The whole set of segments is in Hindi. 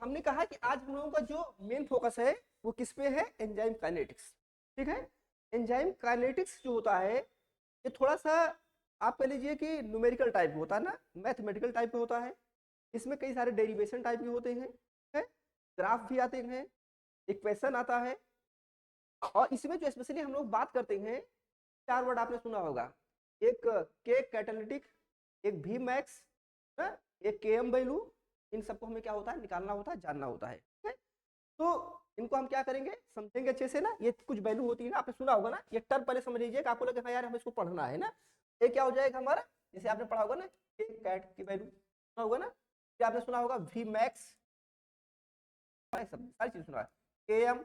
हमने कहा कि आज हम लोगों का जो मेन फोकस है वो किस पे है, एंजाइम काइनेटिक्स। ठीक है, एंजाइम काइनेटिक्स जो होता है ये थोड़ा सा आप कह लीजिए कि न्यूमेरिकल टाइप में होता है ना, मैथमेटिकल टाइप में होता है। इसमें कई सारे डेरिवेशन टाइप के होते हैं, ग्राफ भी आते हैं, इक्वेशन आता है। और इसमें जो स्पेशली हम लोग बात करते हैं, 4 वर्ड आपने सुना होगा, एक के कैटालिटिक, एक भी मैक्स, एक के एम वैल्यू। इन सबको हमें क्या होता है, निकालना होता है, जानना होता है। ठीक है, तो इनको हम क्या करेंगे, समझेंगे अच्छे से ना। ये कुछ वैल्यू होती है ना, आपने सुना होगा ना, ये टर्म पहले समझ लीजिए, आपको लगे हाँ यार हमें इसको पढ़ना है ना। ये क्या हो जाएगा हमारा, जैसे आपने पढ़ा होगा ना के कैट की वैल्यू सुना होगा ना, फिर आपने सुना होगा वी मैक्स, सब सारी चीज सुना है, के एम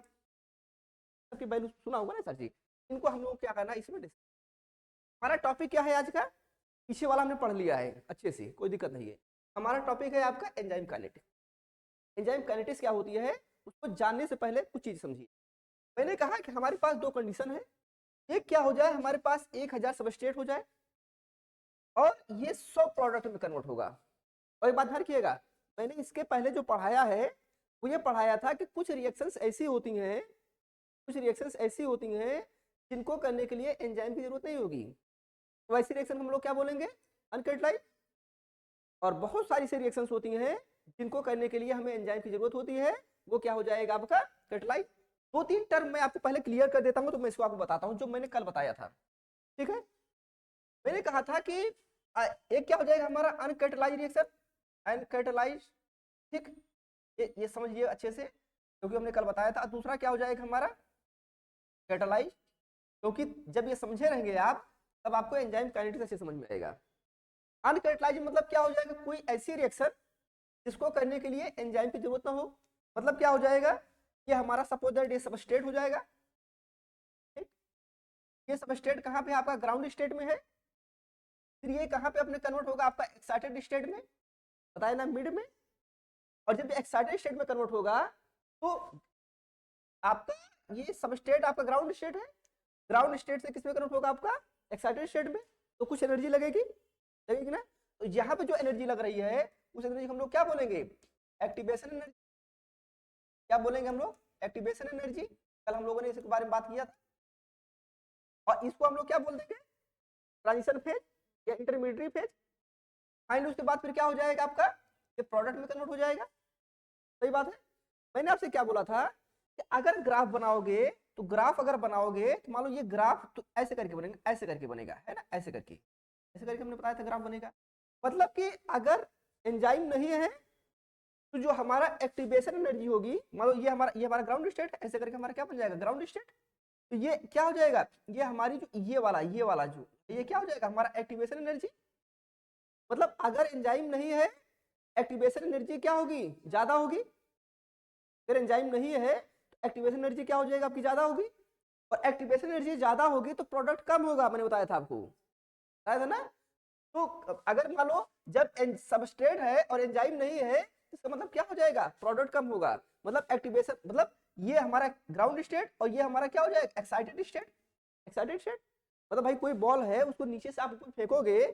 की वैल्यू सुना होगा ना, सारी चीज। इनको हम लोग क्या करना है इसमें। हमारा टॉपिक क्या है आज का, पीछे वाला हमने पढ़ लिया है अच्छे से, कोई दिक्कत नहीं है। हमारा टॉपिक है आपका एंजाइम काइनेटिक्स। एंजाइम काइनेटिक्स क्या होती है, उसको जानने से पहले कुछ चीज समझिए। मैंने कहा कि हमारे पास दो कंडीशन है, एक क्या हो जाए, हमारे पास 1000 सबस्ट्रेट हो जाए और ये 100 प्रोडक्ट में कन्वर्ट होगा। और एक बात ध्यान रखिएगा, मैंने इसके पहले जो पढ़ाया है वो ये पढ़ाया था कि कुछ रिएक्शंस ऐसी होती हैं, कुछ रिएक्शंस ऐसी होती हैं जिनको करने के लिए एंजाइम की जरूरत नहीं होगी। तो ऐसी रिएक्शन हम लोग क्या बोलेंगे, अनकैटालाइज। और बहुत सारी से रिएक्शंस होती हैं जिनको करने के लिए हमें एंजाइम की जरूरत होती है, वो क्या हो जाएगा आपका, कैटालाइज। 2-3 टर्म मैं आपको पहले क्लियर कर देता हूं, तो मैं इसको आपको बताता हूं जो मैंने कल बताया था। ठीक है, मैंने कहा था कि एक क्या हो जाएगा हमारा अनकैटालाइज रिएक्शन, अनकैटालाइज। ठीक, ये समझिए अच्छे से क्योंकि हमने कल बताया था। दूसरा क्या हो जाएगा हमारा, कैटालाइज। क्योंकि जब ये समझे रहेंगे आप, तब आपको एंजाइम काइनेटिक्स अच्छे समझ में आएगा। अनकैटालाइज मतलब क्या हो जाएगा, कोई ऐसी रिएक्शन जिसको करने के लिए एंजाइम की जरूरत ना हो। मतलब क्या हो जाएगा, ये हमारा सपोज दैट ये सबस्ट्रेट हो जाएगा। ठीक, ये सबस्ट्रेट कहाँ पे आपका, ग्राउंड स्टेट में है। फिर ये कहाँ पे अपने कन्वर्ट होगा, आपका एक्साइटेड स्टेट में, बताया ना, मिड में। और जब एक्साइटेड स्टेट में कन्वर्ट होगा तो आपका ये सबस्ट्रेट आपका ग्राउंड स्टेट है, ग्राउंड स्टेट से किस में कन्वर्ट होगा, आपका एक्साइटेड स्टेट में। तो कुछ एनर्जी लगेगी, लगेगी ना। तो यहाँ पे जो एनर्जी लग रही है उस एनर्जी हम लोग क्या बोलेंगे, एक्टिवेशन एनर्जी। क्या बोलेंगे हम लोग, एक्टिवेशन एनर्जी। कल हम लोगों ने इसके बारे में बात किया था। और इसको हम लोग क्या बोल देंगे, ट्रांजिशन फेज या इंटरमीडिएट फेज। फाइनल उसके बाद फिर क्या हो जाएगा आपका, ये प्रोडक्ट में कन्वर्ट हो जाएगा। सही बात है। मैंने आपसे क्या बोला था कि अगर ग्राफ बनाओगे, तो ग्राफ अगर बनाओगे तो मान लो ये ग्राफ तो ऐसे करके बनेगा, ऐसे करके बनेगा, है ना, ऐसे करके, ऐसे करके हमने बताया था ग्राफ बनेगा। मतलब कि अगर एंजाइम नहीं है तो जो हमारा एक्टिवेशन एनर्जी होगी, मान लो ये हमारा ग्राउंड स्टेट है, ऐसे करके हमारा क्या बन जाएगा, ग्राउंड स्टेट। तो ये क्या हो जाएगा, ये हमारी जो ये वाला जो ये क्या हो जाएगा, हमारा एक्टिवेशन एनर्जी। मतलब अगर एंजाइम नहीं है, एक्टिवेशन एनर्जी क्या होगी, ज्यादा होगी। अगर एंजाइम नहीं है तो एक्टिवेशन एनर्जी क्या हो जाएगा, आपकी ज्यादा होगी। और एक्टिवेशन एनर्जी ज्यादा होगी तो प्रोडक्ट कम होगा, मैंने बताया था आपको, बताया था ना। तो अगर मान लो जब सबस्ट्रेट है और एंजाइम नहीं है, इसका मतलब क्या हो जाएगा, प्रोडक्ट कम होगा। मतलब एक्टिवेशन, मतलब ये हमारा ग्राउंड स्टेट और ये हमारा क्या हो जाएगा, एक्साइटेड स्टेट। एक्साइटेड स्टेट मतलब भाई कोई बॉल है, उसको नीचे से आप ऊपर फेंकोगे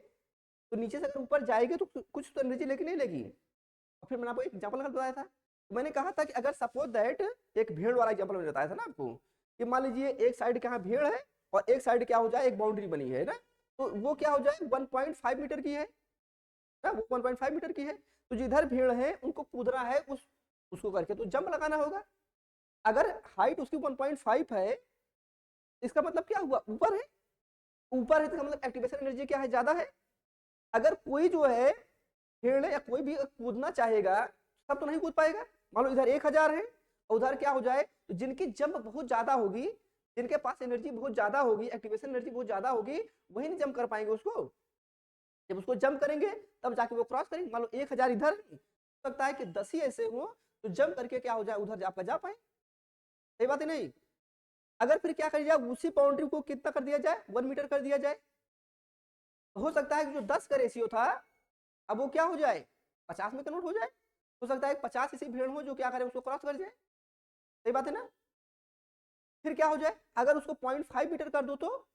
तो नीचे से अगर ऊपर जाएगी तो कुछ तो एनर्जी लेके नहीं लेगी। और फिर मैंने आपको एक एग्जांपल बताया था, तो मैंने कहा था कि अगर सपोज दैट एक भीड़ वाला एग्जांपल मैंने बताया था ना आपको, कि मान लीजिए एक साइड के यहाँ भीड़ है और एक साइड क्या हो जाए, एक बाउंड्री बनी है ना, तो वो क्या हो जाए 1.5 मीटर की है ना, वो 1.5 मीटर की है। तो जिधर भीड़ है उनको कूदना है उसको करके तो जंप लगाना होगा। अगर हाइट उसकी 1.5 है, इसका मतलब क्या हुआ, ऊपर है। ऊपर है तो मतलब एक्टिवेशन एनर्जी क्या है, ज्यादा है। अगर कोई जो है भीड़ या कोई भी कूदना चाहेगा, सब तो नहीं कूद पाएगा। मान लो इधर 1000 है और उधर क्या हो जाए, तो जिनकी जंप बहुत ज्यादा होगी, जिनके पास एनर्जी बहुत ज्यादा होगी, एक्टिवेशन एनर्जी बहुत ज्यादा होगी, वही नहीं जंप कर पाएंगे उसको। जब उसको जंप करेंगे तब जाके वो क्रॉस करेंगे। मान लो 1000 इधर, हो सकता है कि 10 ही ऐसे हो तो जंप करके क्या हो जाए, उधर आपका जा पाए। सही बात है नहीं। अगर फिर क्या कर जाए, उसी बाउंड्री को कितना कर दिया जाए, 1 मीटर कर दिया जाए, हो सकता है कि जो 10 का रेशियो था अब वो क्या हो जाए, 50 में कन्वर्ट हो जाए। हो सकता है 50 ऐसी भीड़ हो जो क्या करे, उसको क्रॉस कर जाए। सही बात है ना। फिर क्या हो जाए, अगर उसको 0.5 मीटर कर दो तो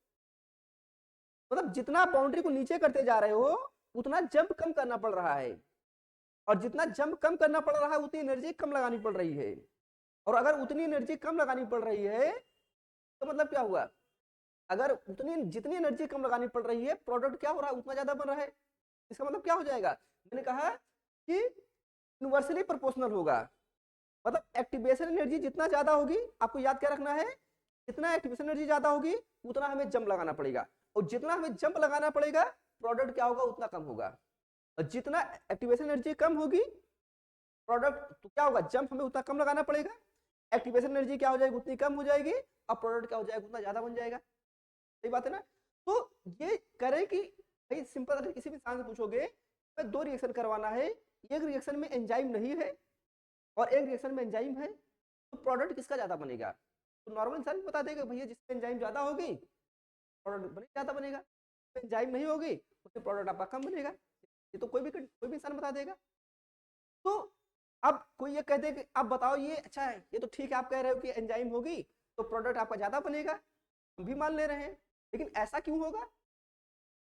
मतलब जितना बाउंड्री को नीचे करते जा रहे हो उतना जंप कम करना पड़ रहा है। और जितना जंप कम करना पड़ रहा है उतनी एनर्जी कम लगानी पड़ रही है, और अगर उतनी एनर्जी कम लगानी पड़ रही है तो मतलब क्या हुआ, अगर उतनी जितनी एनर्जी कम लगानी पड़ रही है प्रोडक्ट क्या हो रहा है उतना ज्यादा बन रहा है। इसका मतलब क्या हो जाएगा, मैंने कहा कि इनवर्सली प्रोपोर्शनल होगा, मतलब एक्टिवेशन एनर्जी जितना ज्यादा होगी, आपको याद क्या रखना है, जितना एक्टिवेशन एनर्जी ज्यादा होगी उतना हमें जंप लगाना पड़ेगा, और जितना हमें जंप लगाना पड़ेगा प्रोडक्ट क्या होगा उतना कम होगा, और जितना एक्टिवेशन एनर्जी कम होगी प्रोडक्ट तो क्या होगा, जंप हमें उतना कम लगाना पड़ेगा, एक्टिवेशन एनर्जी क्या हो जाएगी उतनी कम हो जाएगी, और प्रोडक्ट क्या हो जाएगा उतना ज्यादा बन जाएगा। सही बात है ना। तो ये करें कि भाई सिंपल, अगर किसी भी इंसान से पूछोगे मैं 2 रिएक्शन करवाना है, एक रिएक्शन में एंजाइम नहीं है और एक रिएक्शन में एंजाइम है, तो प्रोडक्ट किसका ज्यादा बनेगा, तो नॉर्मल इंसान भी बता देगा भैया जिसमें एंजाइम ज्यादा होगी प्रोडक्ट बने ज्यादा बनेगा, एंजाइम नहीं होगी उसमें प्रोडक्ट आपका कम बनेगा, ये तो कोई भी इंसान बता देगा। तो अब कोई ये कह दे कि आप बताओ ये अच्छा है, ये तो ठीक है आप कह रहे हो कि एंजाइम होगी तो प्रोडक्ट आपका ज्यादा बनेगा, हम भी मान ले रहे हैं, लेकिन ऐसा क्यों होगा,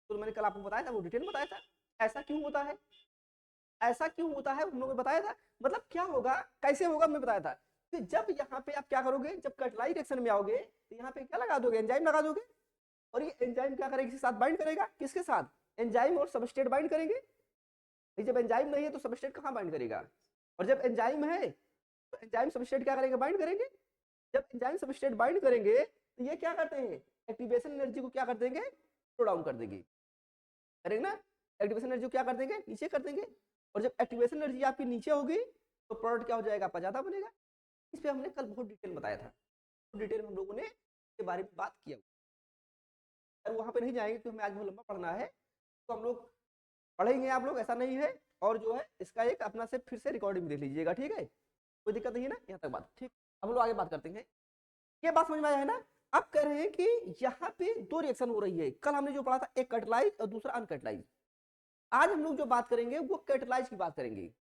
तो मैंने कल आपको बताया था, वो डिटेल बताया था ऐसा क्यों होता है, ऐसा क्यों होता है हम लोगों ने बताया था, मतलब क्या होगा कैसे होगा मैं बताया था कि जब यहाँ पे आप क्या करोगे, जब कटलाई रिएक्शन में आओगे तो यहाँ पे क्या लगा दोगे, एंजाइम लगा दोगे, और ये एंजाइम क्या करेगा, किसी साथ बाइंड करेगा, किसके साथ, एंजाइम और सबस्ट्रेट बाइंड करेंगे, जब एंजाइम नहीं है तो सबस्ट्रेट कहाँ बाइंड करेगा, और जब एंजाइम है तो एंजाइम सबस्ट्रेट क्या करेंगे, बाइंड करेंगे, जब एंजाइम सबस्ट्रेट बाइंड करेंगे तो ये क्या करते हैं, एक्टिवेशन एनर्जी को क्या कर देंगे, स्लो डाउन कर देंगे, करेंगे ना, एक्टिवेशन एनर्जी को क्या कर देंगे, नीचे कर देंगे, और जब एक्टिवेशन एनर्जी आपकी नीचे होगी तो प्रोडक्ट क्या हो जाएगा, आपका ज्यादा बनेगा। इस पे हमने कल बहुत डिटेल बताया था, तो डिटेल में हम लोगों ने इसके बारे में बात किया, और वहां पे नहीं जाएंगे क्योंकि हमें आज बहुत लंबा पढ़ना है, तो हम लोग पढ़ेंगे, आप लोग ऐसा नहीं है, और जो है इसका एक अपना से फिर से रिकॉर्डिंग देख लीजिएगा, ठीक है, कोई दिक्कत नहीं है ना, यहाँ तक बात ठीक। अब हम लोग आगे बात करते हैं, ये बात समझ में आया है ना। अब कह रहे हैं कि यहाँ पे 2 रिएक्शन हो रही है, कल हमने जो पढ़ा था एक कैटालाइज और दूसरा अनकैटालाइज, आज हम लोग जो बात करेंगे वो कैटालाइज की बात करेंगे,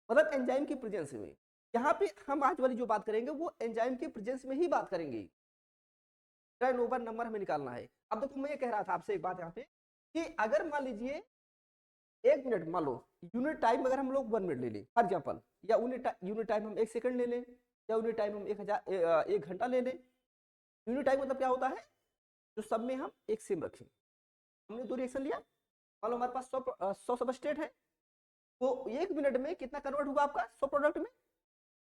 मतलब एंजाइम की प्रेजेंस में, यहाँ पे हम आज वाली जो बात करेंगे वो एंजाइम के प्रेजेंस में ही बात करेंगे, टर्नओवर नंबर हमें निकालना है। अब देखो मैं ये कह रहा था आपसे एक बात यहाँ पे कि अगर मान लीजिए 1 मिनट, मान लो यूनिट टाइम अगर हम लोग 1 मिनट ले लें फॉर एग्जाम्पल, या यूनिट टाइम हम 1 सेकंड ले लें, या यूनिट टाइम हम 1 घंटा ले लें, यूनिट टाइम मतलब क्या होता है, जो सब में हम एक सेम रखें, हमने 2 रिएक्शन लिया, मान लो हमारे पास 100 सबस्ट्रेट है, तो 1 मिनट में कितना कन्वर्ट हुआ आपका 100 प्रोडक्ट में,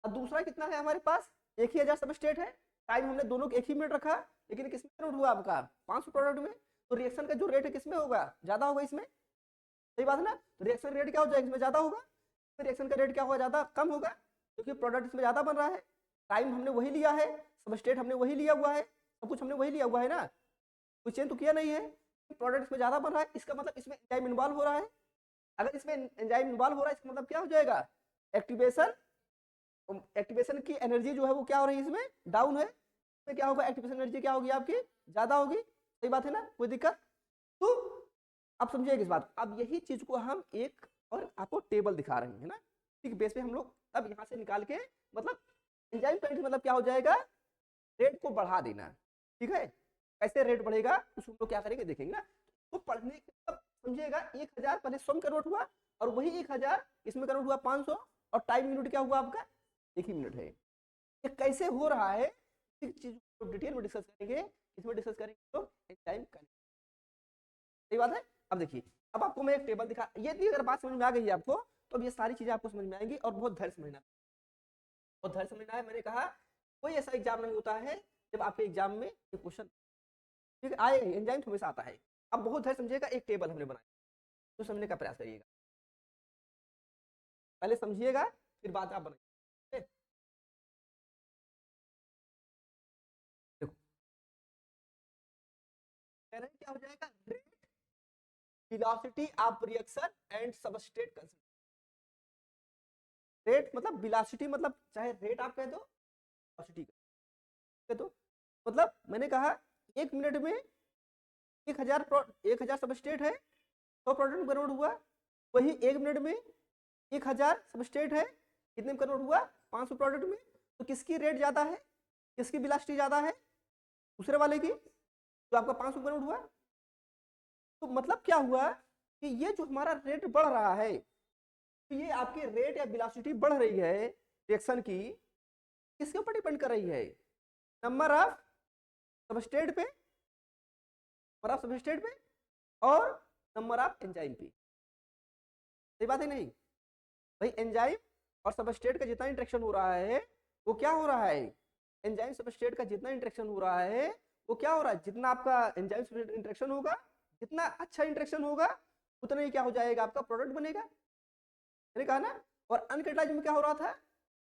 और दूसरा कितना है हमारे पास 1000 सबस्ट्रेट है, टाइम हमने दोनों को 1 ही मिनट रखा, लेकिन किसमें कन्वर्ट हुआ आपका 500 प्रोडक्ट में, तो रिएक्शन का जो रेट है किसमें होगा, ज्यादा होगा इसमें, सही बात है ना, तो रिएक्शन रेट क्या हो जाएगा, इसमें ज्यादा होगा, रिएक्शन का रेट क्या होगा, ज्यादा कम होगा, क्योंकि प्रोडक्ट इसमें ज्यादा बन रहा है, टाइम हमने वही लिया है, सबस्ट्रेट हमने वही लिया हुआ है, सब कुछ हमने वही लिया हुआ है ना, कुछ चेंज तो किया नहीं है, प्रोडक्ट इसमें ज्यादा बन रहा है, इसका मतलब इसमें एंजाइम इन्वॉल्व हो रहा है, अगर इसमें एंजाइम इन्वॉल्व हो रहा है इसका मतलब क्या हो जाएगा, एक्टिवेशन, एक्टिवेशन की एनर्जी जो है वो क्या हो रही है इसमें डाउन है, इसमें क्या होगा, एक्टिवेशन एनर्जी क्या होगी आपकी ज्यादा होगी, सही बात है ना, कोई दिक्कत। तो आप समझिए इस बात, अब यही चीज को हम एक और आपको टेबल दिखा रहे हैं ना, ठीक बेस पे हम लोग अब यहाँ से निकाल के, मतलब एंजाइम का मतलब क्या हो जाएगा, रेट को बढ़ा देना, ठीक है, कैसे रेट बढ़ेगा उसको तो क्या करेंगे देखेंगे ना, तो पढ़ने के समझिएगा 1000 पहले 100 कन्वर्ट हुआ, और वही 1000 इसमें कन्वर्ट हुआ 500, और टाइम यूनिट क्या हुआ आपका 1 ही मिनट है, ये कैसे हो रहा है इस चीज को डिटेल में डिस्कस करेंगे, इसमें डिस्कस करेंगे तो एंजाइम का, सही बात है। अब देखिए, अब आपको मैं एक टेबल दिखा, ये अगर बात समझ में आ गई है आपको, तो अब ये सारी चीजें आपको समझ में आएंगी, और बहुत धैर्य समझना, बहुत धैर्य समझना है, मैंने कहा कोई ऐसा एग्जाम नहीं होता है जब आपके एग्जाम में ये क्वेश्चन ठीक है आए, एंजाइम हमेशा आता है। अब बहुत धैर्य समझिएगा, एक टेबल हमने बनाया तो समझने का प्रयास करिएगा, पहले समझिएगा फिर बात आप बनाइए, देखो कह रहे हैं क्या हो जाएगा, rate velocity of reaction and substrate concentration, rate मतलब वेलोसिटी, मतलब चाहे रेट आप कह दो वेलोसिटी कह दो, मतलब मैंने कहा 1 मिनट में 1000 सबस्ट्रेट है, 100 प्रोडक्ट कन्वर्ट हुआ, वही 1 मिनट में 1000 सबस्ट्रेट है, कितने में कन्वर्ट हुआ 500 प्रोडक्ट में, तो किसकी रेट ज्यादा है, किसकी वेलोसिटी ज्यादा है, दूसरे वाले की, तो आपका 500 कन्वर्ट हुआ, तो मतलब क्या हुआ कि ये जो हमारा रेट बढ़ रहा है, तो ये आपकी रेट या वेलोसिटी बढ़ रही है रिएक्शन की, किसके ऊपर डिपेंड कर रही है? नंबर ऑफ सबस्ट्रेट पे, नंबर ऑफ सबस्ट्रेट पे और नंबर ऑफ एंजाइम पे। सही बात है नहीं भाई? एंजाइम और सबस्ट्रेट का जितना इंटरेक्शन हो रहा है वो क्या हो रहा है? एंजाइम सबस्ट्रेट का जितना इंटरेक्शन हो रहा है वो क्या हो रहा है? जितना आपका एंजाइम सबस्ट्रेट इंटरेक्शन होगा, जितना अच्छा इंटरेक्शन होगा, उतना ही क्या हो जाएगा? आपका प्रोडक्ट बनेगा। मैंने कहा ना। और अनकेटाइज में क्या हो रहा था?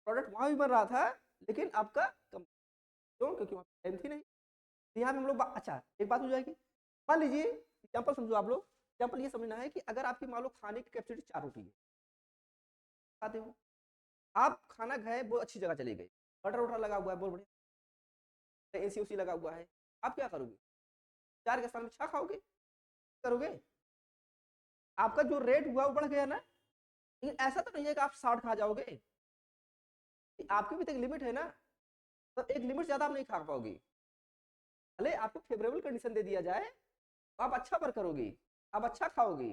प्रोडक्ट वहां भी बन रहा था लेकिन आपका कम। क्यों? क्योंकि वहां टाइम थी नहीं। तो यहाँ पे हम लोग अच्छा एक बात हो जाएगी। मान लीजिए एग्जाम्पल समझो आप लोग। एग्जाम्पल ये समझना है कि अगर आपकी मान लो खाने की कैपेसिटी 4 रोटी है, खाते हो आप, खाना खाए बहुत अच्छी जगह चली गई, बटर वटर लगा हुआ है बहुत बढ़िया, एसी उसी लगा हुआ है, आप क्या करोगे? 4 के स्थान में 6 खाओगे, करोगे? आपका जो रेट हुआ वो बढ़ गया ना। लेकिन ऐसा तो नहीं है कि आप 60 खा जाओगे, आपकी भी तो एक लिमिट है ना। तो एक लिमिट ज्यादा आप नहीं खा पाओगे। भले आपको फेवरेबल कंडीशन दे दिया जाए तो आप अच्छा पर करोगे, आप अच्छा खाओगे,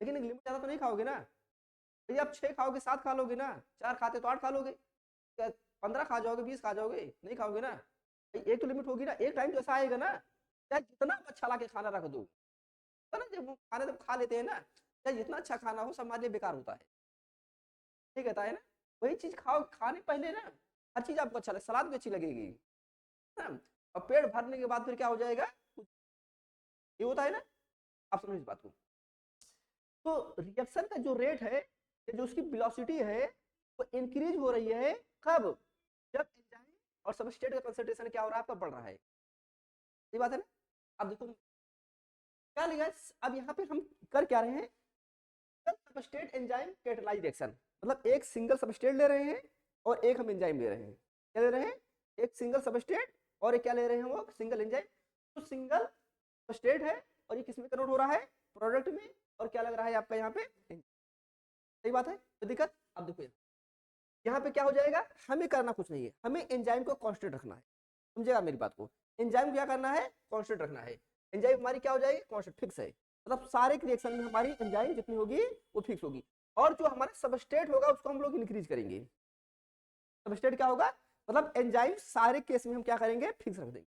लेकिन एक लिमिट ज्यादा तो नहीं खाओगे ना। यदि आप 6 खाओगे 7 खा लोगे ना, 4 खाते तो 8 खा लोगे, 15 खा जाओगे, 20 खा जाओगे, नहीं खाओगे ना। एक तो लिमिट होगी ना। एक टाइम तो ऐसा आएगा ना, चाहे जितना अच्छा ला के खाना रख दो, तो ना जब खाने जब खा लेते हैं ना, चाहे जितना अच्छा खाना हो सब हमारे लिए बेकार होता है। ठीक कहता है ना। वही चीज खाओ, खाने पहले ना हर चीज आपको अच्छा लगे, सलाद भी अच्छी लगेगी ना। और पेट भरने के बाद फिर क्या हो जाएगा? ये होता है ना। आप समझ इस बात को। तो रिएक्शन का जो रेट है, जो उसकी वेलोसिटी है, वो इंक्रीज हो रही है कब? जब एंजाइम और सबस्ट्रेट का कंसंट्रेशन क्या हो रहा है? आपका बढ़ रहा है। ये बात है ना। अब देखो क्या लिखा है। अब यहाँ पे हम कर क्या रहे हैं? सबस्ट्रेट एंजाइम कैटालाइज रिएक्शन, मतलब एक सिंगल सबस्ट्रेट ले रहे हैं और एक हम एंजाइम ले रहे हैं। क्या ले रहे हैं? एक सिंगल सबस्ट्रेट और एक क्या ले रहे हैं? वो सिंगल एंजाइम। तो सिंगल सबस्ट्रेट है और ये किसमें कन्वर्ट हो रहा है? प्रोडक्ट में। और क्या लग रहा है आपका यहाँ पे? सही बात है। तो दिक्कत अब देखो यहाँ पे क्या हो जाएगा? हमें करना कुछ नहीं है, हमें एंजाइम को कांस्टेंट रखना है। समझेगा मेरी बात को? एंजाइम क्या करना है? कांस्टेंट रखना है। एंजाइम हमारी क्या हो जाएगी? कांस्टेंट, फिक्स है। मतलब सारे रिएक्शन में हमारी एंजाइम जितनी होगी वो फिक्स होगी। और जो हमारा सबस्ट्रेट होगा उसको हम लोग इंक्रीज करेंगे। सबस्ट्रेट क्या होगा? मतलब एंजाइम सारे केस में हम क्या करेंगे? फिक्स रख देंगे।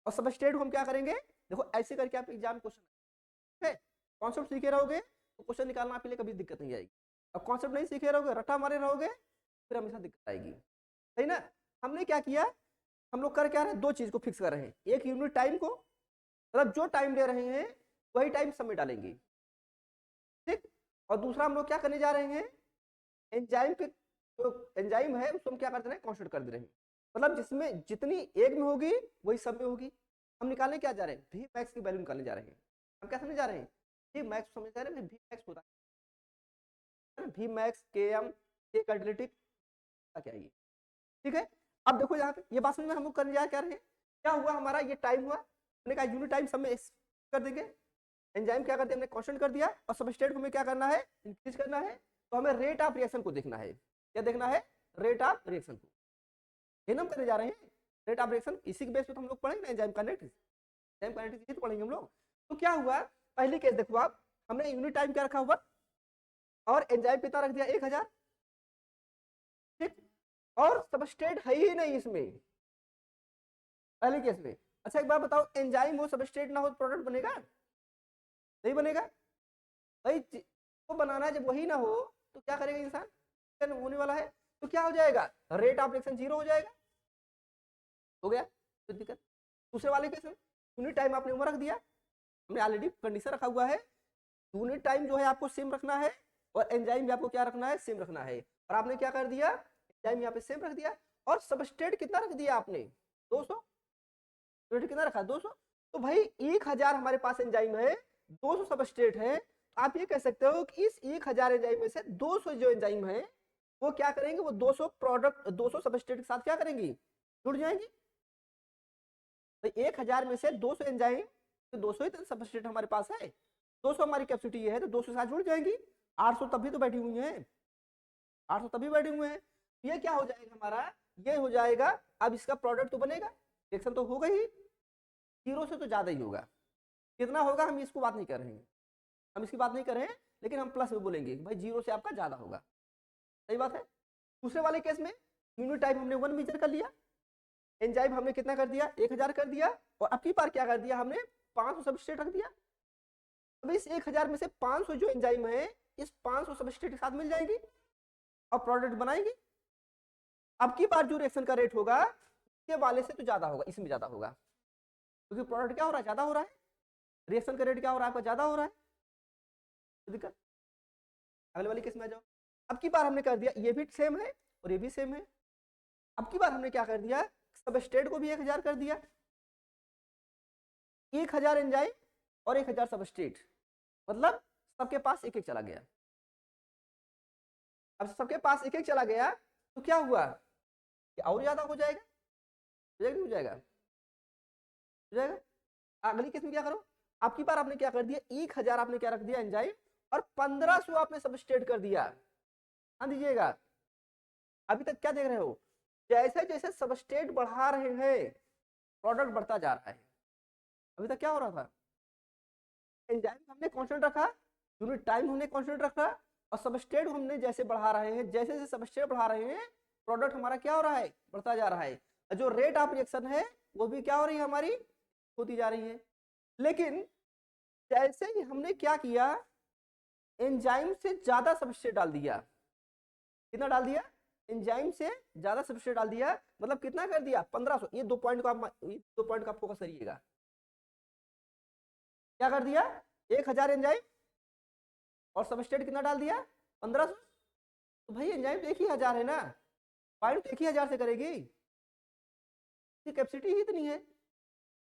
और सबस्ट्रेट को हम क्या करेंगे? देखो ऐसे करके आप एग्जाम क्वेश्चन है, कॉन्सेप्ट सीखे रहोगे तो क्वेश्चन निकालना आपके लिए कभी दिक्कत नहीं आएगी। अब कॉन्सेप्ट नहीं सीखे रहोगे, रट्टा मारे रहोगे, फिर हमेशा दिक्कत आएगी। सही ना। हमने क्या किया? हम लोग कर क्या रहे हैं? दो चीज को फिक्स कर रहे हैं। एक यूनिट टाइम को, मतलब जो टाइम ले रहे हैं वही टाइम सब में डालेंगे। ठीक। और दूसरा हम लोग क्या करने जा रहे हैं? एंजाइम पे, जो एंजाइम है उसको हम क्या कर दे रहे हैं? कांस्टेंट कर दे रहे हैं। मतलब जिसमें जितनी एक में होगी वही सब में होगी। हम निकालने क्या जा रहे हैं? वी मैक्स की वैल्यू निकालने जा रहे हैं। हम क्या समझ जा रहे हैं? वी मैक्स समझ जा रहे हैं। वी मैक्स होता है वी मैक्स के एम के कैटालिटिक क्या है ये? ठीक है। अब देखो यहाँ पे ये बात समझ में हम लोग करने जा क्या रहे हैं? क्या हुआ हमारा? ये टाइम हुआ, हमने कहा यूनिट टाइम सब में कर देंगे। एंजाइम क्या करते हैं? हमने कांस्टेंट कर दिया। और सबस्ट्रेट को हमें क्या करना है? इंक्रीज करना है। तो हमें रेट ऑफ रिएक्शन को देखना है। क्या देखना है? रेट ऑफ रिएक्शन को। ये हम करने जा रहे हैं। रेट ऑफ रिएक्शन इसी के बेस पे तो हम लोग पढ़ेंगे ना एंजाइम काइनेटिक्स। एंजाइम काइनेटिक्स तो पढ़ेंगे हम लोग। तो क्या हुआ? पहली केस देखो आप, हमने यूनिट टाइम क्या रखा हुआ और एंजाइम कितना रख दिया? 1000। ठीक। और सबस्ट्रेट है ही नहीं इसमें पहले केस में। अच्छा एक बार बताओ, एंजाइम हो सबस्ट्रेट ना हो प्रोडक्ट बनेगा? नहीं बनेगा भाई। तो बनाना है, जब वही ना हो तो क्या करेगा इंसान? होने वाला है तो क्या हो जाएगा? रेट ऑफ रिएक्शन 0 हो जाएगा। हो गया तो दिक्कत। दूसरे वाले केस में यूनिट टाइम आपने उम्र रख दिया, हमने ऑलरेडी कंडीशन रखा हुआ है। यूनिट टाइम जो है आपको सेम रखना है और एंजाइम भी आपको क्या रखना है? सेम रखना है। और आपने क्या कर दिया? एंजाइम यहाँ पे सेम रख दिया। और सबस्ट्रेट कितना रख दिया आपने? 200। कितना रखा? 200। तो भाई 1000 हमारे पास एंजाइम है, 200 सबस्ट्रेट है। आप ये कह सकते हो कि इस 1000 एंजाइम में से 200 जो एंजाइम है वो क्या करेंगे? वो 200 प्रोडक्ट 200 सबस्ट्रेट के साथ क्या करेंगी? जुड़ जाएंगी। तो 1000 में से 200 एंजाइम, तो 200 ही तो सबस्ट्रेट हमारे पास है, 200 हमारी कैपेसिटी है, तो 200 साथ जुड़ जाएंगी। 800 तभी तो बैठी हुई है, 800 तभी बैठे हुए हैं। ये क्या हो जाएगा हमारा? ये हो जाएगा। अब इसका प्रोडक्ट तो बनेगा, रिएक्शन तो होगा ही, 0 से तो ज्यादा ही होगा। कितना होगा हम इसको बात नहीं कर रहे हैं, हम इसकी बात नहीं कर रहे हैं। लेकिन हम प्लस में बोलेंगे भाई 0 से आपका ज्यादा होगा। सही बात है। दूसरे वाले केस में यूनिट टाइम हमने 1 मेजर कर लिया, एंजाइम हमने कितना कर दिया 1000 कर दिया, और अब की बार क्या कर दिया हमने 500 सबस्ट्रेट रख दिया। अब इस 1000 में से 500 जो एंजाइम है इस 500 सबस्ट्रेट के साथ मिल जाएगी और प्रोडक्ट बनाएगी। अब की बार जो रिएक्शन का रेट होगा इसके वाले से तो ज्यादा होगा, इसमें ज्यादा होगा, क्योंकि प्रोडक्ट क्या हो रहा है ज्यादा हो रहा है, रिएक्शन का रेट क्या हो रहा है आपका ज्यादा हो रहा है। तो दिक्कत अगले वाली केस में आ जाओ। अब की बार हमने कर दिया ये भी सेम है और ये भी सेम है। अब की बार हमने क्या कर दिया सबस्ट्रेट को भी 1000 कर दिया, 1000 एंजाइम और 1000 सबस्ट्रेट, मतलब सबके पास एक एक चला गया। अब सबके पास एक एक चला गया तो क्या हुआ कि और ज्यादा हो जाएगा, हो जाएगा, हो जाएगा। अगली केस में क्या करो, आपकी बार आपने क्या कर दिया 1000 आपने क्या रख दिया एंजाइम और 1500 आपने सबस्ट्रेट कर दिया। ध्यान दीजिएगा अभी तक क्या देख रहे हो, जैसे जैसे सबस्ट्रेट बढ़ा रहे हैं प्रोडक्ट बढ़ता जा रहा है। अभी तक क्या हो रहा था, एंजाइम हमने कांस्टेंट रखा, यूनिट टाइम हमने कांस्टेंट रखा, और सबस्ट्रेट हमने जैसे बढ़ा रहे हैं, जैसे जैसे सबस्ट्रेट बढ़ा रहे हैं प्रोडक्ट हमारा क्या हो रहा है बढ़ता जा रहा है। जो रेट ऑफ रिएक्शन है वो भी क्या हो रही है हमारी होती जा रही है। लेकिन जैसे ही हमने क्या किया एंजाइम से ज्यादा सबस्ट्रेट डाल दिया, कितना डाल दिया एंजाइम से ज्यादा सबस्ट्रेट डाल दिया, मतलब कितना कर दिया 1500। ये 2 पॉइंट को आप 2 पॉइंट का फोकस करिएगा। क्या कर दिया 1000 एंजाइम और सबस्ट्रेट कितना डाल दिया 1500। तो भाई एंजाइम तो 1000 है ना, बाइंड तो 1000 से करेगी, कैपेसिटी ही इतनी है।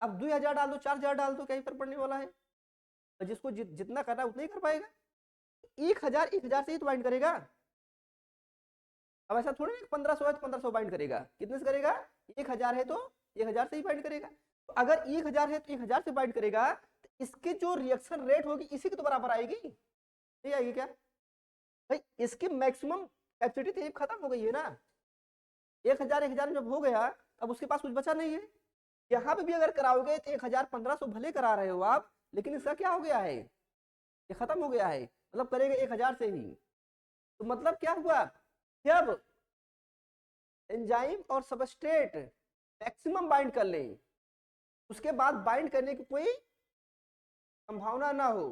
अब 2000 डाल दो 4000 डाल दो क्या फर्क पड़ने वाला है, तो जिसको जितना करना है उतना ही कर पाएगा। 1000 से ही तो बाइंड करेगा। अब ऐसा थोड़ी ना 1500 है तो 1500 बाइंड करेगा, कितने से करेगा 1000 है तो 1000 से ही बाइंड करेगा। तो अगर 1000 है तो 1000 से बाइंड करेगा तो इसके जो रिएक्शन रेट होगी इसी के तो बराबर आएगी, नहीं आएगी क्या भाई। इसकी मैक्सिमम कैपेसिटी तो खत्म हो गई है ना, 1000 जब हो गया अब उसके पास कुछ बचा नहीं है। यहाँ पे भी अगर कराओगे तो 1000 1500 भले करा रहे हो आप, लेकिन इसका क्या हो गया है ये खत्म हो गया है, मतलब करेगा 1000 से ही। तो मतलब क्या हुआ जब एंजाइम और सबस्ट्रेट मैक्सिमम बाइंड कर लें उसके बाद बाइंड करने की कोई संभावना ना हो,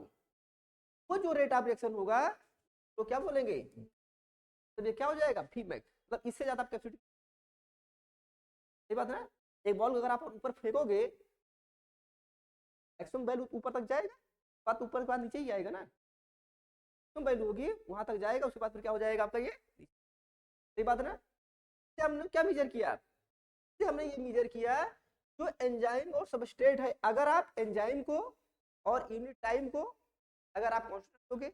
वो जो रेट ऑफ रिएक्शन होगा तो क्या बोलेंगे, तो ये क्या हो जाएगा फीडबैक, मतलब इससे ज्यादा कैपेसिटी। सही बात है ना, एक बॉल अगर आप ऊपर फेंकोगे मैक्सिमम वैल्यू ऊपर तक जाएगा, बात ऊपर के बाद नीचे ही आएगा ना, मैक्सिमम वैल्यू होगी वहां तक जाएगा, उसके बाद फिर क्या हो जाएगा आपका ये। सही बात है ना। हमने क्या मेजर किया, हमने ये मेजर किया जो एंजाइम और सबस्ट्रेट है, अगर आप एंजाइम को और यूनिट टाइम को अगर आप कांस्टेंट रखोगे,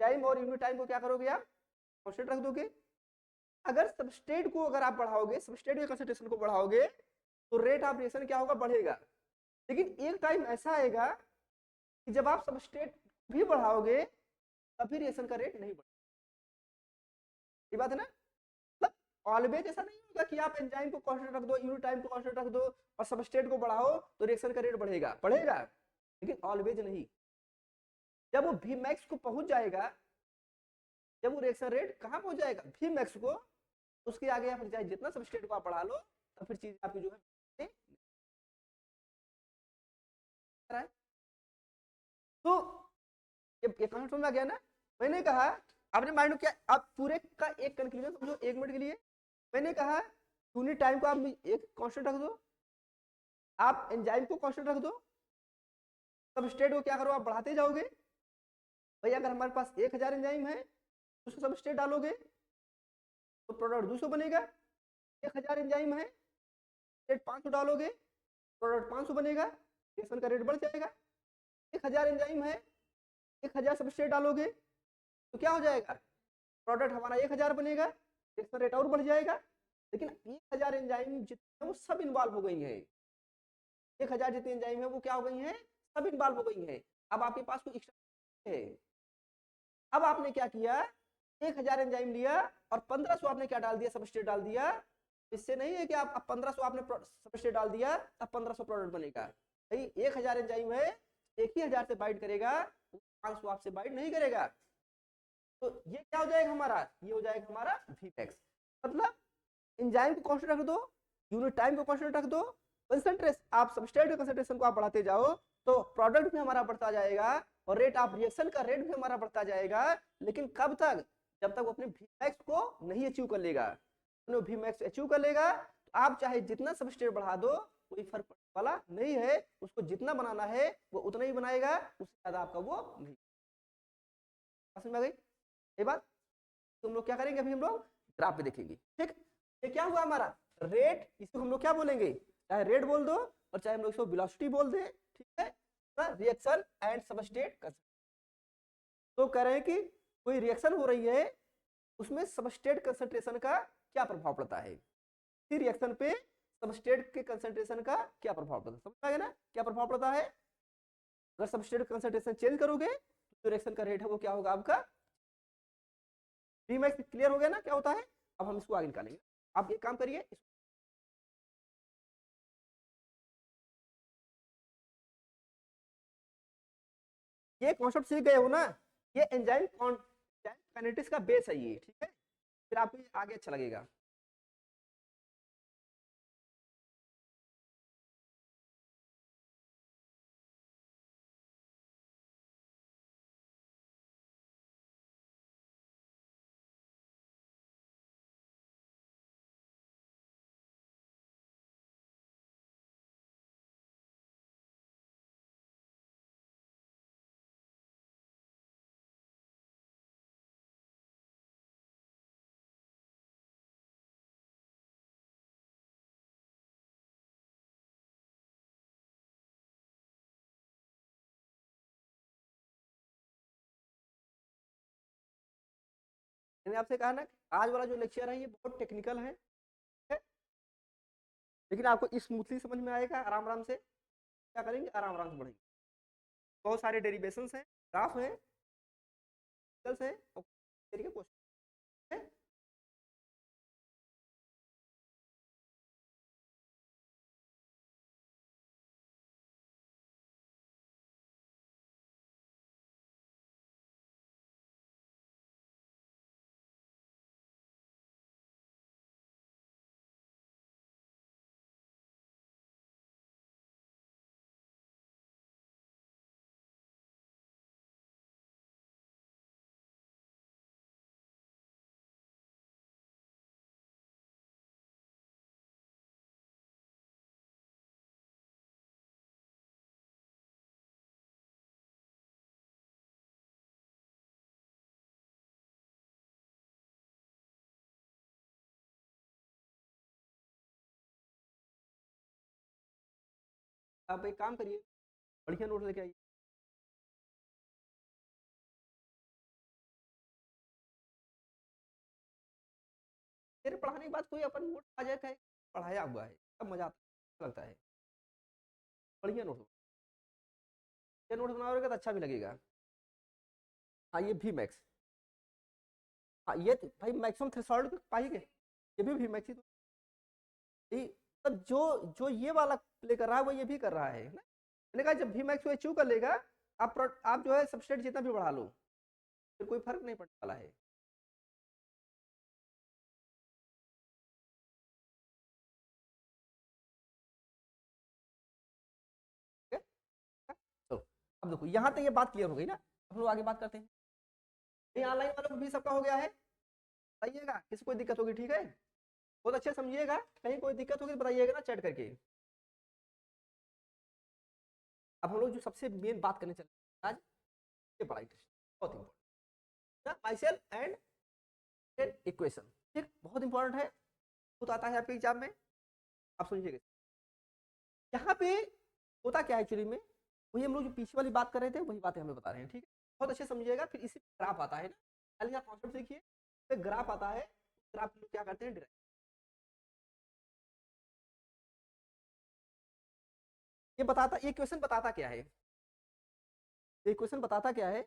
टाइम और यूनिट टाइम को क्या करोगे आप कांस्टेंट रख दोगे, अगर सबस्ट्रेट को अगर आप बढ़ाओगे, सबस्ट्रेट के कंसंट्रेशन को बढ़ाओगे तो रेट ऑफ रिएक्शन क्या होगा बढ़ेगा। लेकिन एक टाइम ऐसा आएगा कि जब आप सबस्ट्रेट भी बढ़ाओगे तभी रिएक्शन का रेट नहीं बढ़ेगा। ये बात है ना, मतलब ऑलवेज ऐसा नहीं होगा कि आप एंजाइम को कांस्टेंट रख दो यूनिट टाइम को कांस्टेंट रख दो और सबस्ट्रेट को बढ़ाओ तो रिएक्शन का रेट बढ़ेगा, बढ़ेगा लेकिन ऑलवेज नहीं। जब वो भी मैक्स को पहुंच जाएगा, जब वो रिएक्शन रेट कहां पहुंच जाएगा भी मैक्स को, उसके आगे आप चाहे जितना सबस्ट्रेट को आप बढ़ा लो तो फिर चीज आपकी जो है तो ये कॉन्सेप्ट में आ गया ना। मैंने कहा आपने माइंड क्या आप पूरे का एक कंक्लूजन समझो 1 मिनट के लिए। मैंने कहा यूनिट टाइम को आप एक कांस्टेंट रख दो, आप एंजाइम को कांस्टेंट रख दो, सबस्ट्रेट को क्या करो आप बढ़ाते जाओगे। भाई अगर हमारे पास 1000 एंजाइम है उसको सबस्ट्रेट डालोगे तो प्रोडक्ट 200 बनेगा, 1000 एंजाइम है 500 डालोगे प्रोडक्ट 500 बनेगा, रिएक्शन का रेट बढ़ जाएगा। 1000 एंजाइम है 1000 सबस्ट्रेट डालोगे तो क्या हो जाएगा प्रोडक्ट हमारा 1000 बनेगा, रिएक्शन रेट और बढ़ जाएगा। लेकिन 1000 एंजाइम जितने वो सब इन्वॉल्व हो गई है, 1000 जितनी एंजाइम है वो क्या हो गई है सब इन्वॉल्व हो गई है। अब आपके पास कोई एक्स्ट्रा है, अब आपने क्या किया 1000 एंजाइम लिया और 1500 आपने क्या डाल दिया सबस्ट्रेट डाल दिया। इससे नहीं है कि आप 1500 आपने सबस्ट्रेट डाल दिया अब 1500 प्रोडक्ट बनेगा। भाई 1000 एंजाइम है 1000 से बाइंड करेगा मार्क्स वो आपसे बाइट नहीं करेगा। तो ये क्या हो जाएगा हमारा, ये हो जाएगा हमारा Vmax। मतलब एंजाइम को कांस्टेंट रख दो, यूनिट टाइम को कांस्टेंट रख दो, कंसंट्रेशन आप सबस्ट्रेट के कंसंट्रेशन को आप बढ़ाते जाओ तो प्रोडक्ट भी हमारा बढ़ता जाएगा और रेट ऑफ रिएक्शन का रेट भी हमारा बढ़ता जाएगा। लेकिन कब तक, जब तक वो अपने Vmax को नहीं अचीव कर लेगा। Vmax अचीव कर लेगा तो आप चाहे जितना सबस्ट्रेट बढ़ा दो कोई फर्क पड़ने वाला नहीं है, उसको जितना बनाना है वो उतना ही बनाएगा, उससे ज्यादा आपका वो नहीं। समझ में आ गई ये बात? तो हम लोग क्या करेंगे, अभी हम लोग ग्राफ पे देखेंगे। ठीक, ये क्या हुआ हमारा रेट, इसको हम लोग क्या बोलेंगे, चाहे रेट बोल दो और चाहे हम लोग इसको वेलोसिटी बोल दें। ठीक है, रिएक्शन एंड सबस्ट्रेट कंसंट्रेशन। तो कह रहे हैं कि कोई रिएक्शन हो रही है उसमें सबस्ट्रेट कंसंट्रेशन का क्या प्रभाव पड़ता है, इसी रिएक्शन पे सबस्ट्रेट के कंसंट्रेशन का क्या प्रभाव पड़ता है। समझ आ गया ना क्या प्रभाव पड़ता है? अगर सबस्ट्रेट कंसंट्रेशन चेंज करोगे तो रिएक्शन का रेट है वो क्या होगा आपका Vmax। क्लियर हो गया ना क्या होता है? अब हम इसको आगे निकालेंगे। आप ये काम करिए, ये कॉन्सेप्ट सीख गए हो ना, ये एंजाइम काइनेटिक्स का बेस है ये। ठीक है, फिर आपको ये आगे अच्छा लगेगा। मैंने आपसे कहा ना आज वाला जो लेक्चर है ये बहुत टेक्निकल है, लेकिन आपको स्मूथली समझ में आएगा। आराम आराम से क्या करेंगे, आराम आराम से बढ़ेंगे। बहुत सारे डेरिवेशन हैं, ग्राफ है, है और क्वेश्चन है। आप एक काम करिए, बढ़िया नोट लेके आइए। मेरे पढ़ाने के बाद कोई अपन नोट आ जाए कहे पढ़ाया हुआ है, तब मजा आता लगता है। बढ़िया नोट, ये नोट बनाओगे तो अच्छा भी लगेगा। हाँ ये भी मैक्स, हाँ ये तो भाई मैक्सिमम थ्रेशोल्ड पाएंगे, ये भी मैक्स ही तो तब जो जो ये वाला प्ले कर रहा है वो ये भी कर रहा है ना। मैंने कहा जब भी मैक्स वो अचीव कर लेगा आप जो है सबस्ट्रेट जितना भी बढ़ा लो फिर कोई फर्क नहीं पड़ने वाला है। ठीक है, तो अब देखो यहाँ तक ये बात क्लियर हो गई ना, हम लोग आगे बात करते हैं। ये ऑनलाइन वालों को भी सबका हो गया है, बताइएगा किसी कोई दिक्कत होगी। ठीक है, बहुत अच्छे समझिएगा, कहीं कोई दिक्कत होगी तो बताइएगा ना चैट करके। अब हम लोग जो सबसे मेन बात करने चले आज, ये बड़ा इंटरेस्टिंग, बहुत इंपॉर्टेंट, माइसेल्फ एंड इक्वेशन। ठीक, बहुत इंपॉर्टेंट है, खुद आता है आपके एग्जाम में। आप सुनिएगा, यहाँ पे होता क्या है एक्चुअली में, वही हम लोग जो पीछे वाली बात कर रहे थे वही बातें हमें बता रहे हैं। ठीक है, बहुत अच्छे समझिएगा। फिर इसी ग्राफ आता है ना, पहले आप कॉन्सेप्ट देखिए, फिर ग्राफ आता है, ग्राफ क्या करते हैं, ये बताता, ये क्वेश्चन बताता क्या है, ये क्वेश्चन बताता क्या है,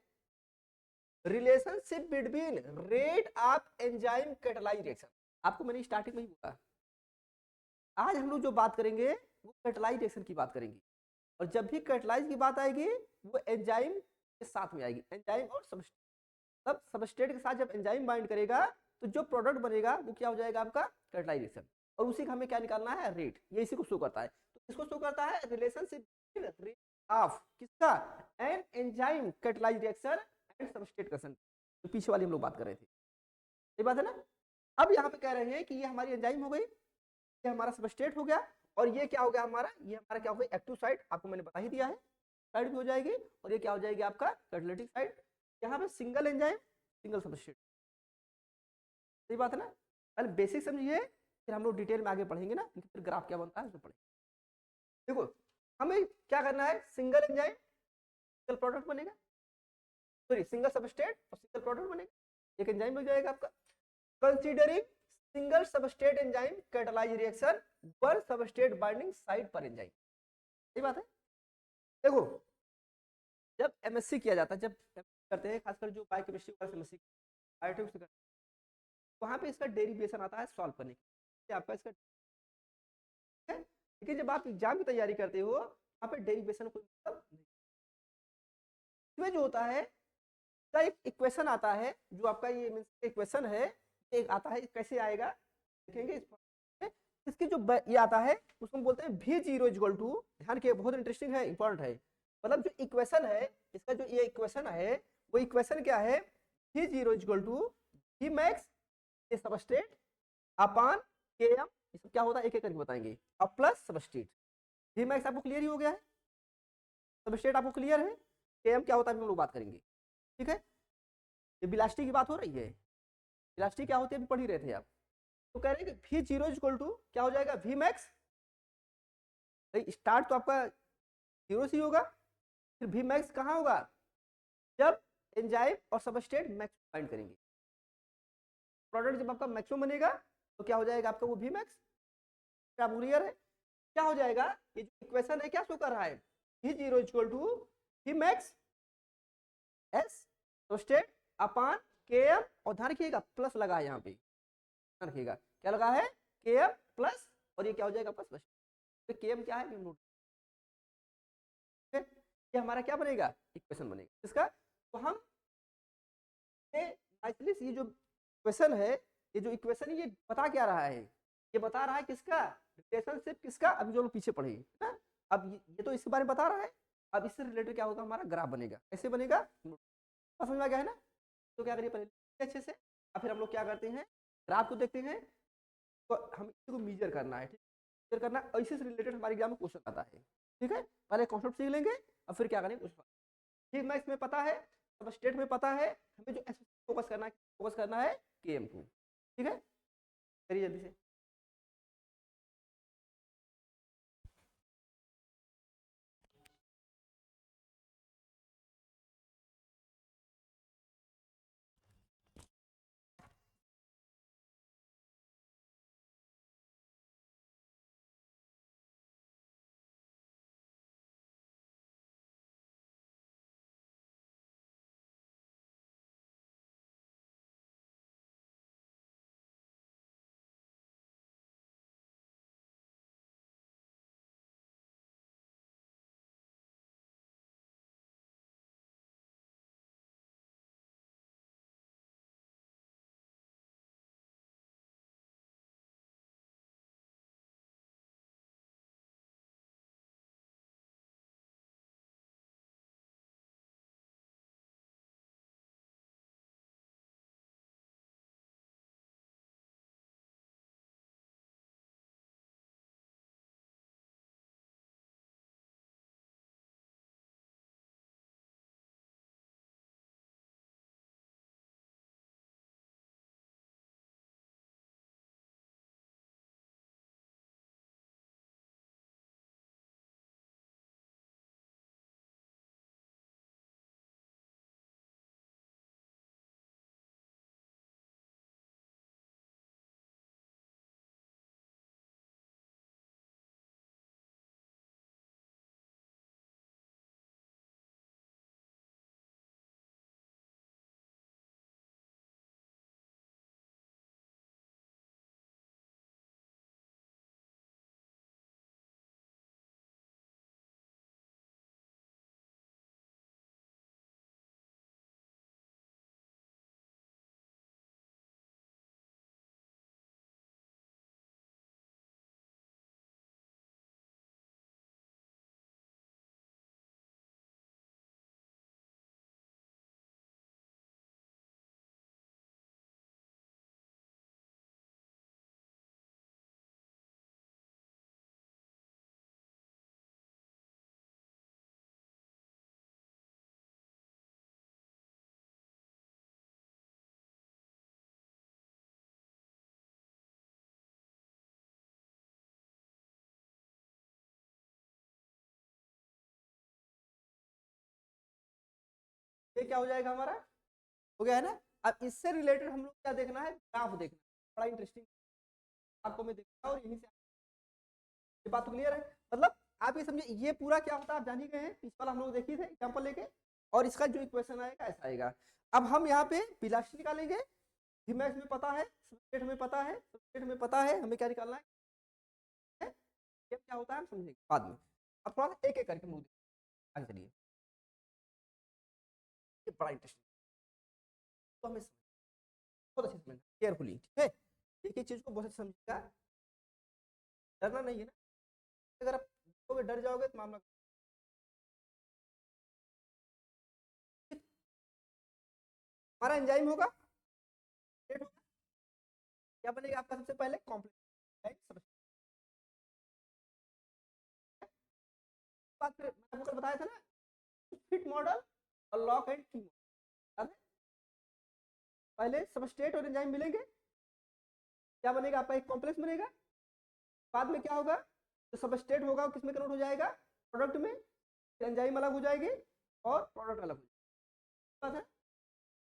relationship between rate of enzyme catalyse reaction. आपको मैंने स्टार्टिंग में ही बोला, आज हम लोग जो बात करेंगे वो कैटालाइज रिएक्शन की बात करेंगे, और जब भी कैटालाइज की बात आएगी वो एंजाइम के साथ में आएगी, एंजाइम और सबस्ट्रेट। तब सबस्ट्रेट के साथ जब एंजाइम बाइंड करेगा तो जो प्रोडक्ट बनेगा वो क्या हो जाएगा आपका कैटालाइजेशन, और उसी का हमें क्या निकालना है रेट, ये इसी को शो करता है। तो इसको शो करता है रिलेशनशिप रेट ऑफ किसका, an enzyme catalyse reaction and substrate concentration, तो पीछे वाली हम लोग बात कर रहे थे, ये बात है ना। अब यहाँ पे कह रहे हैं कि ये हमारी एंजाइम हो गई, ये हमारा सबस्ट्रेट हो गया, और ये क्या हो गया हमारा, ये हमारा क्या हो गया एक्टिव साइट, आपको मैंने बता ही दिया है, साइड भी हो जाएगी, और ये क्या हो जाएगी आपका कैटालिटिक साइट। यहाँ पे सिंगल एंजाइम सिंगल सबस्ट्रेट, सही बात है ना। पहले बेसिक समझिए, फिर हम लोग डिटेल में आगे पढ़ेंगे ना, फिर ग्राफ क्या बनता है उसमें पढ़ेंगे। देखो हमें क्या करना है, सिंगल एंजाइम सिंगल प्रोडक्ट बनेगा, सॉरी सिंगल सबस्ट्रेट और सिंगल प्रोडक्ट बनेगा, एक एंजाइम बन जाएगा आपका। Considering single substrate enzyme catalyse reaction one substrate binding site पर एंजाइम, सही बात है। देखो जब एमएससी किया जाता है, जब करते हैं खासकर जो बायोकेमिस्ट्री वाला एमएससी बायोटिक्स करते हैं, वहां पे इसका डेरिवेशन आता है सॉल्व करने के आपका इसका, लेकिन जब आप एग्जाम की तैयारी करते हो वहां पे डेरिवेशन कोई मतलब नहीं, इसमें जो होता है का एक इक्वेशन आता है, जो आपका ये मींस इक्वेशन है, एक आता है कैसे आएगा देखेंगे इसकी जो ये आता है उसको बोलते हैं वी जीरो इक्वल टू, ध्यान के बहुत इंटरेस्टिंग है इंपॉर्टेंट है, मतलब जो इक्वेशन है इसका जो ये इक्वेशन है वो इक्वेशन क्या है, we zero equal to we max ये सबस्ट्रेट अपान के एम, ये सब क्या होता है एक एक करके बताएंगे, अब प्लस सबस्ट्रेट, वी मैक्स आपको क्लियर ही हो गया है, सबस्ट्रेट आपको क्लियर है, के एम क्या होता है हम लोग बात करेंगे, ठीक है। ये बिलास्टी की बात हो रही है, बिलास्टी क्या होती है अभी पढ़ ही रहे थे आप, तो कह रहे हैं कि वी जीरो इक्वल टू क्या हो जाएगा वी मैक्स, स्टार्ट तो आपका जीरो से होगा, फिर वी मैक्स कहाँ होगा जब एंजाइम और सबस्ट्रेट मैक्स फाइंड करेंगे, प्रोडक्ट जब आपका मैक्सिमम बनेगा तो क्या हो जाएगा आपका वो वी मैक्स, क्या क्लियर है, क्या हो जाएगा ये जो इक्वेशन है क्या शो कर रहा है, we zero equal to we max S substrate upon K M, और ध्यान रखिएगा प्लस लगा है यहाँ पे, ध्यान रखिएगा क्या लगा है के एम प्लस, और ये क्या हो जाएगा प्लस, के एम क्या है नोट, ये हमारा क्या बनेगा इक्वेशन बनेगा इसका। तो हम ये जो इक्वेशन है, ये जो इक्वेशन ये बता क्या रहा है, ये बता रहा है किसका रिलेशनशिप किसका, अभी जो लोग पीछे पढ़े ना, अब ये तो इसके बारे में बता रहा है, अब इससे रिलेटेड क्या होगा हमारा ग्राफ बनेगा, कैसे बनेगा समझ में आ गया है ना। तो क्या करिए पहले अच्छे से, और फिर हम लोग क्या करते हैं ग्राफ को देखते हैं, तो हम इसको मीजर करना है, ठीक मीजर करना, ऐसे से रिलेटेड हमारे एग्जाम में क्वेश्चन आता है, ठीक है। पहले कॉन्सेप्ट सीख लेंगे और फिर क्या करेंगे ठीक, मैं इसमें पता है सब स्टेट में पता है, हमें जो फोकस करना है केएम को, ठीक है, करिए जल्दी से। ये क्या हो जाएगा हमारा, हो गया है ना। अब इससे रिलेटेड हम लोग क्या देखना है, ग्राफ देखना है, बड़ा इंटरेस्टिंग आपको मैं देखा, और यहीं से ये बात क्लियर है। मतलब आप ये समझे, ये पूरा क्या होता है आप जान ही गए हैं, इस वाला हम लोग देखिए थे एग्जाम्पल लेके, और इसका जो इक्वेशन आएगा ऐसा आएगा। अब हम यहाँ पे वेलोसिटी निकालेंगे, Vmax में पता है, स्टेट में पता है, स्टेट में पता है, हमें क्या निकालना है, ये क्या होता है हम समझेंगे बाद में। अब थोड़ा सा एक एक करके हम लोग आगे चलिए, ये बड़ा इंटरेस्टिंग, तो हमें बहुत अच्छे से समझना केयरफुली, ठीक है। एक एक चीज को बहुत अच्छे से समझिएगा, डरना नहीं है ना, अगर आप डर जाओगे तो मामला, हमारा एंजाइम होगा, क्या बनेगा आपका सबसे पहले कॉम्प्लेक्स, बात मैंने आपको बताया था ना, फिट मॉडल और लॉक एंड की मॉडल, पहले सबस्ट्रेट और एंजाइम मिलेंगे, क्या बनेगा आपका एक कॉम्प्लेक्स बनेगा, बाद में क्या होगा, जो सबस्ट्रेट होगा वो किसमें कन्वर्ट हो जाएगा, प्रोडक्ट में, एंजाइम अलग हो जाएगी और प्रोडक्ट अलग हो जाएगा।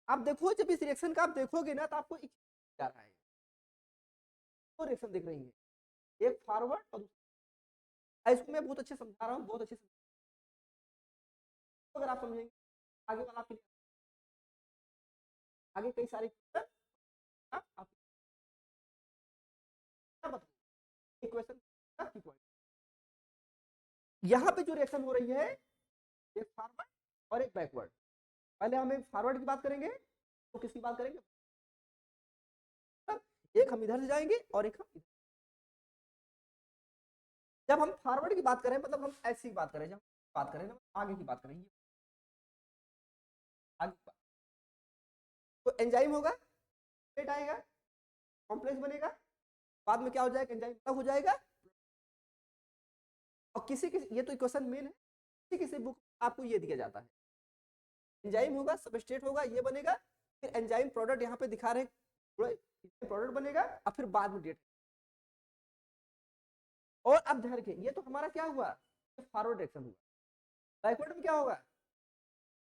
आप देखो जब इस रिएक्शन का आप देखोगे ना तो आपको क्या रहा है, दो रिएक्शन दिख रही है, एक फॉरवर्ड और दूसरा, इसको मैं बहुत अच्छे समझा रहा हूँ, बहुत अच्छे से अगर आप समझेंगे आगे वाला आपके लिए, आगे कई सारे आप इक्वेशन, यहाँ पे जो रिएक्शन हो रही है एक फॉरवर्ड और एक बैकवर्ड, पहले हम एक फॉरवर्ड की बात करेंगे, तो किसकी बात करेंगे, एक हम इधर से जाएंगे और एक हम इधर। जब हम फॉरवर्ड की बात करें मतलब हम ऐसी बात करें, जब बात करें ना आगे की बात करेंगे, आगे की बात, तो एंजाइम होगा, स्टेट आएगा, कॉम्प्लेक्स बनेगा, बाद में क्या हो जाएगा, एंजाइम अलग हो जाएगा, और किसी किसी, ये तो इक्वेशन मेन है, किसी किसी बुक आपको ये दिया जाता है, एंजाइम होगा, सबस्ट्रेट होगा, ये बनेगा, फिर एंजाइम प्रोडक्ट यहाँ पे दिखा रहे हैं, प्रोडक्ट बनेगा, और फिर बाद में डेट, और अब ध्यान रखिए ये तो हमारा क्या हुआ, फॉरवर्ड डायरेक्शन हुआ, बैकवर्ड में क्या होगा,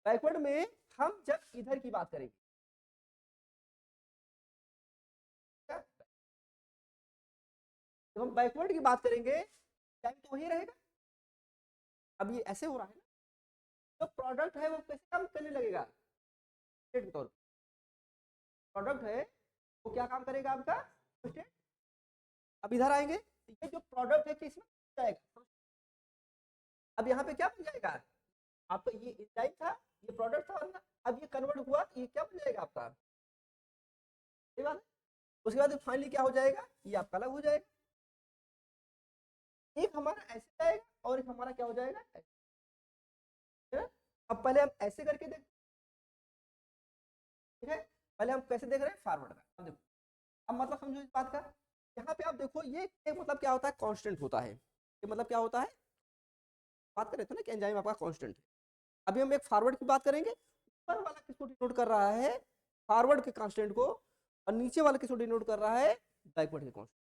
बैकवर्ड में हम जब इधर की बात करेंगे, जब हम बैकवर्ड की बात करेंगे टाइम तो वही रहेगा, अब ये ऐसे हो रहा है ना, जो प्रोडक्ट है वो कैसे काम करने लगेगा, स्टेट के तौर पर प्रोडक्ट है वो क्या काम करेगा आपका स्टेट, अब इधर आएंगे तो ये जो प्रोडक्ट है किसमें जाएगा, अब यहाँ पे क्या बन जाएगा आपका, ये एंजाइम था, ये प्रोडक्ट था, और अब ये कन्वर्ट हुआ, ये क्या बन जाएगा आपका, सही बात है, उसके बाद फाइनली क्या हो जाएगा, ये आपका अलग हो जाएगा, एक हमारा ऐसे जाएगा और एक हमारा क्या हो जाएगा ऐसे, अब पहले हम ऐसे करके देख, ठीक है, पहले हम कैसे देख रहे हैं फॉरवर्ड का, अब देखो, अब मतलब समझो इस बात का, यहाँ पे आप देखो ये मतलब क्या होता है, कांस्टेंट होता है, ये मतलब क्या होता है, बात करें तो ना कि एंजाइम आपका कांस्टेंट है, अभी हम एक फॉरवर्ड की बात करेंगे, ऊपर वाला किसको डिनोट कर रहा है, फॉरवर्ड के कांस्टेंट को, और नीचे वाला किसको डिनोट कर रहा है, बैकवर्ड के कांस्टेंट,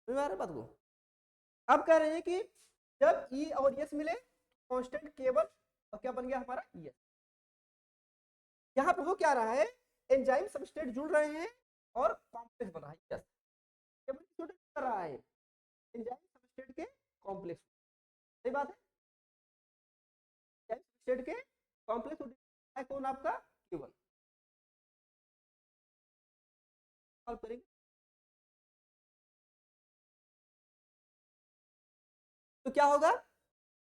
समझ में आ रहा है बात को। अब कह रहे हैं कि जब ई और एस मिले कांस्टेंट केवल, और क्या बन गया हमारा एस, यहाँ पे हो क्या रहा है, एंजाइम सबस्ट्रेट जुड़ रहे हैं और कॉम्प्लेक्स बना है, यस केवल कर रहा है एंजाइम सबस्ट्रेट के कॉम्प्लेक्स, सही बात है, एंजाइम सबस्ट्रेट के कॉम्प्लेक्स है कौन आपका केवल, सॉल्व करेंगे तो क्या होगा,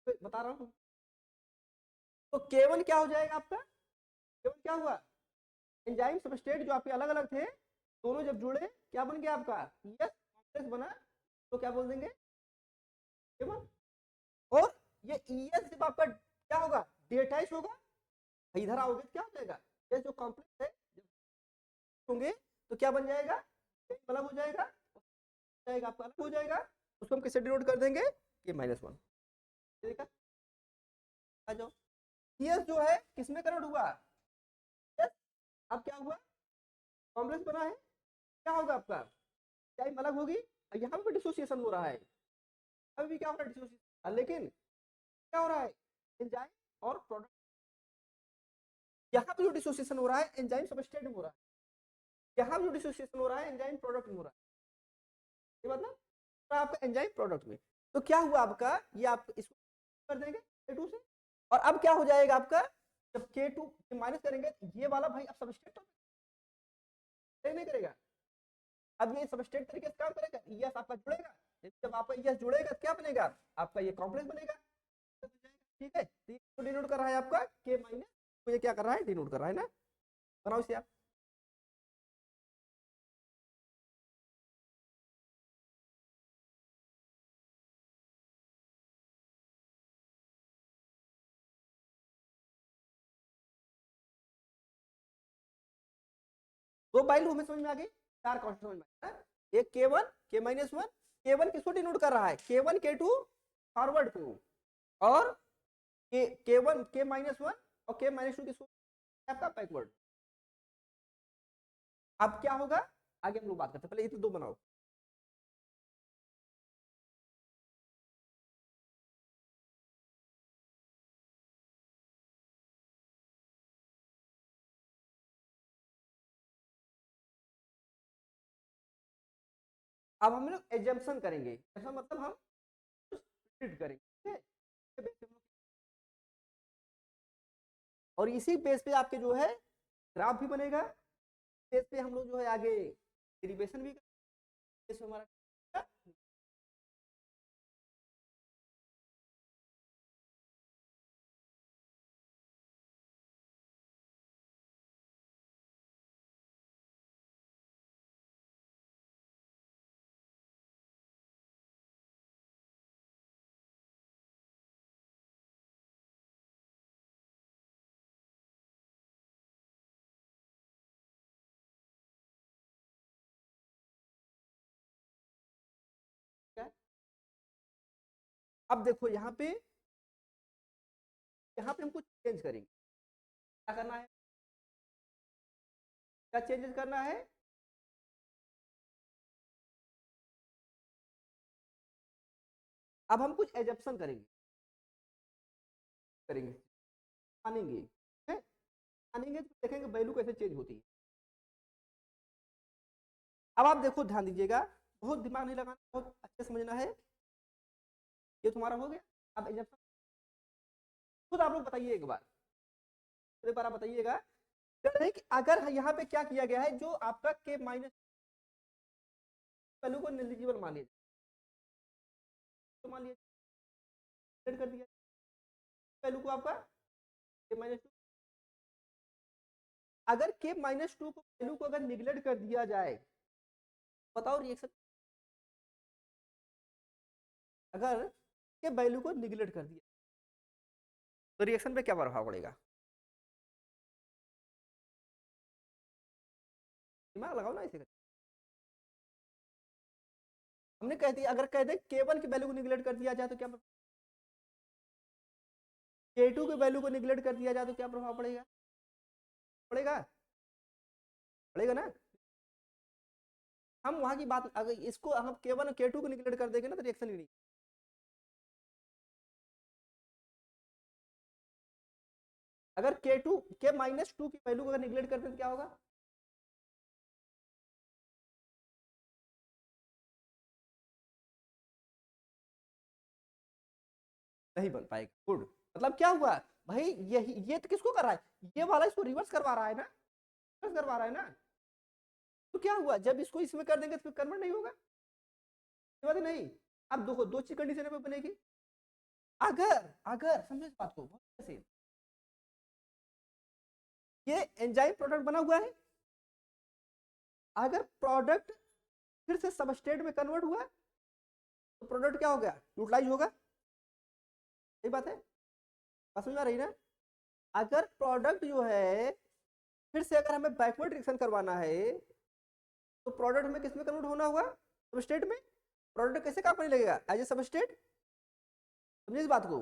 बता रहा हूँ, तो केवल क्या हो जाएगा आपका, केवल क्या हुआ, एंजाइम सबस्ट्रेट जो आपके अलग अलग थे दोनों जब जुड़े क्या बन गया आपका, यस कॉम्प्लेक्स बना, तो क्या बोल देंगे केवल, और ये ES जब आपका क्या होगा डेटाइज होगा, इधर आओगे तो क्या हो जाएगा, ये जो कॉम्प्लेक्स है होंगे तो क्या बन जाएगा, अलग हो जाएगा, जाएगा आपका अलग हो जाएगा, उसको हम कैसे डिनोट कर देंगे K-1, देखा, आ जाओ, ES जो है किसमें कन्वर्ट हुआ, यस, अब क्या हुआ कॉम्प्लेक्स बना है, क्या होगा आपका टाइम अलग होगी, यहाँ पे डिसोसिएशन हो रहा है, अभी भी क्या हो रहा है डिसोसिएशन, लेकिन क्या हो रहा है एंजाइम और प्रोडक्ट यहाँ पे जो डिसोसिएशन हो रहा है एंजाइम सबस्ट्रेट में हो रहा है, यहाँ जो डिसोसिएशन हो रहा है एंजाइम प्रोडक्ट में हो रहा है, ये मतलब तो आपका एंजाइम प्रोडक्ट में। तो क्या हुआ आपका, ये आप इसको कर देंगे K2 से, और अब क्या हो जाएगा आपका, जब K2 माइनस करेंगे ये वाला भाई अब सबस्ट्रेट तो नहीं करेगा, अब ये सबस्ट्रेट तरीके से काम करेगा, यस आपका जुड़ेगा, जब आपका यस जुड़ेगा क्या बनेगा, आपका ये कॉम्प्लेक्स बनेगा, ठीक है। तो डिनोट कर रहा है आपका K माइनस, तो ये क्या कर रहा है, डिनोट कर रहा है ना, बनाओ इसे आप। दो बाइल हमें समझ में आ गई, चार कॉन्स्टेंट समझ में आ गया। एक K1 K minus one, K1 किसको डिनोट कर रहा है, K1 K2 फॉरवर्ड को, और K1 K माइनस वन और K माइनस टू किसको आपका बैकवर्ड। अब क्या होगा, आगे हम लोग बात करते हैं, पहले ये तो दो बनाओ। अब हम लोग एजम्पशन करेंगे, ऐसा मतलब हम प्रिडिक्ट करेंगे, ठीक है? और इसी बेस पे आपके जो है ग्राफ भी बनेगा, बेस पे हम लोग जो है आगे डेरिवेशन भी करेंगे, हमारा क्या है? अब देखो यहाँ पे हम कुछ चेंज करेंगे, क्या करना है, क्या चेंजेस करना है, अब हम कुछ एजम्पशन करेंगे, करेंगे मानेंगे, है मानेंगे तो देखेंगे वैल्यू कैसे चेंज होती है। अब आप देखो ध्यान दीजिएगा, बहुत दिमाग नहीं लगाना, बहुत अच्छे समझना है, ये तुम्हारा हो गया। अब एजम्पशन खुद आप लोग बताइए एक बार, एक बार आप बताइएगा कि अगर यहाँ पे क्या किया गया है, जो आपका के माइनस वैल्यू को नेग्लिजिबल मान लिया, तो मान लिया कर दिया वैल्यू को आपका के माइनस टू, अगर के माइनस टू को वैल्यू को अगर निगलेक्ट कर दिया जाए, बताओ रिएक्शन, अगर के वैल्यू को निगलेक्ट कर दिया तो रिएक्शन पे क्या प्रभाव पड़ेगा, दिमाग लगाओ ना इसे। हमने कह दिया अगर कह दे K1 की वैल्यू को निगलेक्ट कर दिया जाए तो क्या, K2 के वैल्यू को निगलेक्ट कर दिया जाए तो क्या प्रभाव पड़ेगा, पड़ेगा, पड़ेगा ना। हम वहां की बात, अगर इसको हम K1 और K2 को निगलेक्ट कर देंगे ना तो रिएक्शन ही नहीं। अगर K2 के माइनस टू की वैल्यू को अगर निगलेक्ट करते तो क्या होगा, नहीं बन पाएगा, गुड। मतलब क्या हुआ भाई, ये तो किसको कर रहा है, ये वाला इसको रिवर्स करवा रहा है ना, रिवर्स करवा रहा है ना। तो क्या हुआ, जब इसको इसमें कर देंगे तो कन्वर्ट नहीं होगा, ये बात नहीं। अब देखो दो चीज कंडीशन में बनेगी, अगर अगर समझो इस बात को बहुत, ये एंजाइम प्रोडक्ट बना हुआ है, अगर प्रोडक्ट फिर से सबस्ट्रेट में कन्वर्ट हुआ तो प्रोडक्ट क्या हो गया, यूटिलाइज होगा, सही बात है, बात समझ में आ रही ना। अगर प्रोडक्ट जो है फिर से अगर हमें बैकवर्ड रिएक्शन करवाना है तो प्रोडक्ट में किस में कन्वर्ट होना होगा, सबस्ट्रेट में। प्रोडक्ट कैसे काम करने लगेगा, एज ए सबस्ट्रेट, समझिए इस बात को।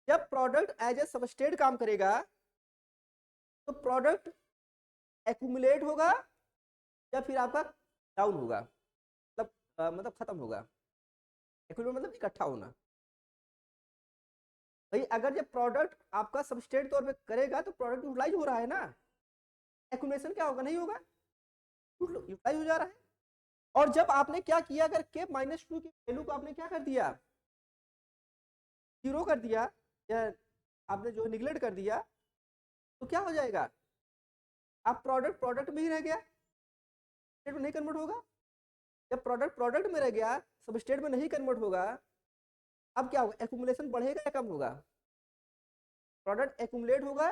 जब प्रोडक्ट एज ए सबस्ट्रेट काम करेगा तो प्रोडक्ट एक्यूमुलेट होगा या फिर आपका डाउन होगा, मतलब खत्म होगा, एक्यूमुलेट मतलब इकट्ठा होना, भाई अगर जब प्रोडक्ट आपका सबस्ट्रेट तौर पे करेगा तो प्रोडक्ट यूटिलाइज हो रहा है ना, एक्यूमुलेशन क्या होगा, नहीं होगा, यूटिलाइज हो जा रहा है। और जब आपने क्या किया, अगर के माइनस टू की वैल्यू को आपने क्या कर दिया, जीरो कर दिया, या आपने जो निगलेक्ट कर दिया, तो क्या हो जाएगा, आप प्रोडक्ट प्रोडक्ट में ही रह गया, स्टेट में नहीं कन्वर्ट होगा। जब प्रोडक्ट प्रोडक्ट में रह गया, सबस्ट्रेट में नहीं कन्वर्ट होगा, अब क्या होगा, एक्यूमुलेशन बढ़ेगा या कम होगा, प्रोडक्ट एक्यूमुलेट होगा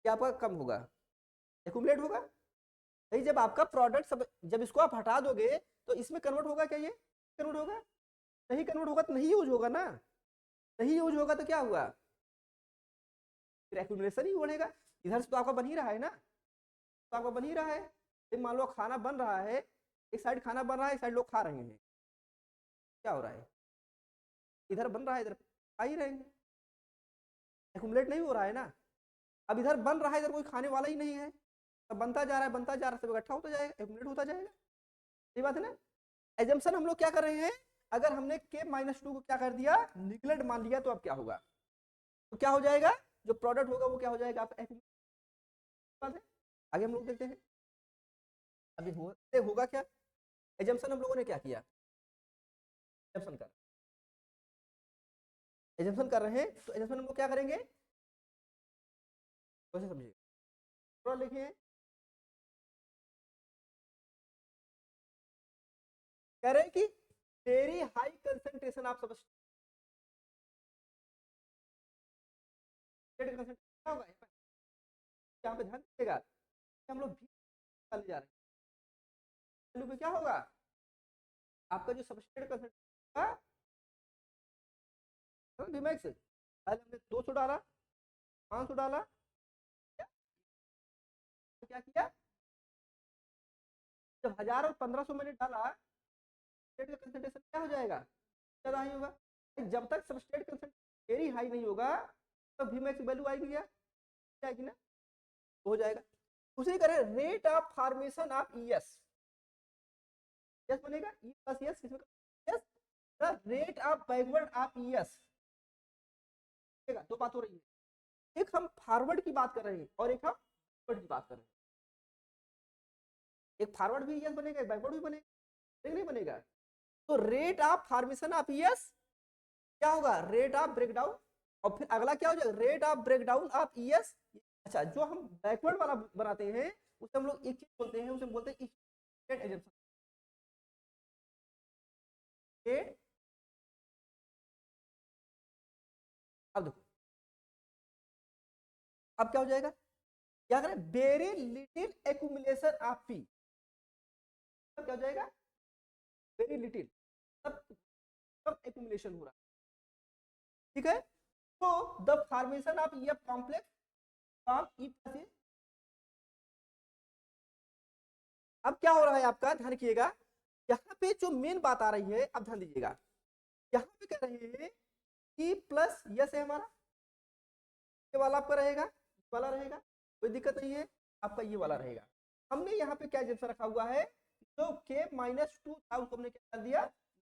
या आपका कम होगा, एक्यूमुलेट होगा। भाई जब आपका प्रोडक्ट सब, जब इसको आप हटा दोगे तो इसमें कन्वर्ट होगा क्या, ये कन्वर्ट होगा, नहीं कन्वर्ट होगा तो नहीं यूज होगा ना, नहीं यूज होगा तो क्या हुआ, फिर एक्यूमुलेशन ही बढ़ेगा। इधर से तो आपका बन ही रहा है ना, तो आपका बन ही रहा है। मान लो खाना बन रहा है, एक साइड खाना बन रहा है, एक साइड लोग खा रहे हैं, क्या हो रहा है, इधर बन रहा है, इधर खा ही रहेंगे, एक्यूमुलेट नहीं हो रहा है ना। अब इधर बन रहा है, इधर कोई खाने वाला ही नहीं है, तब बनता जा रहा है, बनता जा रहा है, सब इकट्ठा होता जाएगा, एक्यूमुलेट होता जाएगा, सही बात है ना। एजम्पशन हम लोग क्या कर रहे हैं, अगर हमने के माइनस टू को क्या कर दिया, निगलेक्ट मान लिया, तो अब क्या होगा, तो क्या हो जाएगा, जो प्रोडक्ट होगा वो क्या हो जाएगा आपका, बात है। आगे हम लोग देखते हैं अभी होगा क्या। एजम्पशन हम लोगों ने क्या किया, एजम्पशन कर रहे हैं, तो एजम्पशन हम लोग क्या करेंगे, कैसे समझिए, थोड़ा लिखिए, कह रहे हैं कि वेरी हाई कंसंट्रेशन आप सब क्या होगा, यहाँ पे ध्यान दीजिएगा, हम लोग भी जा रहे हैं, क्या होगा आपका जो सबस्ट्रेट कंसंट्रेशन Vmax, पहले हमने 200 डाला, 500 डाला, क्या किया, जब 1000 और 1500 मैंने डाला, सबस्ट्रेट का कंसंट्रेशन क्या हो जाएगा, ज्यादा ही होगा। जब तक सबस्ट्रेट कंसंट्रेशन वेरी हाई नहीं होगा, तो Vmax वैल्यू आएगी क्या, आएगी ना, हो जाएगा। उसी करें rate of formation of ES, yes बनेगा, E प्लस यस, किसमें yes, the rate of backward of ES, दो बात हो रही है, एक हम फॉरवर्ड की बात कर रहे हैं और एक हम बैकवर्ड की बात कर रहे हैं, एक फॉरवर्ड भी ES बनेगा, एक बैकवर्ड भी बनेगा, नहीं बनेगा। तो rate of formation of ES क्या होगा, रेट ऑफ ब्रेकडाउन, और फिर अगला क्या हो जाएगा, rate of breakdown of ES। अच्छा, जो हम बैकवर्ड वाला बनाते हैं उसे हम लोग एक चीज बोलते हैं, उसे बोलते हैं स्टेट एजम्पशन, स्टेट। अब देखो, अब क्या हो जाएगा, क्या करें, very little accumulation of P, क्या हो जाएगा, वेरी लिटिल, तब कम एक्यूमुलेशन हो रहा है, ठीक है। तो the formation of EF complex from E plus, अब क्या हो रहा है आपका, ध्यान रखिएगा, यहाँ पे जो मेन बात आ रही है, अब ध्यान दीजिएगा, यहाँ पे कह रहे हैं E प्लस यस है हमारा, ये वाला आपका रहेगा, ये वाला रहेगा, कोई दिक्कत नहीं है, आपका ये वाला रहेगा। हमने यहाँ पे क्या जैसा रखा हुआ है, जो के माइनस टू था उसको हमने क्या कर दिया,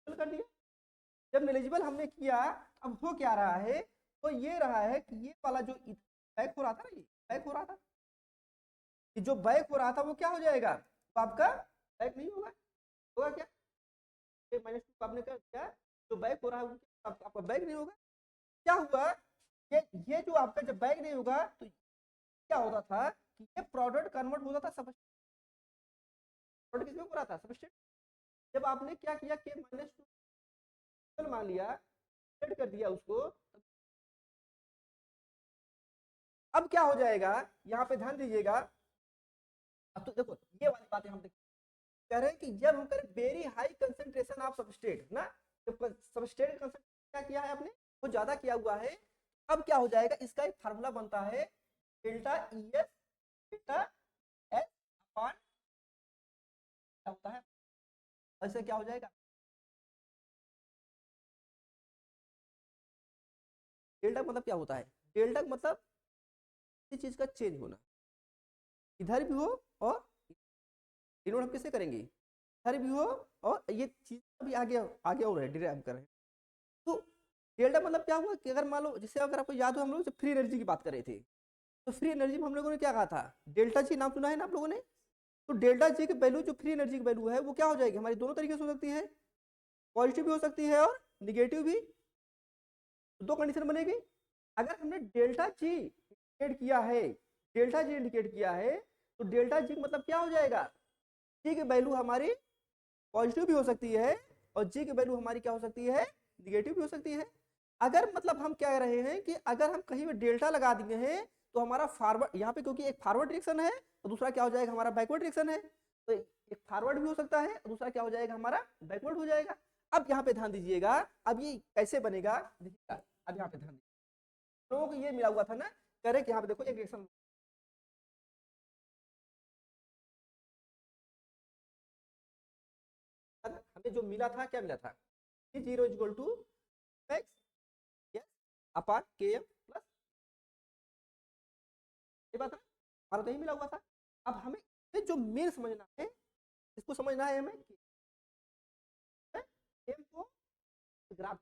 कर दिया। जब नेलिजिबल हमने किया, अब हो क्या रहा है, तो ये रहा है कि ये वाला जो बैक हो रहा था ना, ये बैक हो रहा था, कि जो बैक हो रहा था वो क्या हो जाएगा, तो आपका बैक नहीं होगा, होगा क्या, के माइनस टू आपने कर दिया, जो बैक हो रहा है आपका बैक नहीं होगा। क्या हुआ, ये जो आपका जब बैक नहीं होगा तो क्या होता था कि ये प्रोडक्ट कन्वर्ट होता था सबस्ट्रेट, प्रोडक्ट किसमें हो रहा था, सबस्ट्रेट। जब आपने क्या किया, के माइनस टू मान लिया, सेट कर दिया उसको, अब क्या हो जाएगा, यहाँ पे ध्यान दीजिएगा, अब तो देखो ये वाली बातें हम कह रहे हैं कि जब हम करें very high concentration of substrate ना, जब सबस्ट्रेट कंसंट्रेशन क्या किया है आपने, वो ज्यादा किया हुआ है, अब क्या हो जाएगा, इसका एक फार्मूला बनता है delta ES delta S upon, क्या होता है, ऐसे क्या हो जाएगा, डेल्टा मतलब क्या होता है, डेल्टा मतलब किसी चीज का चेंज होना, इधर भी हो और डिनोट हम किससे करेंगे, इधर भी हो और ये चीज अभी आगे आगे और है, डिराइव कर रहे हैं। तो डेल्टा मतलब क्या हुआ कि अगर मान लो, जैसे अगर आपको याद हो हम लोग जब फ्री एनर्जी की बात कर रहे थे, तो फ्री एनर्जी में हम लोगों ने क्या कहा था, डेल्टा जी नाम सुना है ना आप लोगों ने। तो डेल्टा जी की वैल्यू जो फ्री एनर्जी की वैल्यू है वो क्या हो जाएगी हमारी, दोनों तरीके से हो सकती है, पॉजिटिव भी हो सकती है और निगेटिव भी। तो दो कंडीशन बनेगी। अगर हमने डेल्टा जी इंडिकेट किया है, डेल्टा जी इंडिकेट किया है, तो डेल्टा जी मतलब क्या हो जाएगा, जी की वैल्यू हमारी पॉजिटिव भी हो सकती है और जी की वैल्यू हमारी क्या हो सकती है, निगेटिव भी हो सकती है। अगर मतलब हम क्या कह रहे हैं कि अगर हम कहीं पे डेल्टा लगा दिए हैं तो हमारा फॉरवर्ड यहाँ पे, क्योंकि एक फॉरवर्ड डायरेक्शन है और दूसरा क्या हो जाएगा हमारा बैकवर्ड डायरेक्शन है, तो एक फॉरवर्ड भी हो सकता है और दूसरा क्या हो जाएगा हमारा बैकवर्ड हो जाएगा। अब यहाँ पे ध्यान दीजिएगा, अब ये कैसे बनेगा देखिएगा। अब यहाँ पे ध्यान दीजिए, लोगों को ये मिला हुआ था ना, करेक्ट, यहाँ पे देखो एक डायरेक्शन, हमें जो मिला था क्या मिला था, zero equal to X, yes, upon K M plus, ये बात है हमारा तो यही मिला हुआ था। अब हमें ये जो मेन समझना है, इसको समझना है हमें कि एम को ग्राफ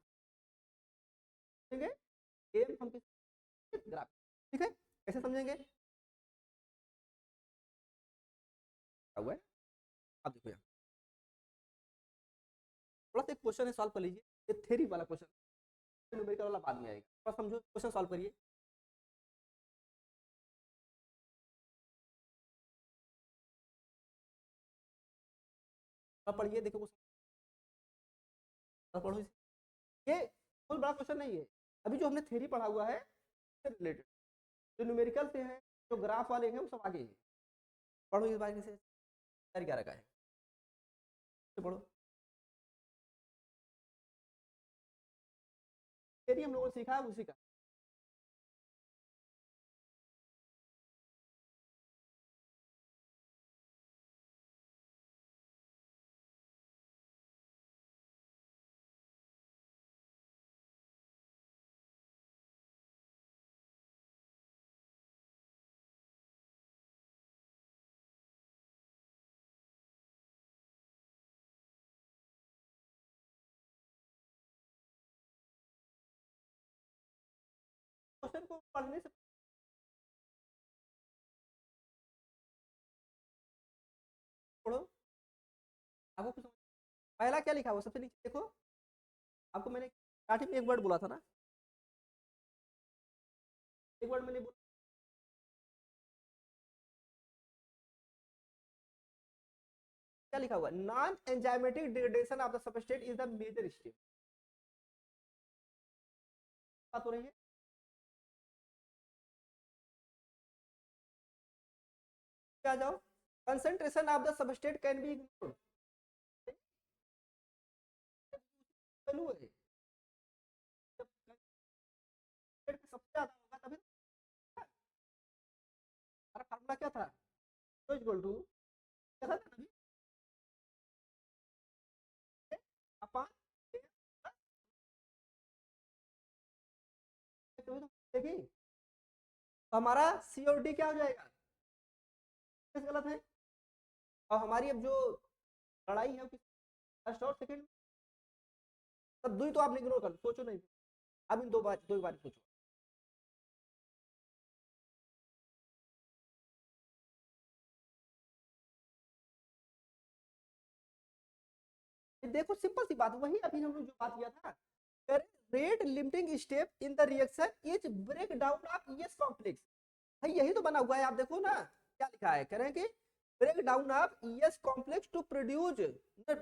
समझेंगे, एम हम किस ग्राफ, ठीक है, कैसे समझेंगे, क्या हुआ है। अब देखो यहाँ थोड़ा सा एक क्वेश्चन है, सॉल्व कर लीजिए, ये थ्योरी वाला क्वेश्चन, न्यूमेरिकल वाला बाद में आएगा, थोड़ा समझो क्वेश्चन सॉल्व करिए। अब पढ़िए, देखो पढ़ो ये कोई बड़ा क्वेश्चन नहीं है। अभी जो हमने थ्योरी पढ़ा हुआ है रिलेटेड, जो न्यूमेरिकल से है, जो ग्राफ वाले हैं वो सब आगे है। पढ़ो इस बारे से क्या रखा है, तो पढ़ो, थ्योरी हम लोगों ने सीखा है उसी का। क्वेश्चन को पढ़ने से पढ़ो, आपको कुछ पहला क्या लिखा हुआ सबसे नीचे देखो, आपको मैंने स्टार्टिंग में एक वर्ड बोला था ना, एक वर्ड मैंने बोला, क्या लिखा हुआ, non enzymatic degradation of the substrate is the major step, बात हो रही है। क्या जाओ, concentration of the substrate can be ignored, value है, जब सबस्ट्रेट सबसे ज्यादा होगा तभी तो, हमारा फार्मूला क्या था, तो इक्वल टू क्या था अभी, अपान तो देखिए, तो हमारा सी और डी क्या हो जाएगा, किस गलत है, और हमारी अब जो लड़ाई है फर्स्ट और सेकंड, तब दुई तो आपने इग्नोर कर, सोचो नहीं, अब इन दो बार सोचो। देखो सिंपल सी बात, वही अभी हम लोग जो बात किया था, rate limiting step in the reaction is break down of ES complex, भाई यही तो बना हुआ है, आप देखो ना क्या लिखा है, कह रहे हैं कि break down of ES complex to produce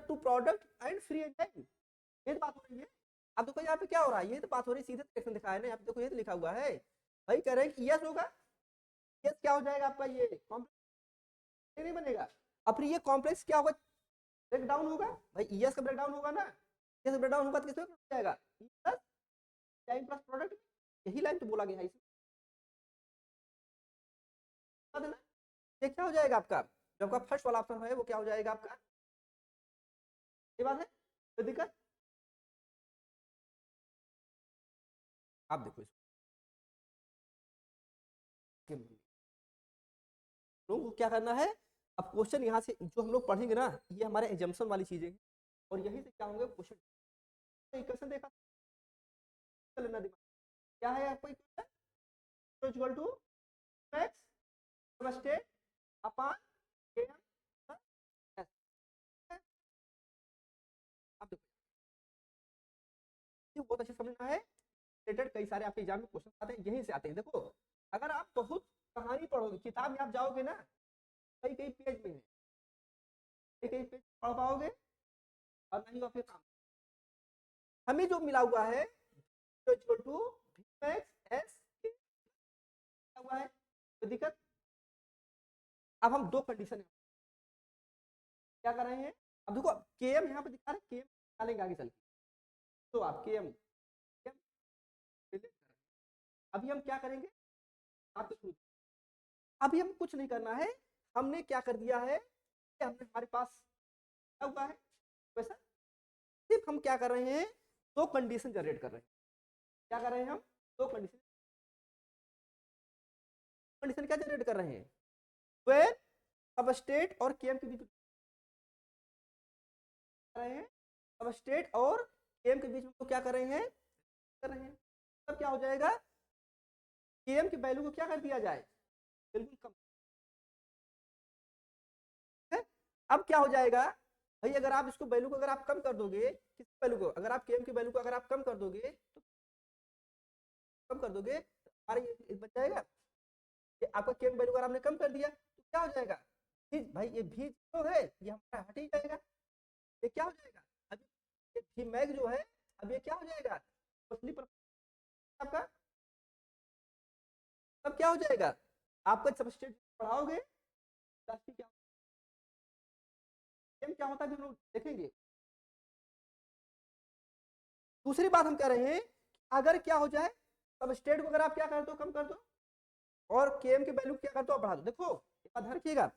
to product and free enzyme, ये तो बात हो रही है। अब देखो यहाँ पे क्या हो रहा है, ये तो बात हो रही है, सीधे रिएक्शन दिखाया है ना, यहाँ पे देखो ये तो लिखा हुआ है, भाई कह रहे हैं कि यस होगा, यस क्या हो जाएगा आपका, ये कॉम्प्लेक्स नहीं बनेगा, अब फिर ये कॉम्प्लेक्स क्या होगा, ब्रेक डाउन होगा, भाई ईएस का ब्रेक डाउन होगा ना, ईएस ब्रेक डाउन होगा तो किसमें हो जाएगा, प्लस टाइम प्लस प्रोडक्ट, यही लाइन तो बोला गया है इसमें, बता देना, ये क्या हो जाएगा आपका, जो आपका फर्स्ट वाला ऑप्शन है वो क्या हो जाएगा आपका, ये बात है, कोई दिक्कत, आप देखो इसको, लोगों को क्या करना है, अब क्वेश्चन यहाँ से जो हम लोग पढ़ेंगे ना, ये हमारे एजम्पशन वाली चीजें हैं, और यही से क्या होंगे क्वेश्चन, इक्वेशन देखा लेना दिमाग, क्या है आपको equation equal to max substrate upon KM S. अब देखो ये बहुत अच्छे समझना है, रिलेटेड कई सारे आपके एग्जाम में क्वेश्चन आते हैं, यहीं से आते हैं। देखो अगर आप बहुत कहानी पढ़ोगे, किताब में आप जाओगे ना, कई कई पेज में है, कई कई पेज पढ़ पाओगे और नहीं फिर काम। हमें जो मिला हुआ है इक्वल टू मैक्स एस हुआ है, तो दिक्कत। अब हम दो कंडीशन क्या कर रहे हैं, अब देखो के एम यहाँ पे दिखा रहे हैं, के एम निकालेंगे आगे चल के, तो आप के एम अभी हम क्या करेंगे, आप अभी हम कुछ नहीं करना है, हमने क्या कर दिया है, हमने हमारे पास क्या हुआ है वैसा, सिर्फ हम क्या कर रहे हैं, दो कंडीशन जनरेट कर रहे हैं। क्या कर रहे हैं हम, दो कंडीशन, कंडीशन क्या जनरेट कर रहे हैं, वेन सबस्टेट और केएम के बीच रहे हैं, सबस्टेट और केएम के बीच में तो क्या कर रहे हैं, तब क्या हो जाएगा, केएम की वैल्यू को क्या कर दिया जाए, बिल्कुल कम है। अब क्या हो जाएगा भाई, अगर आप इसको वैल्यू को अगर आप कम कर दोगे, किस वैल्यू को, अगर आप केएम की वैल्यू को अगर आप कम कर दोगे, तो कम कर दोगे तो हमारा ये बच जाएगा कि आपका केएम वैल्यू अगर आपने कम कर दिया तो क्या हो जाएगा, भाई ये भी जो है ये हमारा हट ही जाएगा, ये क्या हो जाएगा, अभी ये भी मैग जो है, अब ये क्या हो जाएगा आपका, तब क्या हो जाएगा, आपका सबस्टेट बढ़ाओगे क्या क्या होता है, हम लोग देखेंगे। दूसरी बात हम कह रहे हैं, अगर क्या हो जाए, सबस्टेट को अगर आप क्या कर दो, कम कर दो, और केएम की वैल्यू क्या कर दो, आप बढ़ा दो। देखो ध्यान रखिएगा,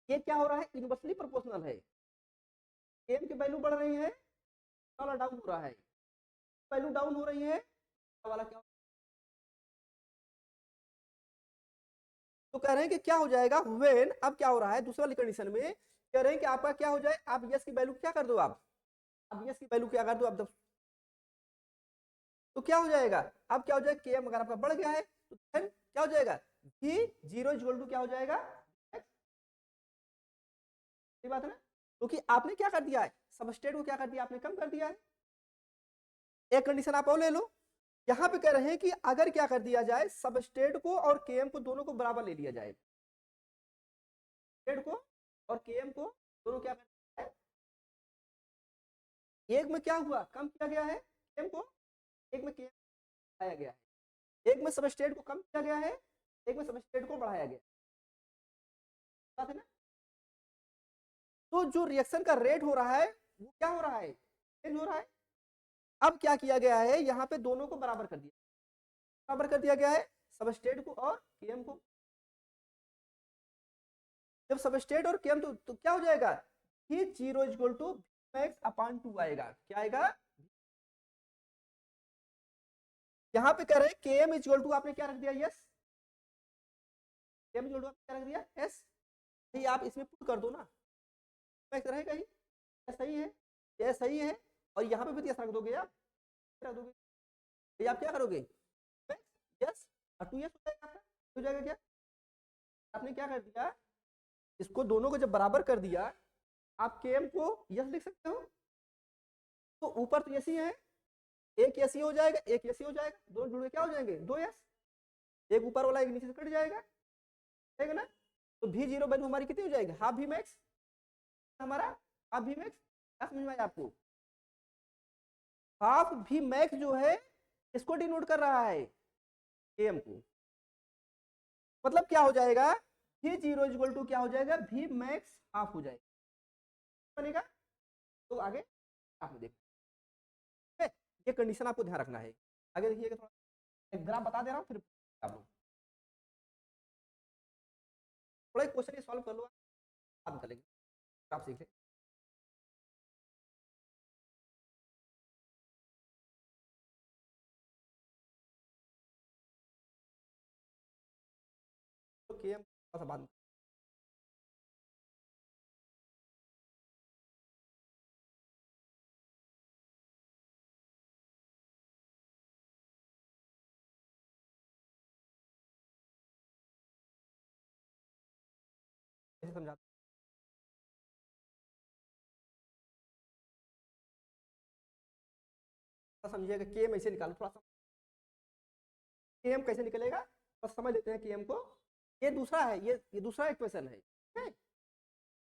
ये क्या हो रहा है, इनवर्सली प्रोपोर्शनल है, केएम की वैल्यू बढ़ रही है, वाला डाउन हो रहा है, वैल्यू डाउन हो रही है, वाला क्या, तो कह रहे हैं कि क्या हो जाएगा व्हेन, अब क्या हो रहा है दूसरी वाली कंडीशन में, कह रहे हैं कि आपका क्या हो जाए, आप यस की वैल्यू क्या कर दो, आप यस की वैल्यू क्या कर दो, आप तो क्या हो जाएगा, अब क्या हो जाएगा, केएम अगर आपका बढ़ गया है तो क्या हो जाएगा, v जीरो इक्वल टू क्या हो जाएगा, ये बात है ना, क्योंकि आपने क्या कर दिया है, सबस्टेट को क्या कर दिया, आपने कम कर दिया है। एक कंडीशन आप और ले लो, यहां पे कह रहे हैं कि अगर क्या कर दिया जाए, सबस्टेट को और केएम को दोनों को बराबर ले लिया जाए, सबस्टेट को और केएम को दोनों क्या कर दिया है, एक में क्या हुआ, कम किया गया है केएम को, एक में केएम बढ़ाया गया है, एक में सबस्टेट को कम किया गया है, एक में सबस्टेट को बढ़ाया गया, बात है ना। तो जो रिएक्शन का रेट हो रहा है वो क्या हो रहा है, चेंज हो रहा है। अब क्या किया गया है, यहाँ पे दोनों को बराबर कर दिया, बराबर कर दिया गया है, सबस्टेट को और केएम को। जब सबस्टेट और केएम तो क्या हो जाएगा, ही zero equal to max upon 2 आएगा, क्या आएगा, यहाँ पे कह रहे हैं केएम इक्वल टू आपने क्या रख दिया, यस, केएम इक्वल टू आपने क्या रख दिया, एस, ये आप इसमें पुट कर दो ना, मैक्स रहेगा ही, सही है, ये सही है, और यहाँ पे भी यस रख दोगे, आप रख दोगे, तो आप क्या करोगे, यस, और 2 यस हो जाएगा आपका, हो जाएगा क्या, आपने क्या कर दिया, इसको दोनों को जब बराबर कर दिया, आप केएम को यस लिख सकते हो, तो ऊपर तो यस ही है, एक यस ही हो जाएगा, एक यस ही हो जाएगा, दोनों जुड़ के क्या हो जाएंगे, 2 यस, एक ऊपर वाला एक नीचे से कट जाएगा, ठीक है ना। तो भी जीरो वैल्यू हमारी कितनी हो जाएगी, हाफ भी मैक्स, हमारा हाफ भी मैक्स, क्या समझ में आया आपको, हाफ भी मैक्स जो है इसको डिनोट कर रहा है, केएम को, मतलब क्या हो जाएगा, भी जीरो इक्वल टू क्या हो जाएगा, भी मैक्स हाफ हो जाएगा, बनेगा। तो आगे आपने देखा, ये कंडीशन आपको ध्यान रखना है। आगे देखिएगा, थोड़ा एक ग्राफ बता दे रहा हूँ, फिर आप लोग थोड़ा क्वेश्चन सॉल्व कर लो, आप करेंगे, आप सीख लें। तो केएम थोड़ा सा बाद समझाता हूं, समझिएगा। केएम ऐसे निकालो थोड़ा सा, केएम कैसे निकलेगा बस समझ लेते हैं केएम को। ये दूसरा है, ये दूसरा इक्वेशन है,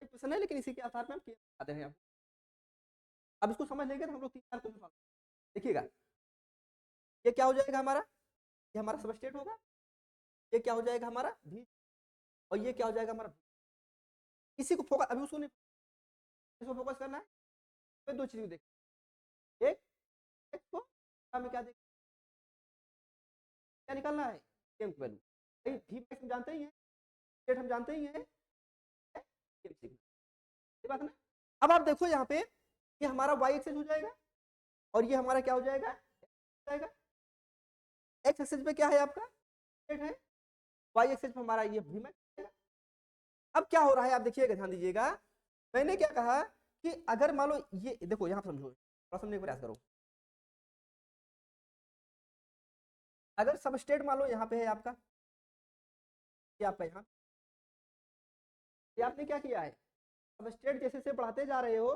इक्वेशन है, लेकिन इसी के आधार पर हम केएम बताते हैं। अब इसको समझ लेंगे तो हम लोग 3-4 क्वेश्चन सॉल्व देखिएगा। ये क्या हो जाएगा हमारा, ये हमारा सबस्टेट होगा, ये क्या हो जाएगा हमारा भी, और ये क्या हो जाएगा हमारा। इसी को फोकस, अभी उसको नहीं, इसको फोकस करना है। फिर दो चीजें देख, एक को हमें क्या देख, क्या निकालना है, केएम की वैल्यू। भाई भी मैक्स हम जानते ही हैं, स्टेट हम जानते ही हैं, ये बात ना। अब आप देखो यहाँ पे, ये हमारा y एक्सिस हो जाएगा और ये हमारा क्या हो जाएगा, x एक्सिस पे क्या है आपका स्टेट है, y एक्सिस पे हमारा ये भी मैक्स। अब क्या हो रहा है आप देखिएगा, ध्यान दीजिएगा। मैंने क्या कहा कि अगर मान लो ये देखो, यहाँ समझो, थोड़ा समझने का प्रयास करो। अगर सबस्टेट मान लो यहाँ पे है आपका, ये आपका यहाँ, ये आपने क्या किया है, सबस्टेट जैसे से बढ़ाते जा रहे हो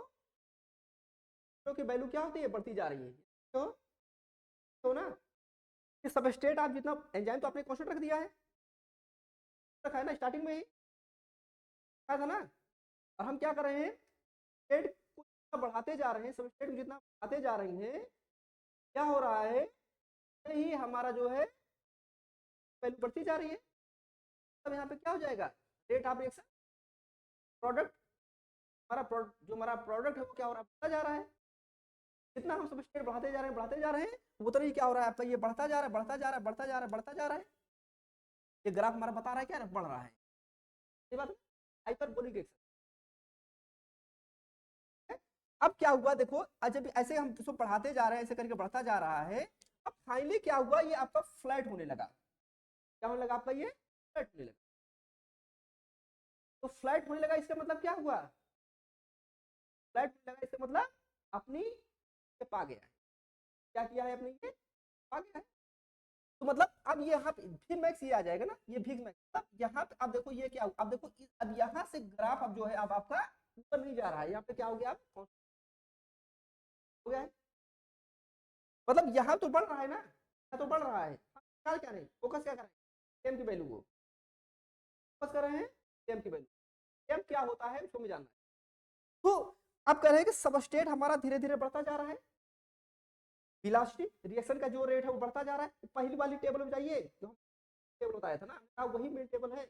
तो की वैल्यू क्या होती है, बढ़ती जा रही है। तो ना कि सबस्टेट आप जितना, एंजाइम तो आपने कांस्टेंट रख दिया है, रखा है ना, स्टार्टिंग में ही रखा था ना। और हम क्या कर रहे हैं, स्टेट को जितना बढ़ाते जा रहे हैं, सबस्टेट को जितना बढ़ाते जा रहे हैं, क्या हो रहा है, ही हमारा जो है वैल्यू बढ़ती जा रही है। तब यहाँ पे क्या हो जाएगा, रेट ऑफ रिएक्शन प्रोडक्ट, हमारा जो हमारा प्रोडक्ट है वो क्या हो रहा है, बढ़ता जा रहा है। जितना हम सबस्टेट बढ़ाते जा रहे हैं, बढ़ाते जा रहे हैं, उतना ही क्या हो रहा है आपका, ये बढ़ता जा रहा है, बढ़ता जा रहा है, बढ़ता जा रहा है, बढ़ता जा रहा है। ये ग्राफ हमारा बता रहा है क्या, बढ़ रहा है। ये बात हाइपरबोलिक रिएक्शन। अब क्या हुआ देखो, जब ऐसे हम इसको बढ़ाते जा रहे हैं, ऐसे करके बढ़ता जा रहा है, अब फाइनली क्या हुआ, ये आपका फ्लैट होने लगा। क्या होने लगा आपका, ये फ्लैट होने लगा। तो फ्लैट होने लगा इसका मतलब क्या हुआ, फ्लैट होने लगा इसका मतलब अपनी ये पा गया है। क्या किया है अपने, ये पा गया है। तो मतलब अब ये यहाँ पे भी मैक्स ये आ जाएगा ना, ये भी मैक्स, अब यहाँ पे अब देखो ये क्या हुआ, अब देखो अब यहाँ से ग्राफ अब जो है अब आपका ऊपर नहीं जा रहा है, यहाँ पे क्या हो गया, अब हो गया है। मतलब यहाँ तो बढ़ रहा है ना, यहाँ तो बढ़ रहा है, क्या क्या नहीं फोकस क्या कर रहे हैं, एम की वैल्यू को फोकस कर रहे हैं, एम की वैल्यू, एम क्या होता है उसको भी जानना है। तो अब कह रहे हैं कि सबस्टेट हमारा धीरे धीरे बढ़ता जा रहा है, वेलोसिटी रिएक्शन का जो रेट है वो बढ़ता जा रहा है। पहली वाली टेबल में जाइए, जो टेबल बताया था ना, वही मेन टेबल है।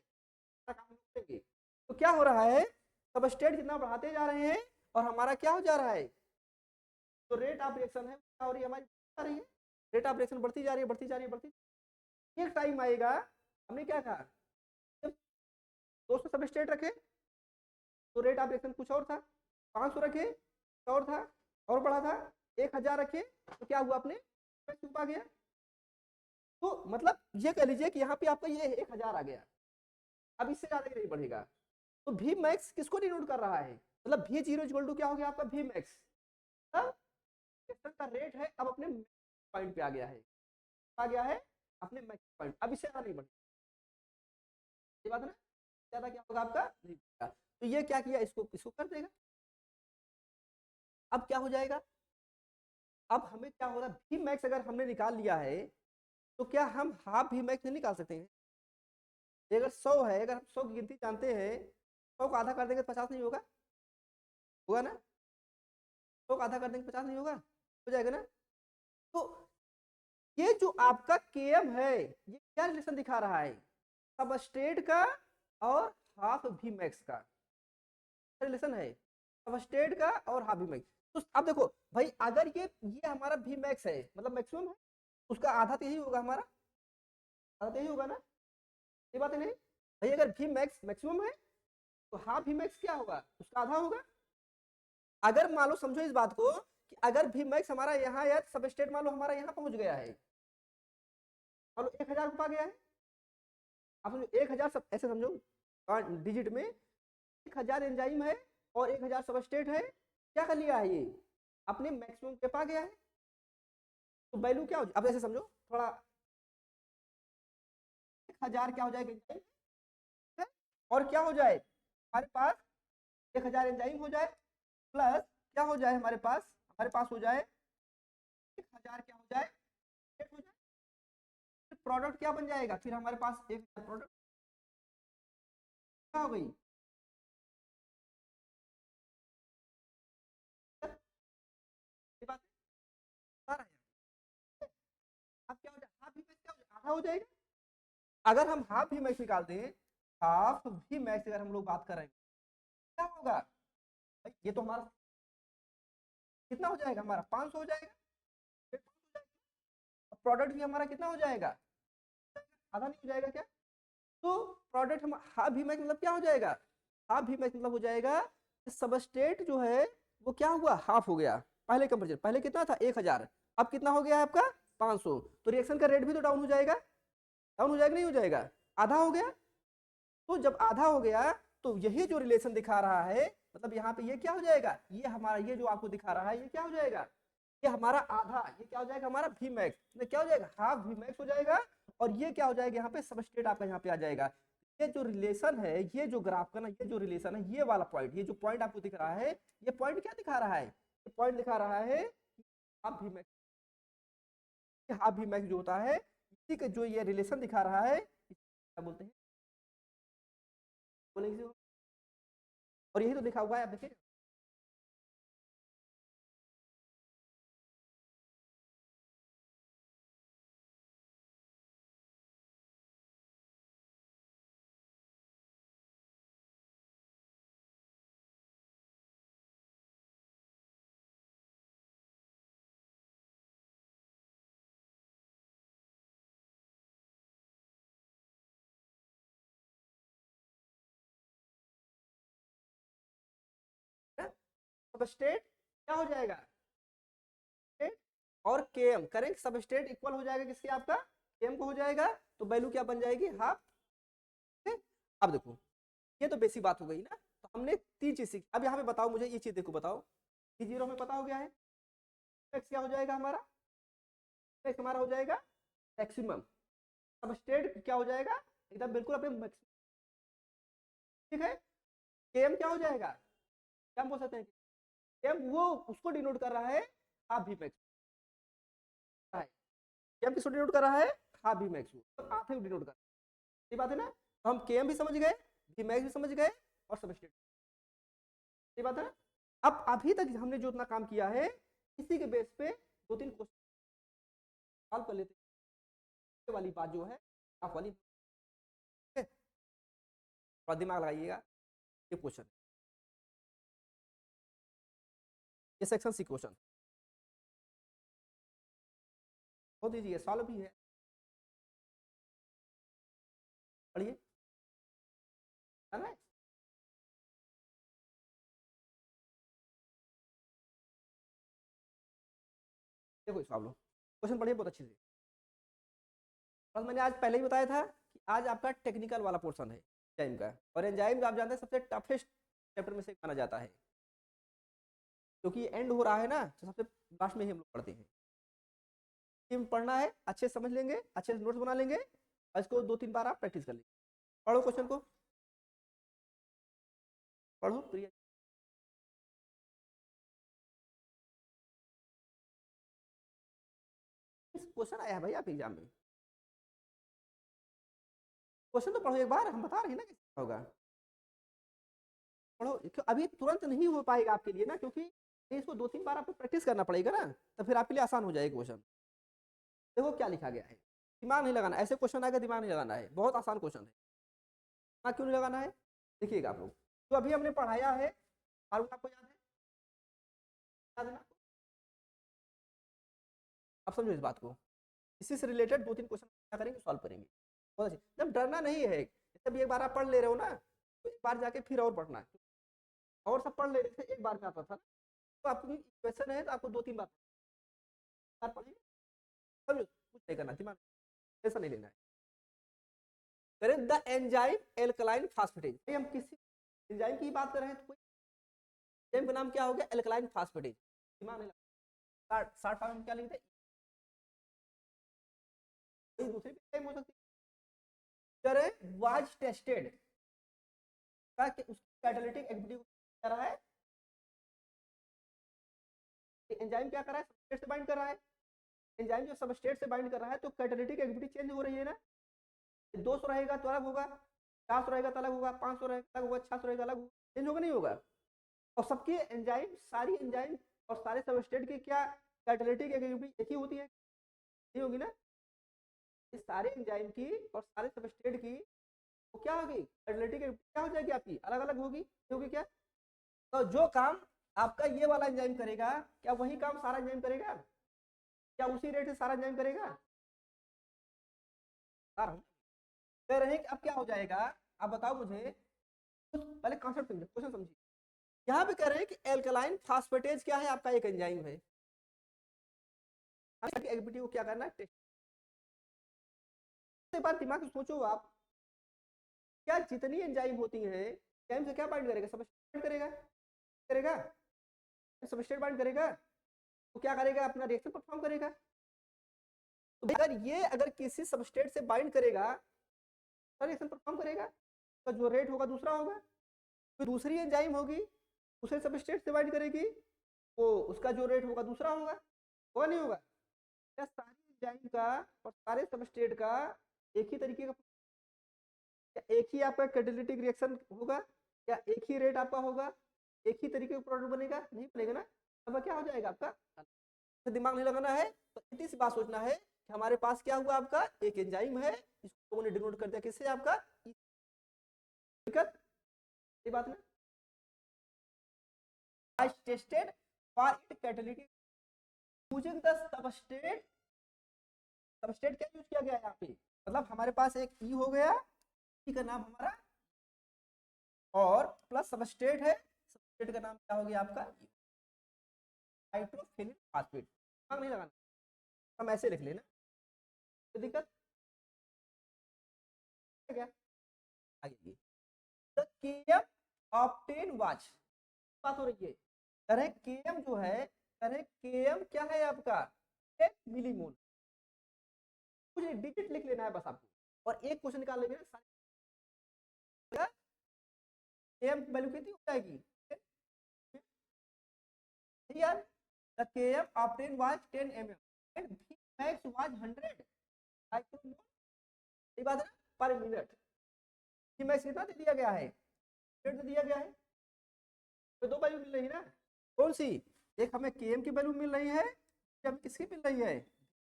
तो क्या हो रहा है, सबस्टेट जितना बढ़ाते जा रहे हैं और हमारा क्या हो जा रहा है, तो रेट ऑफ रिएक्शन है क्या हो रही है, हमारी बढ़ रही है, रेट ऑफ रिएक्शन बढ़ती जा रही है, बढ़ती जा रही है, बढ़ती। एक टाइम आएगा, हमने क्या कहा, जब 200 सबस्टेट रखे तो रेट ऑफ रिएक्शन कुछ और था, 500 रखे कुछ और था, और बढ़ा था, 1000 रखे तो क्या हुआ, अपने छुपा गया। तो मतलब ये कह लीजिए कि यहाँ पे आपका ये 1000 आ गया, अब इससे ज्यादा नहीं बढ़ेगा। तो भी मैक्स किसको डिनोट कर रहा है, मतलब भी जीरो इक्वल टू क्या हो गया आपका, भी मैक्स का रेट है, अब अपने पॉइंट पे आ गया है, आ गया है अपने मैक्स पॉइंट, अब इससे ज्यादा नहीं बढ़ेगा। ये बात है ना, ज्यादा क्या होगा आपका नहीं बढ़ेगा। तो ये क्या किया, इसको इसको कर देगा। अब क्या हो जाएगा, अब हमें क्या हो रहा है, भी मैक्स अगर हमने निकाल लिया है तो क्या हम हाफ भी मैक्स नहीं निकाल सकते हैं। अगर 100 है, अगर हम 100 की गिनती जानते हैं, 100 को आधा कर देंगे तो 50 नहीं होगा, होगा ना, 100 को आधा कर देंगे 50 नहीं होगा, हो जाएगा ना। तो ये जो आपका केएम है, ये क्या रिलेशन दिखा रहा है, सबस्टेट का और हाफ भी मैक्स का रिलेशन है, सबस्टेट का और हाफ भी मैक्स। तो अब देखो भाई, अगर ये हमारा भी मैक्स है, मतलब मैक्सिमम है, उसका आधा तो यही होगा हमारा, आधा तो यही होगा ना, ये बात है नहीं भाई। अगर भी मैक्स मैक्सिमम है तो हाफ भी मैक्स क्या होगा, उसका आधा होगा। अगर मान लो, समझो इस बात को कि अगर भी मैक्स हमारा यहाँ या सबस्टेट मान लो हमारा यहाँ पहुंच गया है, मान लो 1000 पा गया है, आप समझो 1000 सब ऐसे समझो डिजिट में 1000 एंजाइम है और 1000 सबस्टेट है, क्या कर लिया है ये, अपने मैक्सिमम पे पा गया है। तो वैल्यू क्या हो, अब ऐसे समझो थोड़ा, 1000 क्या हो जाएगा एंजाइम है, और क्या हो जाए हमारे पास 1000 एंजाइम हो जाए प्लस क्या हो जाए हमारे पास हो जाए 1000 क्या हो जाए रेट हो जाए, प्रोडक्ट क्या बन जाएगा, फिर हमारे पास एक प्रोडक्ट क्या हो गई, ये बात बता रहे हैं। अब क्या हो जाए, हाफ भी मैक्स क्या हो जाए, आधा हो जाएगा। अगर हम हाफ भी मैक्स निकाल दें, हाफ भी मैक्स अगर हम लोग बात करेंगे क्या होगा भाई, ये तो हमारा कितना हो जाएगा, हमारा 500 हो जाएगा, प्रोडक्ट भी हमारा कितना हो जाएगा, आधा नहीं हो जाएगा क्या। तो प्रोडक्ट हम हाफ भी मैक्स मतलब क्या हो जाएगा, हाफ भी मैक्स मतलब हो जाएगा सबस्ट्रेट जो है वो क्या हुआ, हाफ हो गया। पहले कंपेरिजन पहले कितना था 1000, अब कितना हो गया है आपका 500, तो रिएक्शन का रेट भी तो डाउन हो जाएगा, डाउन हो जाएगा नहीं हो जाएगा, आधा हो गया। तो जब आधा हो गया तो यही जो रिलेशन दिखा रहा है, मतलब यहाँ पे ये क्या हो जाएगा, ये हमारा ये जो आपको दिखा रहा है ये क्या हो जाएगा, ये हमारा आधा, ये क्या हो जाएगा हमारा वी मैक्स, क्या हो जाएगा हाफ वी मैक्स हो जाएगा। और ये क्या हो जाएगा यहाँ पे सबस्ट्रेट आपका यहाँ पे आ जाएगा। ये जो रिलेशन है, ये जो ग्राफ का ना ये जो रिलेशन है, ये वाला पॉइंट, ये जो पॉइंट आपको दिख रहा है, ये पॉइंट क्या दिखा रहा है, ये पॉइंट दिखा रहा है half v max, half v max जो होता है इसी का जो ये रिलेशन दिखा रहा है क्या बोलते हैं, बोलेंगे। और यही तो लिखा हुआ है आप देखिए, सबस्ट्रेट क्या हो जाएगा, और केएम करेंगे, सबस्ट्रेट इक्वल हो जाएगा किसके, आपका केएम को हो जाएगा, तो वैल्यू क्या बन जाएगी हाफ। अब देखो ये तो बेसिक बात हो गई ना, तो हमने तीन चीज सीखी। अब यहाँ पे बताओ मुझे ये चीज देखो, बताओ ये जीरो में पता हो गया है, एक्स क्या हो जाएगा हमारा, एक्स हमारा हो जाएगा मैक्सिमम, सबस्ट्रेट क्या हो जाएगा एकदम बिल्कुल अपने मैक्सिमम, ठीक है। केएम क्या हो जाएगा, क्या हम बोल सकते हैं, केएम वो उसको डिनोट कर रहा है हाफ भी मैक्स, केएम किसको डिनोट कर रहा है हाफ भी मैक्स, आधे को डिनोट कर रहा है, सही बात है ना। तो हम केएम भी समझ गए, भी मैक्स भी समझ गए, और सबस्ट्रेट, सही बात है ना। अब अभी तक हमने जो उतना काम किया है इसी के बेस पे दो तीन क्वेश्चन सॉल्व कर लेते हैं, वाली बात जो है आप वाली थोड़ा दिमाग लगाइएगा। ये क्वेश्चन, ये सेक्शन सी क्वेश्चन हो दीजिए, सॉल्व भी है, पढ़िए, है ना। देखो सॉल्व क्वेश्चन पढ़िए बहुत अच्छे से। बस मैंने आज पहले ही बताया था कि आज आपका टेक्निकल वाला पोर्शन है एंजाइम का, और एंजाइम आप जानते हैं सबसे टफेस्ट चैप्टर में से माना जाता है, क्योंकि एंड हो रहा है ना, तो सबसे लास्ट में ही हम लोग पढ़ते हैं। पढ़ना है अच्छे समझ लेंगे, अच्छे से नोट्स बना लेंगे, और इसको दो तीन बार आप प्रैक्टिस कर लेंगे। पढ़ो क्वेश्चन को, पढ़ो प्रिय। क्वेश्चन आया है भाई आप एग्जाम में, क्वेश्चन तो पढ़ो एक बार, हम बता रहे हैं ना कैसे होगा, पढ़ो अभी तुरंत नहीं हो पाएगा आपके लिए ना, क्योंकि इसको दो तीन बार आपको प्रैक्टिस करना पड़ेगा ना, तो फिर आपके लिए आसान हो जाएगा क्वेश्चन। देखो क्या लिखा गया है, दिमाग नहीं लगाना, ऐसे क्वेश्चन आएगा दिमाग नहीं लगाना है, बहुत आसान क्वेश्चन है, दिमाग क्यों नहीं लगाना है, देखिएगा आप लोग जो अभी हमने पढ़ाया है फार्मूला आपको याद है, याद है ना, आप समझो इस बात को, इसी से रिलेटेड दो तीन क्वेश्चन क्या करेंगे, सॉल्व करेंगे, बहुत अच्छे। जब डरना नहीं है, जब एक बार आप पढ़ ले रहे हो ना, तो एक बार जाके फिर और पढ़ना है, और सब पढ़ ले रहे थे एक बार में आता था, तो आपकी क्वेश्चन है तो आपको दो तीन बार पढ़िए, समझो कुछ नहीं करना, दिमाग ऐसा नहीं लेना है। करें द एंजाइम एल्कलाइन फास्फेटेज, हम किसी एंजाइम की बात कर रहे हैं, तो एंजाइम का नाम क्या हो गया, एल्कलाइन फास्फेटेज, दिमाग नहीं लगा, शॉर्ट फॉर्म में क्या लिखते हैं, दूसरी भी एंजाइम हो सकती है। करें वाज टेस्टेड, कैटालिटिक एक्टिविटी कर रहा है, एंजाइम क्या कर रहा है, सबस्ट्रेट से बाइंड कर रहा है। एंजाइम जो सबस्ट्रेट से बाइंड कर रहा है तो कैटालिटिक एक्टिविटी चेंज हो रही है ना। 200 रहेगा तो अलग होगा, 400 रहेगा तो अलग होगा, 500 रहेगा अलग होगा, 600 रहेगा अलग होगा, चेंज होगा नहीं होगा। और सबकी एंजाइम, सारी एंजाइम और सारे सबस्ट्रेट की क्या कैटालिटिक एक्टिविटी एक ही होती है, नहीं होगी ना। इस सारे एंजाइम की और सारे सबस्ट्रेट की वो क्या होगी, कैटालिटिक क्या हो जाएगी आपकी, अलग अलग होगी, क्योंकि क्या, तो जो काम आपका ये वाला एंजाइम करेगा, क्या वही काम सारा एंजाइम करेगा, क्या उसी रेट से सारा एंजाइम करेगा। कह रहे हैं कि अब क्या हो जाएगा, आप बताओ मुझे कुछ पहले कॉन्सेप्ट समझो, क्वेश्चन समझिए। यहाँ पे कह रहे हैं कि एल्कलाइन फास्फेटेज क्या है, आपका एक एंजाइम है, एक्टिविटी को क्या करना है, टेस्ट। एक बार दिमाग से सोचो आप, क्या जितनी एंजाइम होती है, एंजाइम से क्या बाइंड करेगा, सबस्ट्रेट करेगा, करेगा सबस्ट्रेट बाइंड करेगा, तो क्या करेगा, अपना रिएक्शन परफॉर्म करेगा। तो अगर ये अगर किसी सबस्ट्रेट से बाइंड करेगा तो रिएक्शन परफॉर्म करेगा, तो जो रेट होगा दूसरा होगा। फिर दूसरी एंजाइम होगी, दूसरे सबस्ट्रेट से बाइंड करेगी, वो उसका जो रेट होगा दूसरा होगा नहीं होगा। क्या सारी एंजाइम का और सारे सबस्ट्रेट का एक ही तरीके का, एक ही आपका कैटालिटिक रिएक्शन होगा, या एक ही रेट आपका होगा, एक ही तरीके का प्रोडक्ट बनेगा, नहीं बनेगा ना। अब क्या हो जाएगा आपका, तो दिमाग नहीं लगाना है, तो इतनी सी बात सोचना है कि हमारे पास क्या हुआ, आपका एक एंजाइम है, इसको लोगों ने डिनोट कर दिया किससे, आपका दिक्कत, ये बात ना। I tested for its catalytic using the substrate, substrate क्या यूज किया गया है यहाँ पे, मतलब हमारे पास एक ई हो गया, ई का नाम हमारा, और प्लस सबस्ट्रेट है, सबस्ट्रेट का नाम क्या हो गया आपका, नाइट्रोफिलिक फास्फेट। दिमाग नहीं लगाना, हम ऐसे लिख लेना, कोई दिक्कत है क्या। आगे द केएम ऑब्टेन वाच, बात हो रही है, करें केएम जो है, करें केएम क्या है आपका, 10 मिलीमोल, कुछ डिजिट लिख लेना है बस आपको, और एक क्वेश्चन निकाल लेंगे ना, केएम की वैल्यू कितनी हो जाएगी यार, the KM obtain was 10 mm and v max was 100 micromole, ये बात है ना, पर मिनट। वी मैक्स कितना दे दिया गया है, 100 दिया गया है, तो दो वैल्यू मिल रही है ना, कौन सी, एक हमें केएम की वैल्यू मिल रही है, हमें किसकी मिल रही है,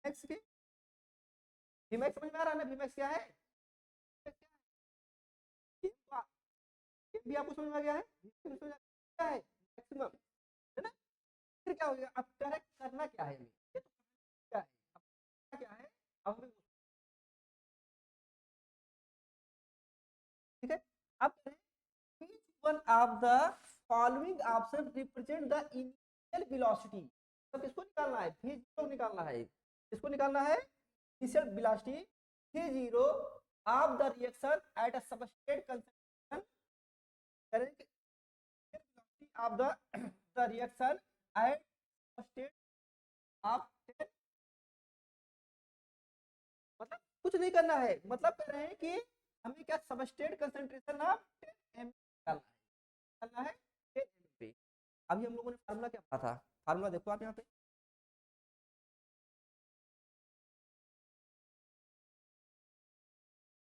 मैक्स की। वी मैक्स समझ में आ रहा है ना, वी मैक्स क्या है, भी आपको समझ में आ गया है, क्या है मैक्सिमम, है ना। फिर क्या हो गया, अब करेक्ट करना क्या है, ये तो क्या है, अब क्या है, अब हमें ठीक है। अब one of the following option represent the initial velocity, तो किसको निकालना है, v जीरो निकालना है, किसको निकालना है, initial velocity v zero of the reaction at a substrate concentration, करेंगे of the reaction at substrate of 10, मतलब कुछ नहीं करना है, मतलब कह रहे हैं कि हमें क्या सबस्ट्रेट कंसंट्रेशन ऑफ 10 ml निकालना है 10 ml पे। अभी हम लोगों ने फार्मूला क्या पढ़ा था, फार्मूला देखो आप यहाँ पे,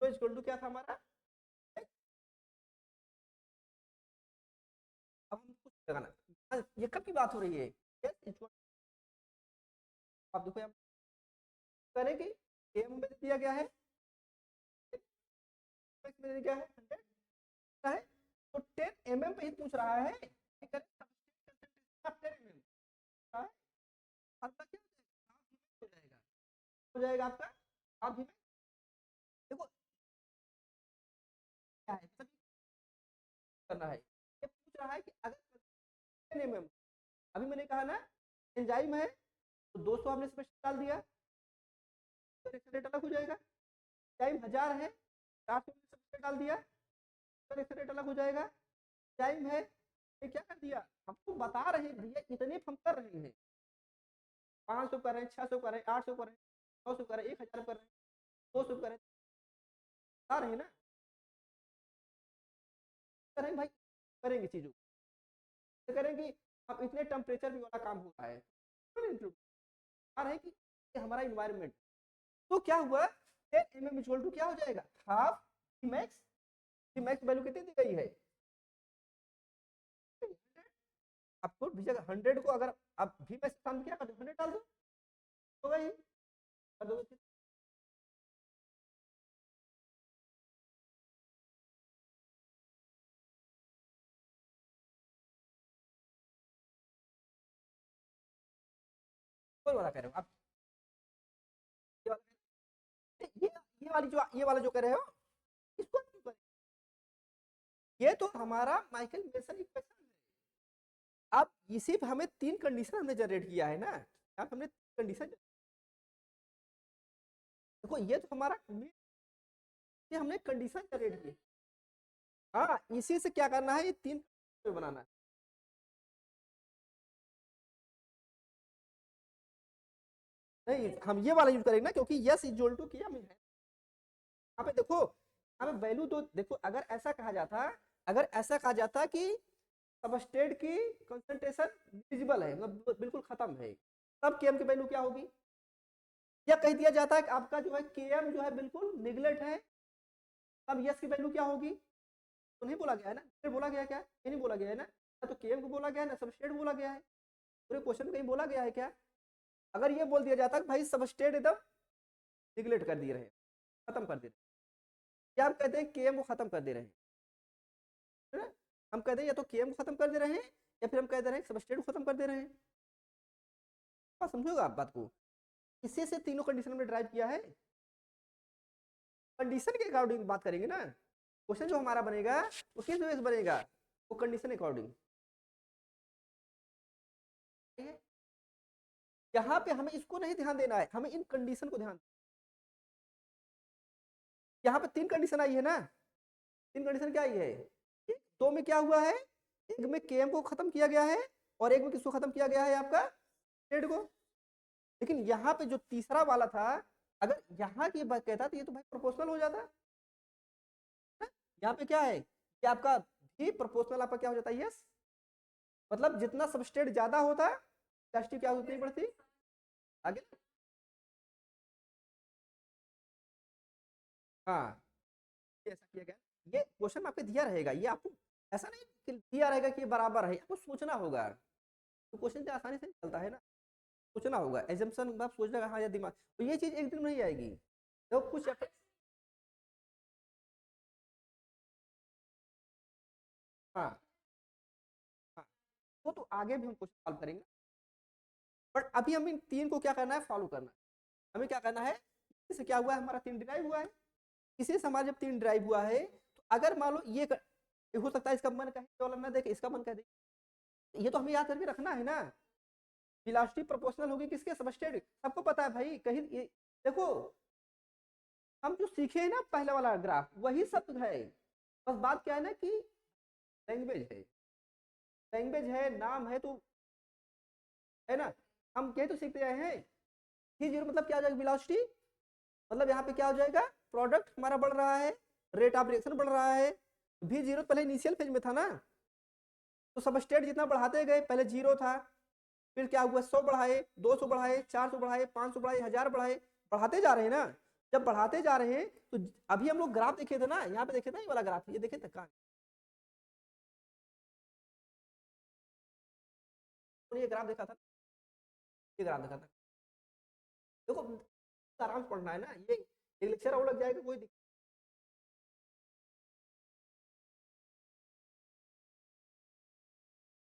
तो इक्वल टू क्या था हमारा, अब हम कुछ लगाना, ये कब की बात हो रही है, आप देखो यहाँ करें कि एम में दिया गया है, में क्या है 100 है, तो 10 mm पे ही पूछ रहा है, हो जाएगा आपका, आप भी देखो क्या है, करना है, ये पूछ रहा है कि अगर 10 mm, अभी मैंने कहा ना एंजाइम है, तो 200 आपने स्पेशल डाल दिया, तो रिएक्शन रेट अलग हो जाएगा, एंजाइम 1000 है, 400 स्पेशल डाल दिया, तो रिएक्शन रेट अलग हो जाएगा। एंजाइम है, ये क्या कर दिया, हमको बता रहे हैं भैया इतने हम कर रहे हैं, 500 कर रहे हैं, 600 कर रहे हैं, 800 कर रहे हैं, 900 कर रहे हैं, 1000 कर रहे हैं, 200 कर रहे हैं, बता रहे हैं ना, कर रहे हैं भाई, करेंगे चीजों को, करेंगे अब इतने टेम्परेचर भी वाला काम हो रहा है, इंक्लूड आ रहा है कि ये हमारा इन्वायरमेंट। तो क्या हुआ, 10 mm इक्वल टू क्या हो जाएगा, हाफ मैक्स, मैक्स वैल्यू कितनी दी गई है, आपको जगह 100 को अगर आप भी मैक्स स्थान क्या कर दो 100 डाल दो, होगा ही कर दो। कौन वाला कह रहे हो आप, ये वाला, ये वाली जो ये वाला जो कह रहे हो, इसको क्यों करें? ये तो हमारा माइकल मेसन इक्वेशन है। अब इसी पे हमें 3 कंडीशन हमने जनरेट किया है ना, अब हमने कंडीशन, देखो ये तो हमारा ये हमने कंडीशन जनरेट की, हाँ इसी से क्या करना है, ये 3 बनाना है। नहीं हम ये वाला यूज करेंगे ना, क्योंकि यस इक्वल टू किया हमने, यहाँ पे देखो, यहाँ पे वैल्यू तो देखो, अगर ऐसा कहा जाता, अगर ऐसा कहा जाता कि सबस्ट्रेट की कंसंट्रेशन विजिबल है, मतलब बिल्कुल खत्म है, तब केएम की वैल्यू क्या होगी, या कह दिया जाता है कि आपका जो है केएम जो है बिल्कुल निगलेक्ट है, तब यस की वैल्यू क्या होगी, तो नहीं बोला गया है ना, फिर बोला गया क्या, ये नहीं बोला गया है ना, तो केएम को बोला गया है ना, सबस्ट्रेट बोला गया है, पूरे क्वेश्चन में कहीं बोला गया है क्या, अगर ये बोल दिया जाता कि भाई सबस्ट्रेट एकदम निगलेक्ट कर दिए रहे, खत्म कर दे रहे, क्या हम कहते हैं केएम को खत्म कर दे रहे हैं, हम कहते हैं या तो केएम को खत्म कर दे रहे हैं, या फिर हम कह दे रहे हैं सबस्ट्रेट को खत्म कर दे रहे हैं, समझोगा आप बात को, इसी से तीनों कंडीशन में ड्राइव किया है, कंडीशन के अकॉर्डिंग बात करेंगे ना, क्वेश्चन जो हमारा बनेगा वो किस बेस बनेगा, वो कंडीशन अकॉर्डिंग, यहाँ पे हमें इसको नहीं ध्यान देना है, हमें इन कंडीशन को ध्यान, यहाँ पे 3 कंडीशन आई है ना, 3 कंडीशन क्या आई है, दो में क्या हुआ है, एक में केएम को खत्म किया गया है, और एक में किसको खत्म किया गया है, आपका स्टेट को, लेकिन यहाँ पे जो तीसरा वाला था, अगर यहाँ की बात कहता तो ये तो भाई प्रोपोर्शनल हो जाता, यहाँ पे क्या है कि आपका भी प्रोपोर्शनल आपका क्या हो जाता है, यस, मतलब जितना सबस्ट्रेट ज्यादा होता इलास्टिक क्या होती बढ़ती आगे, हाँ ऐसा किया गया, ये क्वेश्चन आपके दिया रहेगा, ये आपको ऐसा नहीं कि दिया रहेगा कि ये बराबर है, आपको सोचना होगा, तो क्वेश्चन तो आसानी से चलता है ना, सोचना होगा, एजम्पशन आप सोच रहे हाँ या दिमाग, तो ये चीज एक दिन में नहीं आएगी, तो कुछ हाँ हाँ, वो तो आगे भी हम क्वेश्चन सॉल्व करेंगे, बट अभी हम इन 3 को क्या करना है, फॉलो करना है, हमें क्या करना है, इससे क्या हुआ है, हमारा 3 डिराइव हुआ है, इसी से हमारा जब 3 ड्राइव हुआ है, तो अगर मान लो ये हो सकता है इसका मन कहे वाला ना देखे, इसका मन कह दे, ये तो हमें याद करके रखना है ना, वेलोसिटी प्रोपोर्शनल होगी किसके, सबस्ट्रेट, सबको पता है भाई, कहीं ये देखो, हम जो सीखे हैं ना पहले वाला ग्राफ वही सब है, बस बात क्या है ना कि लैंग्वेज है, लैंग्वेज है, नाम है, तो है ना, हम कहीं तो सीखते आए हैं, ही जीरो मतलब क्या हो जाएगा, वेलोसिटी, मतलब यहाँ पे क्या हो जाएगा, प्रोडक्ट हमारा बढ़ रहा है, रेट ऑफ रिएक्शन बढ़ रहा है, भी जीरो पहले इनिशियल फेज में था ना, तो सबस्ट्रेट जितना बढ़ाते गए, पहले 0 था, फिर क्या हुआ, 100 बढ़ाए, 200 बढ़ाए, 400 बढ़ाए, 500 बढ़ाए, 1000 बढ़ाए, बढ़ाते जा रहे हैं ना, जब बढ़ाते जा रहे हैं तो अभी हम लोग ग्राफ देखे थे ना, यहाँ पे देखे थे ये वाला ग्राफ, ये देखे थे कहाँ, ये ग्राफ देखा था, ये ग्राफ देखा था, देखो आराम से पढ़ना है ना, ये एक लेक्चर और लग जाएगा, कोई दिक्कत,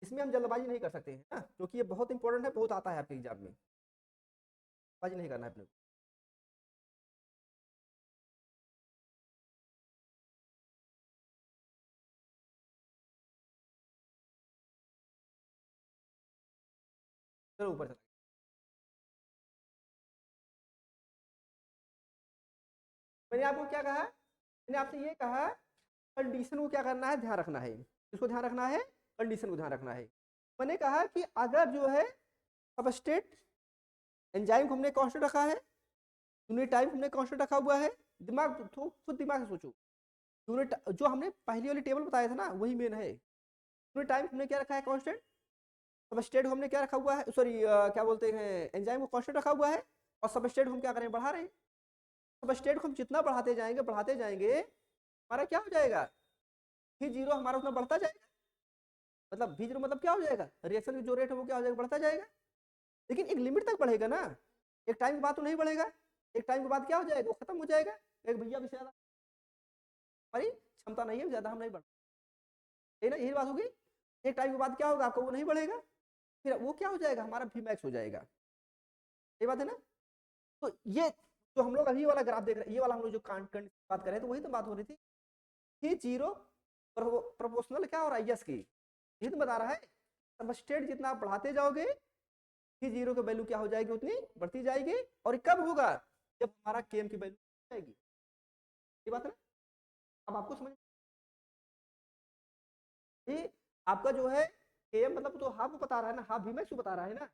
इसमें हम जल्दबाजी नहीं कर सकते हैं ना, क्योंकि ये बहुत इंपॉर्टेंट है, बहुत आता है आपके एग्जाम में, जल्दबाजी नहीं करना है अपने को, चलो ऊपर चला, मैंने आपको क्या कहा, मैंने आपसे ये कहा कंडीशन को क्या करना है, ध्यान रखना है, किसको ध्यान रखना है, कंडीशन को ध्यान रखना है, मैंने कहा कि अगर जो है सबस्ट्रेट एंजाइम को हमने कांस्टेंट रखा है, यूनिट टाइम हमने कांस्टेंट रखा हुआ है, दिमाग खुद दिमाग से सोचो, यूनिट जो हमने पहली वाली टेबल बताया था ना वही मेन है, पूरे टाइम हमने क्या रखा है कांस्टेंट, सबस्ट्रेट हमने क्या रखा हुआ है, सॉरी क्या बोलते हैं, एंजाइम को कांस्टेंट रखा हुआ है, और सबस्ट्रेट हम क्या करें, बढ़ा रहे हैं। सबस्ट्रेट को हम जितना बढ़ाते जाएंगे हमारा क्या हो जाएगा, भी जीरो हमारा उतना बढ़ता जाएगा। मतलब भी जीरो मतलब क्या हो जाएगा, रिएक्शन की जो रेट है वो क्या हो जाएगा, बढ़ता जाएगा। लेकिन एक लिमिट तक बढ़ेगा ना, एक टाइम के बाद तो नहीं बढ़ेगा। एक टाइम के बाद क्या हो जाएगा, वो खत्म हो जाएगा। एक भैया भी ज्यादा हमारी क्षमता नहीं है, ज्यादा हम नहीं बढ़ ना, यही बात होगी। एक टाइम के बाद क्या होगा, आपका वो नहीं बढ़ेगा, फिर वो क्या हो जाएगा, हमारा भी मैक्स हो जाएगा। ये बात है ना। तो ये जो हम लोग अभी वाला ग्राफ देख रहे हैं, ये वाला हम लोग जो बात कर रहे हैं, तो वही तो बात हो रही थी कि जीरो प्रोपोर्शनल क्या हो रहा है, यस की, यही तो बता रहा है। सबस्ट्रेट जितना आप बढ़ाते जाओगे, फिर जीरो की वैल्यू क्या हो जाएगी, उतनी बढ़ती जाएगी। और कब होगा, जब हमारा केम की वैल्यू जाएगी। ये बात है ना। अब आपको समझ ये आपका जो है केम मतलब तो हाफ बता रहा है ना, हाफ वी मैक्स बता रहा है ना।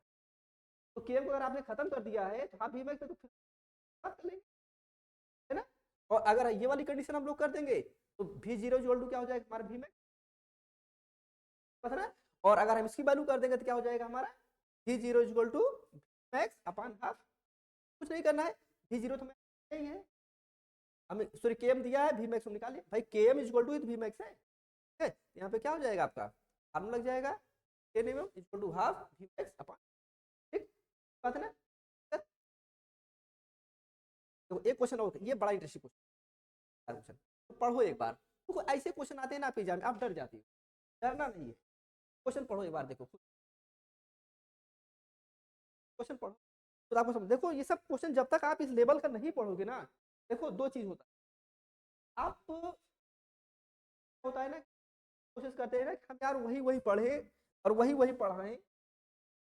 तो केम को अगर आपने खत्म कर दिया है तो हाफ वी मैक्स तो फिर बात कर लेंगे, है ना। और अगर ये वाली कंडीशन हम लोग कर देंगे तो भी जीरो इक्वल टू क्या हो जाएगा, हमारा वी मैक्स, पता ना। और अगर हम इसकी वैल्यू कर देंगे तो क्या हो जाएगा हमारा, भी zero equal to max upon half. कुछ नहीं करना है, भी जीरो तो नहीं है, हमें सॉरी के एम दिया है, वी मैक्स हम निकालिए भाई, K M equal to we max है, ठीक है। यहाँ पे क्या हो जाएगा आपका, फार्मूला लग जाएगा, K M equal to half v max upon, ठीक बात है ना। तो एक क्वेश्चन और, ये बड़ा इंटरेस्टिंग क्वेश्चन, तो पढ़ो एक बार। तो ऐसे क्वेश्चन आते हैं ना आप एग्जाम में, आप डर जाती हो, डरना नहीं है, क्वेश्चन पढ़ो एक बार, देखो क्वेश्चन पढ़ो तो आपको समझ। देखो ये सब क्वेश्चन जब तक आप इस लेवल का नहीं पढ़ोगे ना, देखो दो चीज होता है, आप तो होता है ना, कोशिश करते हैं ना कि हम यार वही वही पढ़े और वही वही पढ़ाएं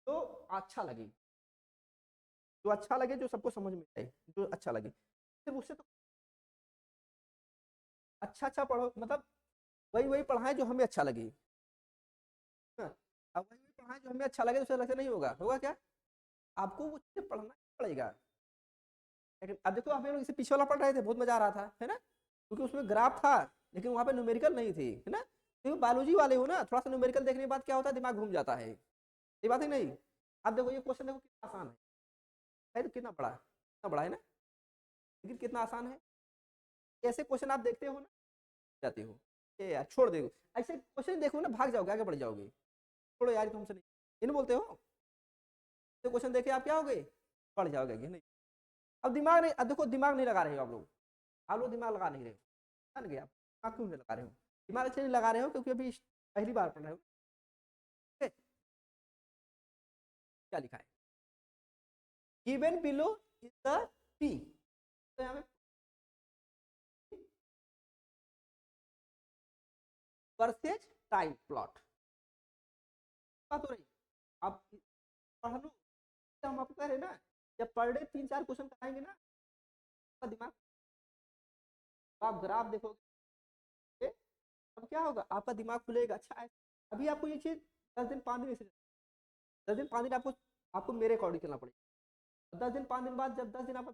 तो अच्छा लगे, जो अच्छा लगे, जो सबको समझ में आए, जो अच्छा लगे, सिर्फ उससे तो अच्छा अच्छा पढ़ो, मतलब वही वही पढ़ाएं जो हमें अच्छा लगे। हाँ, अब वही वही पढ़ाएं जो हमें अच्छा लगे, उससे लगता नहीं होगा, होगा क्या, आपको वो चीज़ें पढ़ना पड़ेगा। लेकिन अब देखो आप लोग इसे पीछे वाला पढ़ रहे थे, बहुत मजा आ रहा था, है ना, क्योंकि उसमें ग्राफ था लेकिन वहाँ पे न्यूमेरिकल नहीं थी, है ना। क्योंकि बायोलॉजी वाले हो ना, थोड़ा सा न्यूमेरिकल देखने के बाद क्या होता है, दिमाग घूम जाता है, ये बात ही नहीं। अब देखो ये क्वेश्चन देखो कितना आसान है तो कितना बड़ा है ना, लेकिन कितना आसान है। ऐसे क्वेश्चन आप देखते हो ना, जाते हो, ये यार छोड़ दे, ऐसे क्वेश्चन देखो ना भाग जाओगे, आगे बढ़ जाओगे, छोड़ो यार तुमसे नहीं, इन बोलते हो, तो क्वेश्चन देखे आप क्या हो गए, पढ़ जाओगे आगे नहीं। अब दिमाग नहीं, अब देखो दिमाग नहीं लगा रहे हो आप लोग, आप लोग दिमाग लगा नहीं रहे हो, जान गए आप, दिमाग क्यों नहीं लगा रहे हो, दिमाग इसलिए नहीं लगा रहे हो क्योंकि अभी पहली बार पढ़ रहे हो, ठीक है। क्या लिखा है, given below is the P, तो यहाँ पे वर्सेज टाइम प्लॉट बात हो रही, आप पढ़ लो, हम आपको कह रहे हैं ना, जब पर डे 3-4 क्वेश्चन कराएंगे ना, आपका दिमाग, आप ग्राफ देखोगे, अब क्या होगा, आपका दिमाग खुलेगा। अच्छा है, अभी आपको ये चीज 10 दिन 5 दिन ऐसे, 10 दिन 5 दिन आपको आपको मेरे अकॉर्डिंग चलना पड़ेगा। 10 दिन 5 दिन बाद, जब 10 दिन आप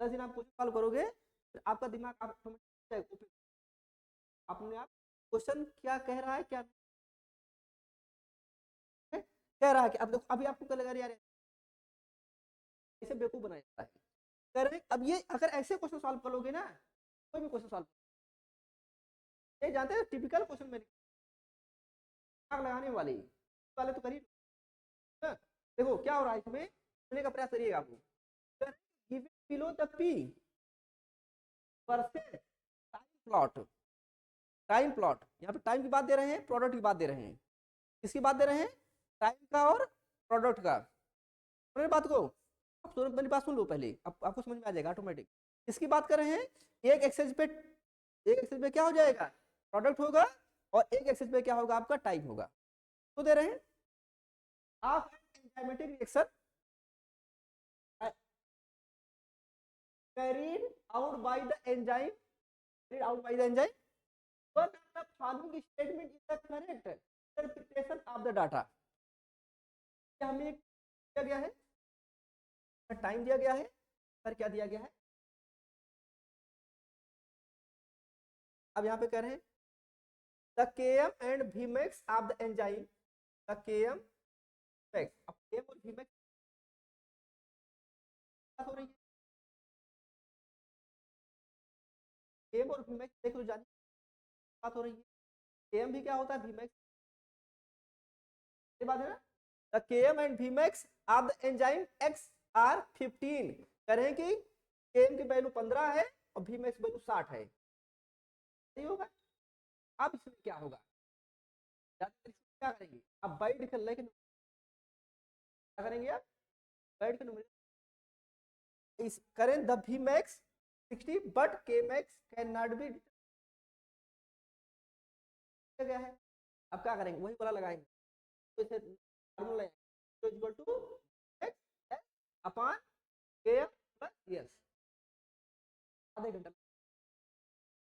क्वेश्चन सॉल्व करोगे, फिर आपका दिमाग आप समझ जाएगा, अपने आप क्वेश्चन क्या कह रहा है, क्या कह रहा है कि अब देखो, अभी आपको क्या लगा यार ऐसे बेवकूफ बनाया जाता है, कर रहे अब ये अगर ऐसे क्वेश्चन सॉल्व करोगे ना, कोई भी क्वेश्चन सॉल्व, ये जानते हैं टिपिकल क्वेश्चन में दिमाग लगाने वाले वाले तो करिए ना। देखो क्या हो रहा है इसमें, सुनने का प्रयास करिएगा आपको, given below the P versus time plot, time plot, यहाँ पे टाइम की बात दे रहे हैं, प्रोडक्ट की बात दे रहे हैं, किसकी बात दे रहे हैं, टाइम का और प्रोडक्ट का, मेरी बात को आप सुनो, मेरी बात सुन लो पहले, आपको समझ में आ जाएगा ऑटोमेटिक। किसकी बात कर रहे हैं, एक एक्सेस पे, एक एक्सेस पे क्या हो जाएगा, प्रोडक्ट होगा, और एक एक्सेस पे क्या होगा, आपका टाइम होगा, तो दे रहे हैं आप enzymatic reaction carried out by the enzyme, carried out by the enzyme, one of the following statement is the correct interpretation of the data। क्या हमें दिया गया है, टाइम दिया गया है, सर क्या दिया गया है, अब यहाँ पे कह रहे हैं the Km and Vmax of the enzyme, the Km max. अब Km और Vmax बात हो रही है, Km और Vmax देख लो जानी बात हो रही है। Km भी क्या होता है, Vmax, ये बात है ना। The Km and Vmax of the enzyme X are 15, कह रहे हैं कि Km की वैल्यू 15 है और Vmax वैल्यू 60 है, सही होगा। अब इसमें क्या होगा, क्या करेंगे, अब बाइट कर लेकिन क्या करेंगे, आप बाइट के इस करें the Vmax 60 but Kmax can not be गया है। अब क्या करेंगे, वही वाला लगाएंगे, तो इसे formula equal to x upon Km plus s, आधे घंटा।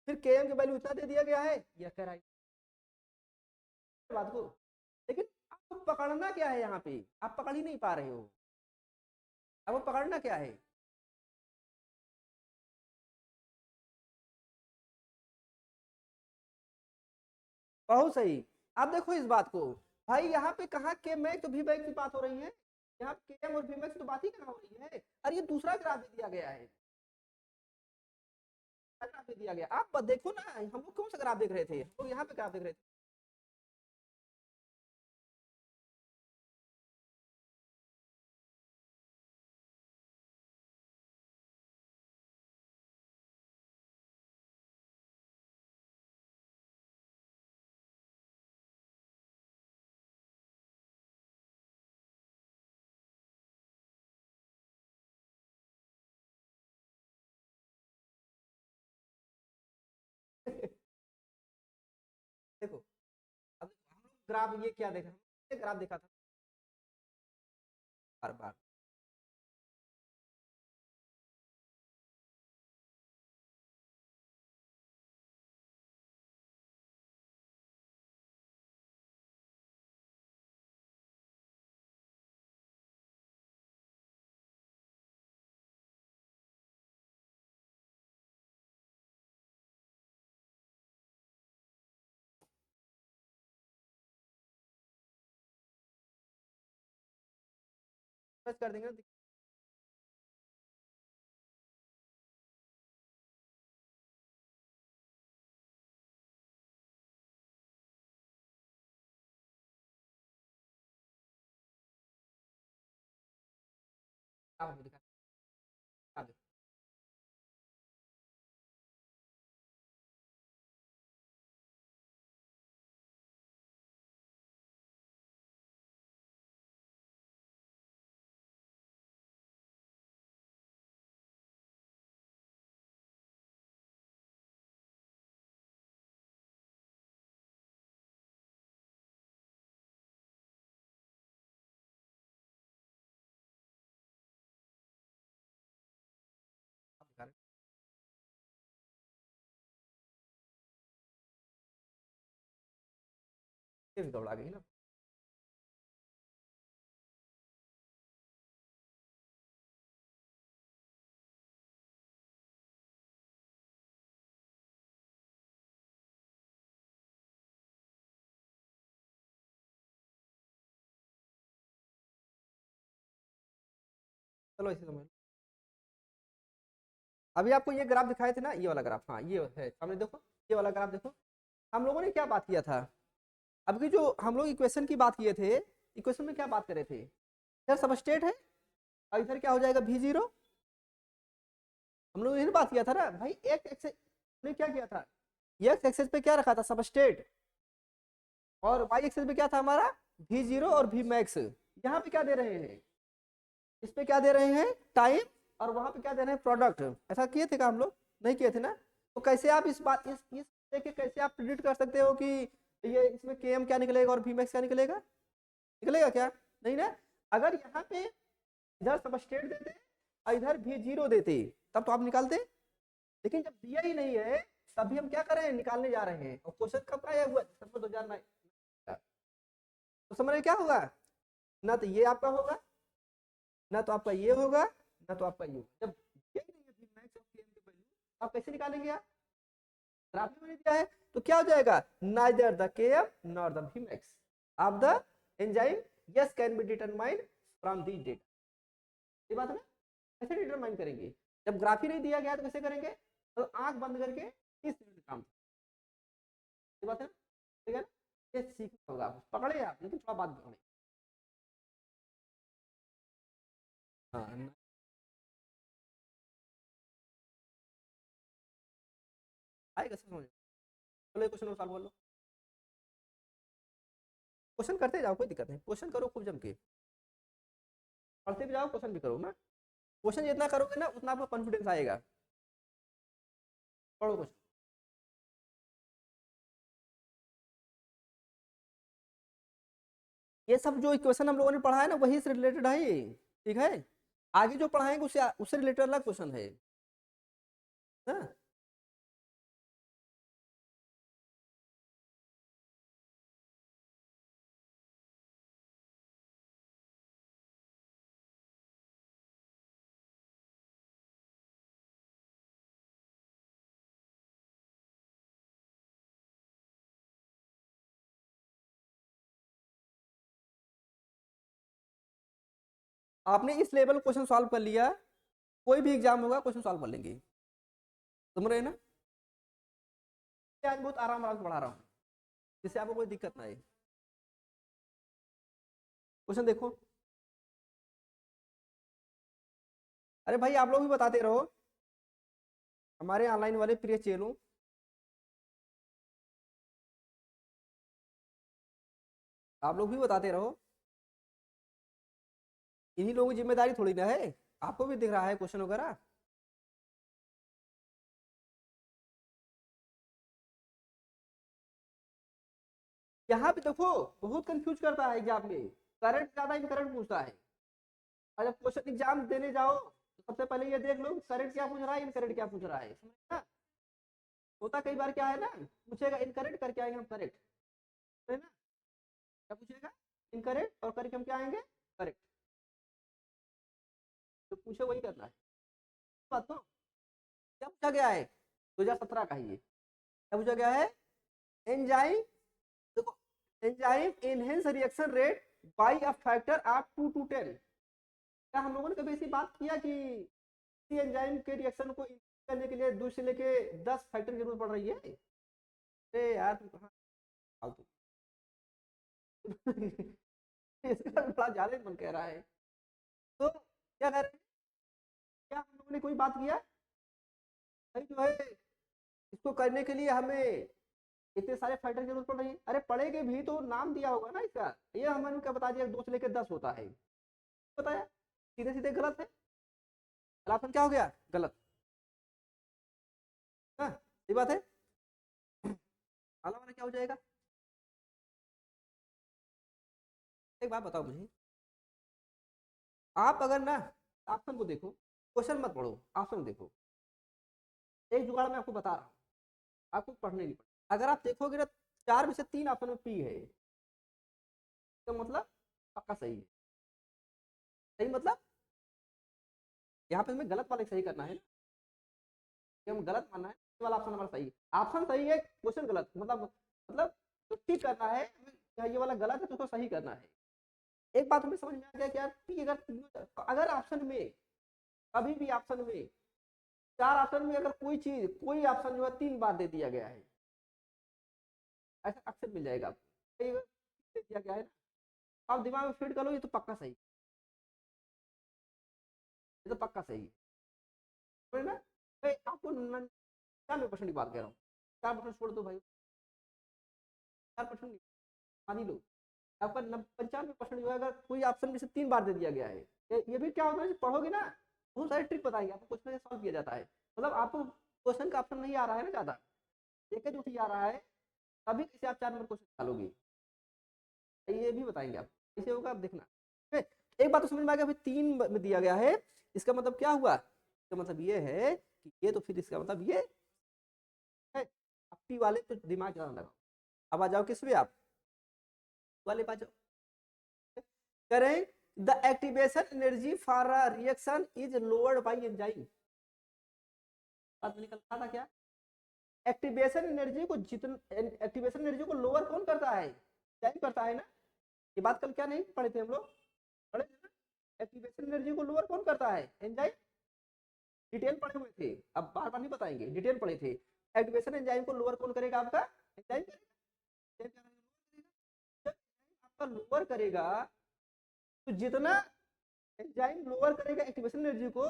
फिर Km की वैल्यू इतना दे दिया गया है, यह कह रहा है बात को। लेकिन आपको पकड़ना क्या है, यहाँ पे आप पकड़ ही नहीं पा रहे हो, आपको पकड़ना क्या है, बहुत सही। आप देखो इस बात को, भाई यहाँ पे कहा के मैक्स भी मैक्स की बात हो रही है, यहाँ पे Km और Vmax तो बात ही कहाँ हो रही है। अरे ये दूसरा ग्राफ दे दिया गया है, ग्राफ दे दिया गया, आप देखो ना, हम लोग कौन सा ग्राफ देख रहे थे, हम लोग यहाँ पे ग्राफ देख रहे थे। देखो अब हम लोग ग्राफ ये क्या देखा, ये ग्राफ देखा था बार बार। सर्च कर देंगे, दिखा दिखा। दिखा रहे, ये भी दौड़ा गई ना। चलो इसे समझ, अभी आपको ये ग्राफ दिखाए थे ना, ये वाला ग्राफ, हाँ ये है सामने देखो, ये वाला ग्राफ देखो। हम लोगों ने क्या बात किया था, अब की जो हम लोग इक्वेशन की बात किए थे, इक्वेशन में क्या बात कर रहे थे, इधर सबस्टेट है और इधर क्या हो जाएगा V0। हम लोग यही बात किया था ना भाई, एक एक्सेस ने क्या किया था, एक्स एक्सेस पे क्या रखा था, सबस्टेट, और वाई एक्सेस पे क्या था हमारा V0 और Vmax। यहाँ पे क्या दे रहे हैं, इस पे क्या दे रहे हैं टाइम, और वहां पे क्या दे रहे हैं प्रोडक्ट। ऐसा किए थे क्या हम लोग, नहीं किए थे ना। तो कैसे आप इस बात इस लेके कैसे आप प्रिडिक्ट कर सकते हो कि ये इसमें Km क्या निकलेगा और Vmax क्या निकलेगा, निकलेगा क्या, नहीं ना। अगर यहाँ पे इधर सबस्टेट देते और इधर V0 देते तब तो आप निकालते, लेकिन जब दिया ही नहीं है तभी हम क्या कर रहे हैं, निकालने जा रहे हैं। और क्वेश्चन कब आया हुआ, दिसंबर 2009, तो समझ में क्या होगा, ना तो ये आपका होगा, ना तो आपका ये होगा, ना तो आपका ये होगा। जब ये नहीं है Vmax और Km की वैल्यू, आप कैसे निकालेंगे आप, ग्राफ में दिया है तो क्या हो जाएगा, neither the Km nor the Vmax of the enzyme yes can be determined from this data. ये बात है ना, कैसे डिटरमाइन करेंगे, जब ग्राफ ही नहीं दिया गया तो कैसे करेंगे, तो आंख बंद करके इस काम, ये बात है ना, ठीक है ना, ये सीखना होगा, पकड़े आप लेकिन थोड़ा बात पकड़े। हाँ आएगा समझ, बोलो क्वेश्चन सॉल्व कर लो, क्वेश्चन करते जाओ कोई दिक्कत नहीं, क्वेश्चन करो खूब जम के, पढ़ते भी जाओ क्वेश्चन भी करो ना, क्वेश्चन जितना करोगे ना उतना आपको कॉन्फिडेंस आएगा। पढ़ो क्वेश्चन। ये सब जो इक्वेशन हम लोगों ने पढ़ा है ना वही से रिलेटेड है ये, ठीक है, आगे जो पढ़ाएंगे उससे उससे रिलेटेड अलग क्वेश्चन है ना। आपने इस लेवल क्वेश्चन सॉल्व कर लिया, कोई भी एग्जाम होगा क्वेश्चन सॉल्व कर लेंगे, समझ रहे हैं ना। आज बहुत आराम आराम से पढ़ा रहा हूँ जिससे आपको कोई दिक्कत ना आए। क्वेश्चन देखो, अरे भाई आप लोग भी बताते रहो, हमारे ऑनलाइन वाले प्रिय चेलों, आप लोग भी बताते रहो, इन्हीं लोगों की जिम्मेदारी थोड़ी ना है, आपको भी दिख रहा है क्वेश्चन वगैरह। यहाँ पे देखो बहुत कंफ्यूज करता है एग्जाम में, करंट ज्यादा इनकरेंट पूछता है, और जब क्वेश्चन एग्जाम देने जाओ तो सबसे पहले ये देख लो करंट क्या पूछ रहा है, इनकरेंट क्या पूछ रहा है, समझ ना। होता कई बार क्या है ना, पूछेगा इनकरेक्ट करके आएंगे हम करेक्ट, है ना, क्या पूछेगा इनकरेक्ट और करके हम क्या आएंगे करेक्ट, तो पूछे वही करना है। बात तो क्या पूछा गया है, 2017 का ही ये क्या पूछा गया है, एंजाइम, देखो enzyme enhance reaction rate by a factor of 2 to 10। क्या हम लोगों ने कभी ऐसी बात किया कि किसी एंजाइम के रिएक्शन को करने के लिए 2 से लेके 10 फैक्टर की जरूरत पड़ रही है, अरे यार तुम कहाँ फालतू इसका बड़ा ज्यादा मन कह रहा है, तो क्या कर रहे हैं, क्या हम लोगों ने कोई बात किया भाई जो है इसको करने के लिए हमें इतने सारे फाइटर की जरूरत पड़ रही है, अरे पढ़ेगे भी तो नाम दिया होगा ना इसका, ये हमने क्या बता दिया 2 से लेकर 10 होता है, बताया सीधे सीधे गलत है, ऑप्शन क्या हो गया गलत, हाँ ये बात है। आला वाला क्या हो जाएगा, एक बात बताओ मुझे, आप अगर ना ऑप्शन को देखो, क्वेश्चन मत पढ़ो, ऑप्शन देखो, एक जुगाड़ मैं आपको बता रहा हूँ, आपको पढ़ने नहीं पड़ेगा, अगर आप देखोगे ना 4 में से 3 ऑप्शन में पी है, तो मतलब पक्का सही है, सही मतलब यहाँ पे हमें गलत वाले सही करना है ना, कि हम गलत मानना है ये वाला ऑप्शन हमारा सही है, ऑप्शन सही है क्वेश्चन गलत, मतलब तो ठीक करना है, ये वाला गलत है तो उसको सही करना है। एक बात हमें समझ में आ गया कि यार पी अगर ऑप्शन में कभी भी ऑप्शन में 4 ऑप्शन में अगर कोई चीज कोई ऑप्शन जो है 3 बार दे दिया गया है, ऐसा अक्सर मिल जाएगा आपको, दे दिया गया है ना, आप दिमाग में फीड कर लो ये तो पक्का सही, ये तो पक्का सही है ना, भाई आपको 95% की बात कह रहा हूँ, 4% छोड़ दो भाई, 4% मान ही लो, आपका 95% जो है अगर कोई ऑप्शन में से 3 बार दे दिया गया है, ये भी क्या होता है पढ़ोगे ना बहुत सारे ट्रिक बताएंगे आपको, क्वेश्चन सॉल्व किया जाता है, मतलब आपको क्वेश्चन का ऑप्शन नहीं आ रहा है ना ज्यादा, एक ही उठी आ रहा है, तभी किसी आप 4 नंबर क्वेश्चन निकालोगे, ये भी बताएंगे आप कैसे होगा आप देखना, ठीक है। एक बात तो समझ में आ गया भाई 3 में दिया गया है, इसका मतलब क्या हुआ, इसका मतलब ये है कि ये तो फिर इसका मतलब ये है, अपनी वाले तो दिमाग ज्यादा लगाओ, अब आ जाओ किस पे आप वाले पास जाओ, करें the activation energy for a reaction is lowered bye enzyme, बात में निकल था क्या, एक्टिवेशन एनर्जी को एक्टिवेशन एनर्जी को लोअर कौन करता है, एंजाइम करता है ना। ये बात कल क्या नहीं पढ़े थे हम लोग, पढ़े थे ना। एक्टिवेशन एनर्जी को लोअर कौन करता है, एंजाइम। डिटेल पढ़े हुए थे, अब बार बार नहीं बताएंगे, डिटेल पढ़े थे। एक्टिवेशन एंजाइम को लोअर कौन करेगा, आपका एंजाइम करेगा। जब आपका लोअर करेगा तो जितना एंजाइम लोअर करेगा एक्टिवेशन एनर्जी को,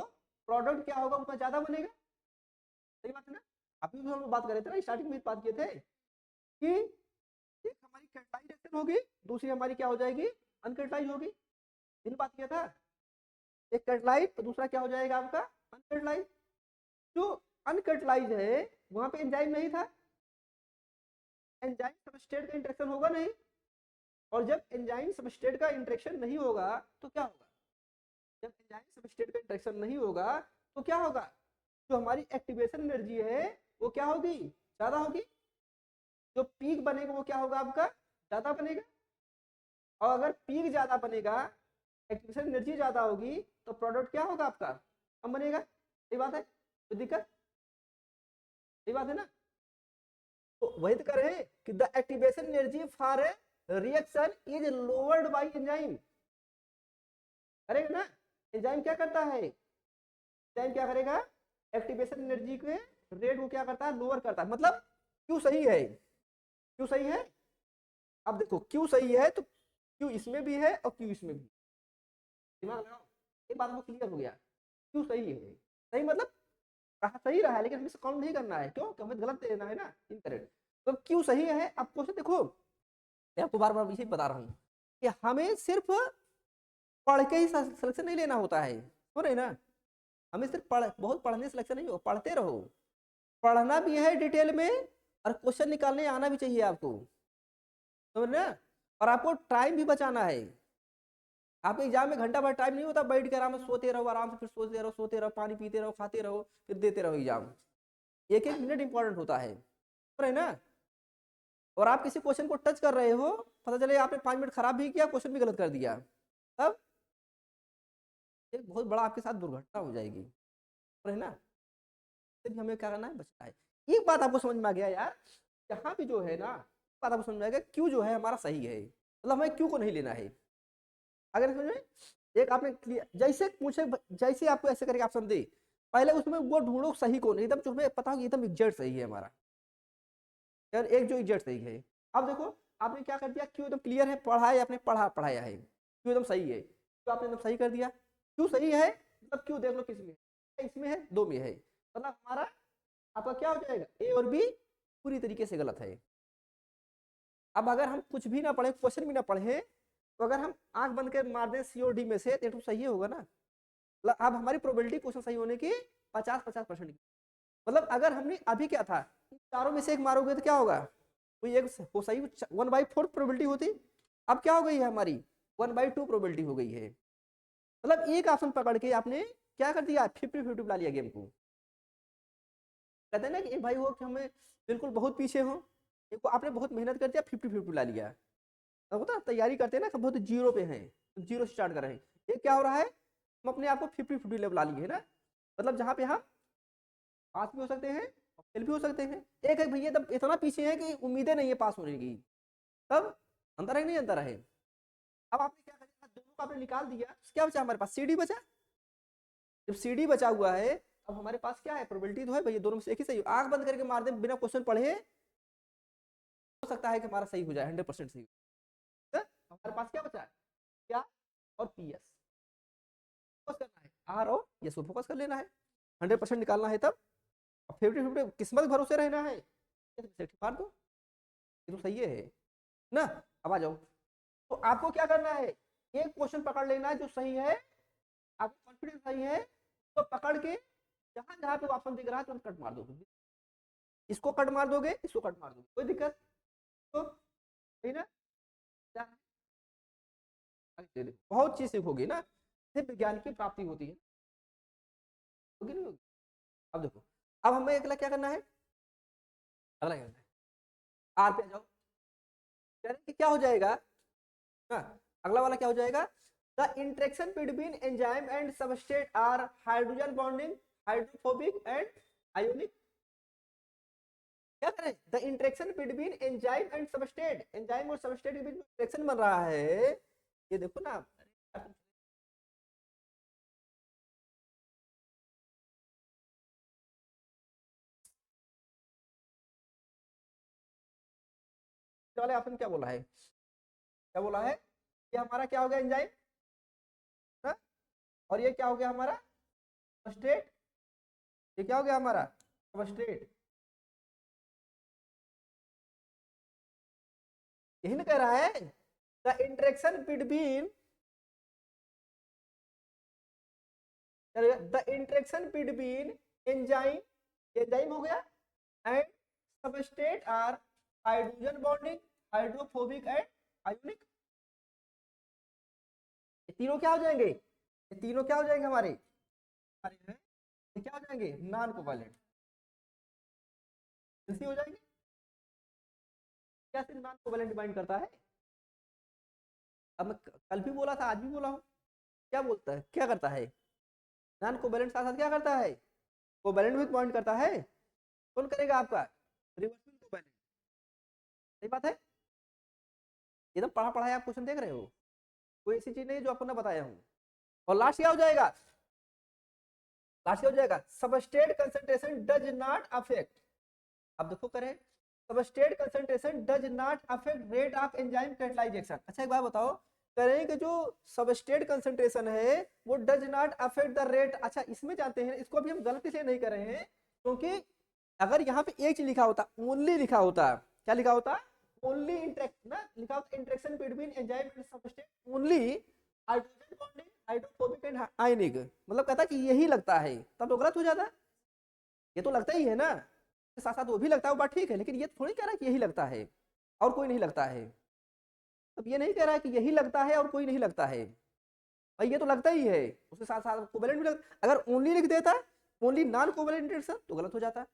प्रोडक्ट क्या होगा, उतना ज्यादा बनेगा। सही बात है ना। अभी भी हम लोग बात कर रहे थे ना, स्टार्टिंग में बात किए थे कि एक हमारी कैटालाइज रिएक्शन होगी, दूसरी हमारी क्या हो जाएगी, अनकैटालाइज होगी। दिन बात किया था, एक कैटालाइज तो दूसरा क्या हो जाएगा आपका अनकैटालाइज। जो अनकैटालाइज है वहां पे एंजाइम नहीं था, एंजाइम सबस्ट्रेट का इंटरेक्शन होगा नहीं, और जब एंजाइम सबस्ट्रेट का इंटरेक्शन नहीं होगा तो क्या होगा, जब एंजाइम सबस्ट्रेट का इंटरेक्शन नहीं होगा तो क्या होगा, जो हमारी एक्टिवेशन एनर्जी है वो क्या होगी, ज्यादा होगी। जो पीक बनेगा वो क्या होगा आपका, ज्यादा बनेगा। और अगर पीक ज्यादा बनेगा, एक्टिवेशन एनर्जी ज्यादा होगी, तो प्रोडक्ट क्या होगा आपका, कम बनेगा। सही बात है, तो दिक्कत, सही बात है ना। तो वही तो कर रहे हैं कि the activation energy for reaction is lowered bye enzyme. करेगा ना, एंजाइम क्या करता है, एंजाइम क्या करेगा, एक्टिवेशन एनर्जी के रेट को क्या करता है, लोअर करता है। मतलब क्यों सही है, क्यों सही है। अब देखो क्यों सही है, तो क्यों इसमें भी है और क्यों इसमें भी, दिमाग लगाओ। ये बात को क्लियर हो गया, क्यों सही है। सही मतलब कहा सही रहा है, लेकिन हमें काउंट नहीं करना है, क्यों, हमें गलत देना है ना, इनकरेक्ट। तो क्यों सही है, अब क्वेश्चन देखो, मैं आपको बार बार इसे बता रहा हूँ कि हमें सिर्फ पढ़ के ही सिलेक्शन नहीं लेना होता है, हो रहे ना। हमें सिर्फ बहुत पढ़ने सिलेक्शन नहीं हो, पढ़ते रहो, पढ़ना भी है डिटेल में, और क्वेश्चन निकालने आना भी चाहिए आपको, समझ ना। और आपको टाइम भी बचाना है। आपके एग्जाम में घंटा भर टाइम नहीं होता, बैठ के आराम से सोते रहो, आराम से फिर सोते रहो, सोते रहो, पानी पीते रहो, खाते रहो, फिर देते रहो एग्जाम। एक एक मिनट इंपॉर्टेंट होता है ना। और आप किसी क्वेश्चन को टच कर रहे हो, पता चले आपने 5 मिनट खराब भी किया, क्वेश्चन भी गलत कर दिया, तब एक बहुत बड़ा आपके साथ दुर्घटना हो जाएगी, है ना। फिर हमें क्या करना है, बचना है। एक बात आपको समझ में आ गया यार, यहाँ भी जो है ना, बात आपको समझ में आएगा क्यों जो है हमारा सही है, मतलब हमें क्यों को नहीं लेना है। अगर समझ में, एक आपने जैसे पूछे, जैसे आपको ऐसे करके ऑप्शन दे, पहले उसमें वो ढूंढो सही कौन, एकदम तुम्हें पता हो एकदम एग्जैक्ट सही है हमारा, यार एक जो एग्जैक्ट सही है। अब देखो आपने क्या कर दिया, क्यों एकदम क्लियर है, पढ़ाया आपने, पढ़ाया है, क्यों एकदम सही है, क्यों आपने एकदम सही कर दिया, क्यों सही है, मतलब क्यों देख लो किस में, इसमें है, दो में है, मतलब हमारा आपका क्या हो जाएगा, ए और बी पूरी तरीके से गलत है। अब अगर हम कुछ भी ना पढ़े, क्वेश्चन भी ना पढ़े, तो अगर हम आंख बंद कर मार दें सी और डी में से, तो सही होगा ना। मतलब अब हमारी प्रोबेबिलिटी क्वेश्चन सही होने की 50-50%। मतलब अगर हमने अभी क्या था, चारों में से एक मारोगे तो क्या होगा, कोई एक हो सही, 1/4 प्रोबेबिलिटी होती, अब क्या हो गई है हमारी, 1/2 प्रोबेबिलिटी हो गई है। मतलब एक ऑप्शन पकड़ के आपने क्या कर दिया, 50-50 बुला लिया गेम को। कहते हैं ना कि भाई वो कि हमें बिल्कुल बहुत पीछे हो, एक आपने बहुत मेहनत कर दिया, 50-50 बुला लिया। अब होता तैयारी करते हैं ना, बहुत जीरो पे हैं, जीरो स्टार्ट कर रहे हैं, ये क्या हो रहा है, हम अपने आप को 50-50 लेवल ला लिए है ना। मतलब जहाँ पे हम पास भी हो सकते हैं और फेल भी हो सकते हैं। एक है भैया तब इतना पीछे है कि उम्मीदें नहीं है पास होने की, तब अंतर है नहीं, अंतर है। अब आपने क्या करें, दोनों को आपने निकाल दिया, क्या बचा हमारे पास, सीडी बचा। जब सीडी बचा हुआ है, अब हमारे पास क्या है, प्रोबेबिलिटी तो है भैया दोनों में से एक ही सही, आंख बंद करके मार दे बिना क्वेश्चन पढ़े, हो सकता है कि हमारा सही हो जाए, 100% सही। तो हमारे पास क्या बचा है, क्या और पी एस, फोकस करना है, आर और यस को फोकस कर लेना है, 100% निकालना है तब। 50-50 किस्मत भरोसे रहना है, मार दो, ये तो सही है ना। अब आ जाओ, तो आपको क्या करना है, एक क्वेश्चन पकड़ लेना है जो सही है, आपको कॉन्फिडेंस सही है, तो पकड़ के जहां जहां पे ऑप्शन दिख रहा है तुरंत कट मार दो, इसको कट मार दोगे, इसको कट मार दोगे, कोई दिक्कत, तो सही ना। क्या बहुत चीज सीखोगे ना, सिर्फ विज्ञान की प्राप्ति होती है, होगी नहीं होगी। अब देखो, अब हमें अगला क्या करना है, अगला क्या करना है, आर पे आ जाओ, क्या हो जाएगा, हाँ अगला वाला क्या हो जाएगा, the interaction between enzyme and substrate are hydrogen bonding, hydrophobic and ionic. क्या करें, the interaction between enzyme and substrate, enzyme और सबस्ट्रेट के बीच में इंटरेक्शन बन रहा है, ये देखो ना। वाले ऑप्शन क्या बोला है, क्या बोला है, ये हमारा क्या हो गया एंजाइम, और ये क्या हो गया हमारा सबस्ट्रेट, ये क्या हो गया हमारा सबस्ट्रेट। यही ना कह रहा है, the interaction between, the interaction between enzyme, enzyme हो गया, and substrate are hydrogen bonding, hydrophobic and ionic. ये तीनों क्या हो जाएंगे, ये तीनों क्या हो जाएंगे हमारे, ये क्या हो जाएंगे नॉन कोवैलेंट, कैसे हो जाएंगे, क्या सिर्फ नॉन कोवैलेंट बाइंड करता है। अब मैं कल भी बोला था, आज भी बोला हूँ, क्या बोलता है, क्या करता है, नॉन कोवैलेंट साथ साथ क्या करता है, कोवैलेंट भी बॉन्ड करता है। कौन करेगा आपका, रिवर्सिबल कोवैलेंट। सही बात है, एकदम पढ़ा पढ़ाया आप क्वेश्चन देख रहे हो, कोई ऐसी चीज नहीं है जो आपको ना बताया हूँ। और लास्ट क्या हो जाएगा, लास्ट क्या हो जाएगा, substrate concentration does not affect. अब देखो करें, substrate concentration does not affect rate of enzyme catalysation. अच्छा एक बात बताओ, करें कि जो सबस्ट्रेट कंसंट्रेशन है वो does not affect the rate. अच्छा इसमें जानते हैं, इसको अभी हम गलती से नहीं कर रहे हैं, क्योंकि अगर यहाँ पे एक चीज लिखा होता, ओनली लिखा होता, क्या लिखा होता, ओनली इंटरेक्ट ना लिखा होता, interaction between enzyme and substrate only hydrogen bonding, hydrophobic and आयनिक, मतलब कहता कि यही लगता है, तब तो गलत हो जाता। ये तो लगता ही है ना, साथ साथ वो भी लगता है, वो बात ठीक है, लेकिन ये थोड़ी कह रहा है कि यही लगता है और कोई नहीं लगता है। अब ये नहीं कह रहा है कि यही लगता है और कोई नहीं लगता है, भाई ये तो लगता ही है, उसके साथ साथ कोवैलेंट भी लगता। अगर ओनली लिख देता, ओनली नॉन कोवैलेंट इंटरेक्शन, तो गलत हो जाता।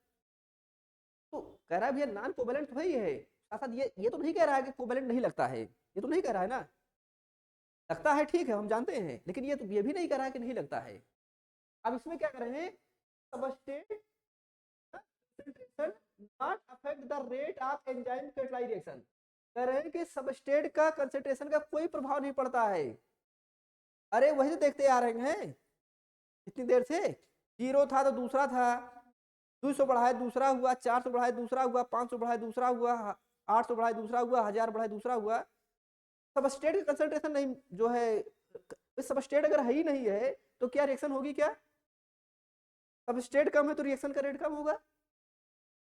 तो कह रहा है भैया नॉन कोवैलेंट तो ही है, साथ साथ ये तो नहीं कह रहा है कि कोवैलेंट नहीं लगता है, ये तो नहीं कह रहा है ना, लगता है ठीक है हम जानते हैं, लेकिन ये भी नहीं कह रहा है कि नहीं लगता है। अब इसमें क्या कर रहे हैं, substrate concentration not affect the rate of enzyme catalyzation, कह रहे हैं कि सबस्ट्रेट का कंसंट्रेशन का कोई प्रभाव नहीं पड़ता है। अरे वही तो देखते आ रहे हैं इतनी देर से, जीरो था तो दूसरा था, 200 बढ़ाए दूसरा हुआ, 400 बढ़ाए दूसरा हुआ, 500 बढ़ाए दूसरा हुआ, 800 बढ़ाए दूसरा हुआ, 1000 बढ़ाए दूसरा हुआ। सबस्ट्रेट का कंसंट्रेशन नहीं जो है, सबस्ट्रेट अगर है ही नहीं है तो क्या रिएक्शन होगी, क्या सबस्ट्रेट कम है तो रिएक्शन का रेट कम होगा,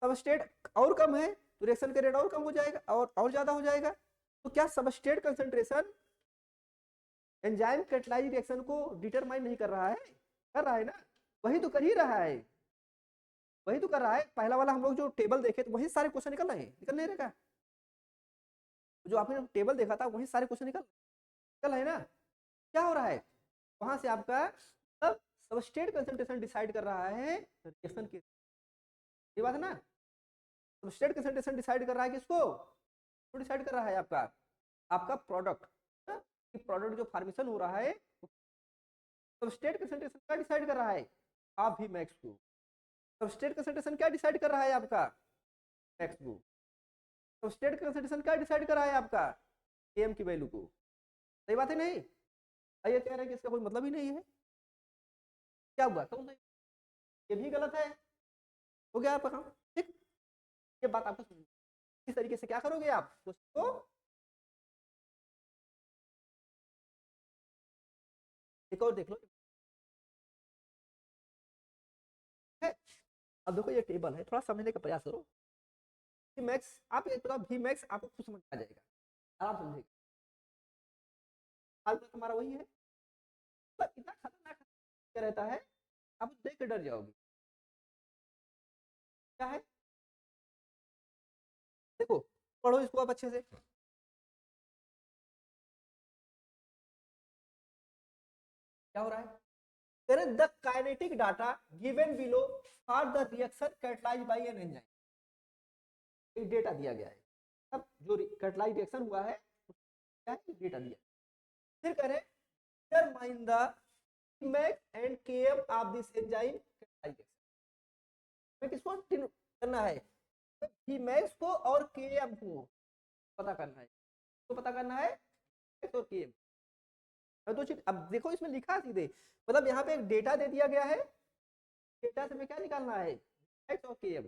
सबस्ट्रेट और कम है तो रिएक्शन का रेट और कम हो जाएगा और ज्यादा हो जाएगा। तो क्या substrate concentration enzyme catalyse reaction को डिटरमाइन नहीं कर रहा है, कर रहा है ना, वही तो कर ही रहा है, वही तो कर रहा है। पहला वाला हम लोग जो टेबल देखे तो वही सारे क्वेश्चन निकल रहे हैं, निकल नहीं रहेगा, जो आपने टेबल देखा था वही सारे क्वेश्चन निकल निकल रहे हैं ना। क्या हो रहा है, वहां से आपका सब सबस्ट्रेट कंसंट्रेशन डिसाइड कर रहा है रिएक्शन की, ये बात है ना, सबस्ट्रेट कंसंट्रेशन डिसाइड कर रहा है किसको, तो डिसाइड कर रहा है आपका, आपका प्रोडक्ट, प्रोडक्ट जो फॉर्मेशन हो रहा है सबस्ट्रेट कंसंट्रेशन क्या डिसाइड कर रहा है, आप भी मैक्स को, सबस्ट्रेट कंसंट्रेशन क्या डिसाइड कर रहा है आपका, मैक्स को, सबस्ट्रेट कंसंट्रेशन क्या डिसाइड कर रहा है आपका, एम की वैल्यू को। सही बात है नहीं, ये कह रहे हैं कि इसका कोई मतलब ही नहीं है, क्या हुआ तो ये भी गलत है, हो गया आपका काम ठीक। ये बात आपको समझ, इस तरीके से क्या करोगे आप उसको, एक और देख लो है। अब देखो ये टेबल है, थोड़ा समझने का प्रयास करो, वी मैक्स आप एक बताओ, वी मैक्स आपको खुद समझ आ जाएगा, आराम समझेगा, हाल हमारा वही है, पर इतना खतरनाक क्या रहता है, आप देख के डर जाओगे, क्या है, देखो पढ़ो इसको आप अच्छे से, क्या हो रहा है, करें the kinetic data given below for the reaction catalysed by an enzyme, एक डेटा दिया गया है, अब जो कैटलाइज्ड रिएक्शन हुआ है क्या है, डेटा दिया, फिर करें determine the Tmax and Km of this enzyme catalysation, किसको करना है, वी मैक्स को और के एम को पता करना है, तो पता करना है और के एम। तो चीज अब देखो इसमें लिखा है सीधे, मतलब यहाँ पे एक डेटा दे दिया गया है, डेटा से हमें क्या निकालना है, एक्स और के एम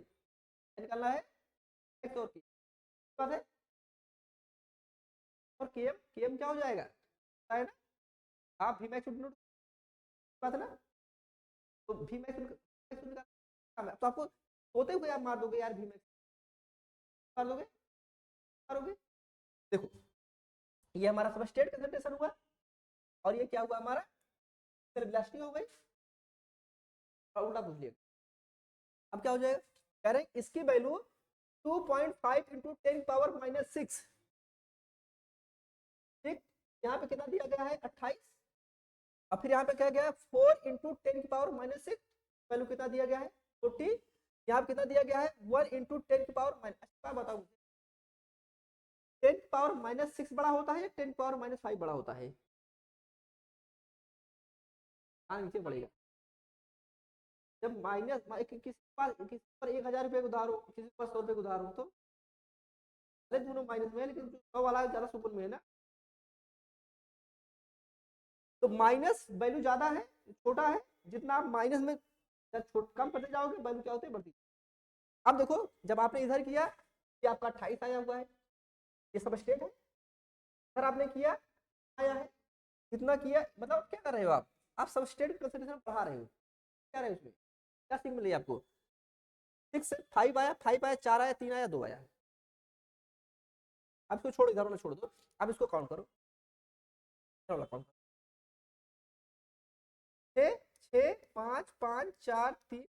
निकालना है, एक्स और के बात है। और के एम क्या हो जाएगा, है ना, आप वी मैक्स बात है ना, तो वी मैक्स तो आपको होते हुए आप मार दोगे यार, वी मैक्स मार दोगे, मारोगे। देखो ये हमारा सबस्ट्रेट कंसंट्रेशन हुआ, और ये क्या हुआ हमारा वेलोसिटी हो गई, और उल्टा पूछ लिया। अब क्या हो जाएगा, कह रहे हैं इसकी वैल्यू 2.5 इंटू 10⁻⁻6, ठीक, यहाँ पे कितना दिया गया है 28, और फिर यहाँ पे क्या गया है 4 इंटू 10⁻⁻6, वैल्यू कितना दिया गया है 40, यहाँ पे कितना दिया गया है 1 इंटू 10⁻⁻, अच्छा बताओ 10⁻⁻6 बड़ा होता है या 10⁻⁻5 बड़ा होता है, हाँ नीचे बढ़ेगा। जब माइनस किसी पर 1,000 रुपए उधार हो, किसी पर 100 रुपए उधार हो, तो अरे दोनों माइनस में है, लेकिन 100 वाला ज्यादा सुकून में है ना, तो माइनस वैल्यू ज्यादा है, छोटा है, जितना आप माइनस में कम करते जाओगे वैल्यू क्या होती है बढ़ती। अब देखो जब आपने इधर किया कि आपका 28 आया हुआ है, ये सब स्टेट है, अगर आपने किया आया है, कितना किया, मतलब क्या कर रहे हो आप सब स्टेट कंसंट्रेशन बढ़ा रहे हो, क्या रहे हो उसमें, क्या सीख मिली आपको, 6 से 5 आया, 5 आया, 4 आया, 3 आया, 2 आया। अब इसको छोड़ो, इधर वाला छोड़ दो, अब इसको काउंट करो, इधर वाला काउंट करो, 6 6 5 5 4 3,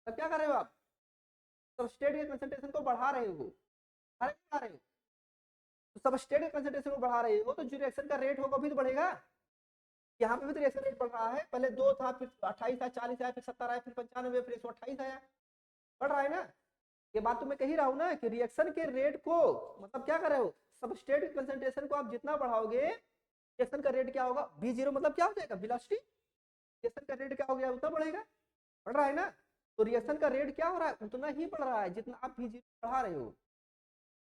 तब क्या कर रहे हो आप, सबस्ट्रेट के कंसंट्रेशन को बढ़ा रहे हो, बढ़ा रहे हो, तो सबस्ट्रेट के कंसंट्रेशन को बढ़ा रहे हो, तो जो रिएक्शन का रेट होगा भी तो बढ़ेगा, यहाँ पे भी तो रिएक्शन रेट बढ़ रहा है, पहले 2 था, फिर 28 आया, 40 आया, फिर 70 आया, फिर 95, फिर 128 आया, बढ़ रहा है ना। ये बात तो मैं कह ही रहा हूँ ना कि रिएक्शन के रेट को, मतलब क्या कर रहे हो, सबस्ट्रेट के कंसंट्रेशन को आप जितना बढ़ाओगे रिएक्शन का रेट क्या होगा, V0 मतलब क्या हो जाएगा वेलोसिटी, रिएक्शन का रेट क्या हो गया उतना बढ़ेगा, बढ़ रहा है ना। तो रिएक्शन का रेट क्या हो रहा है, उतना ही बढ़ रहा है जितना आप V0 बढ़ा रहे हो,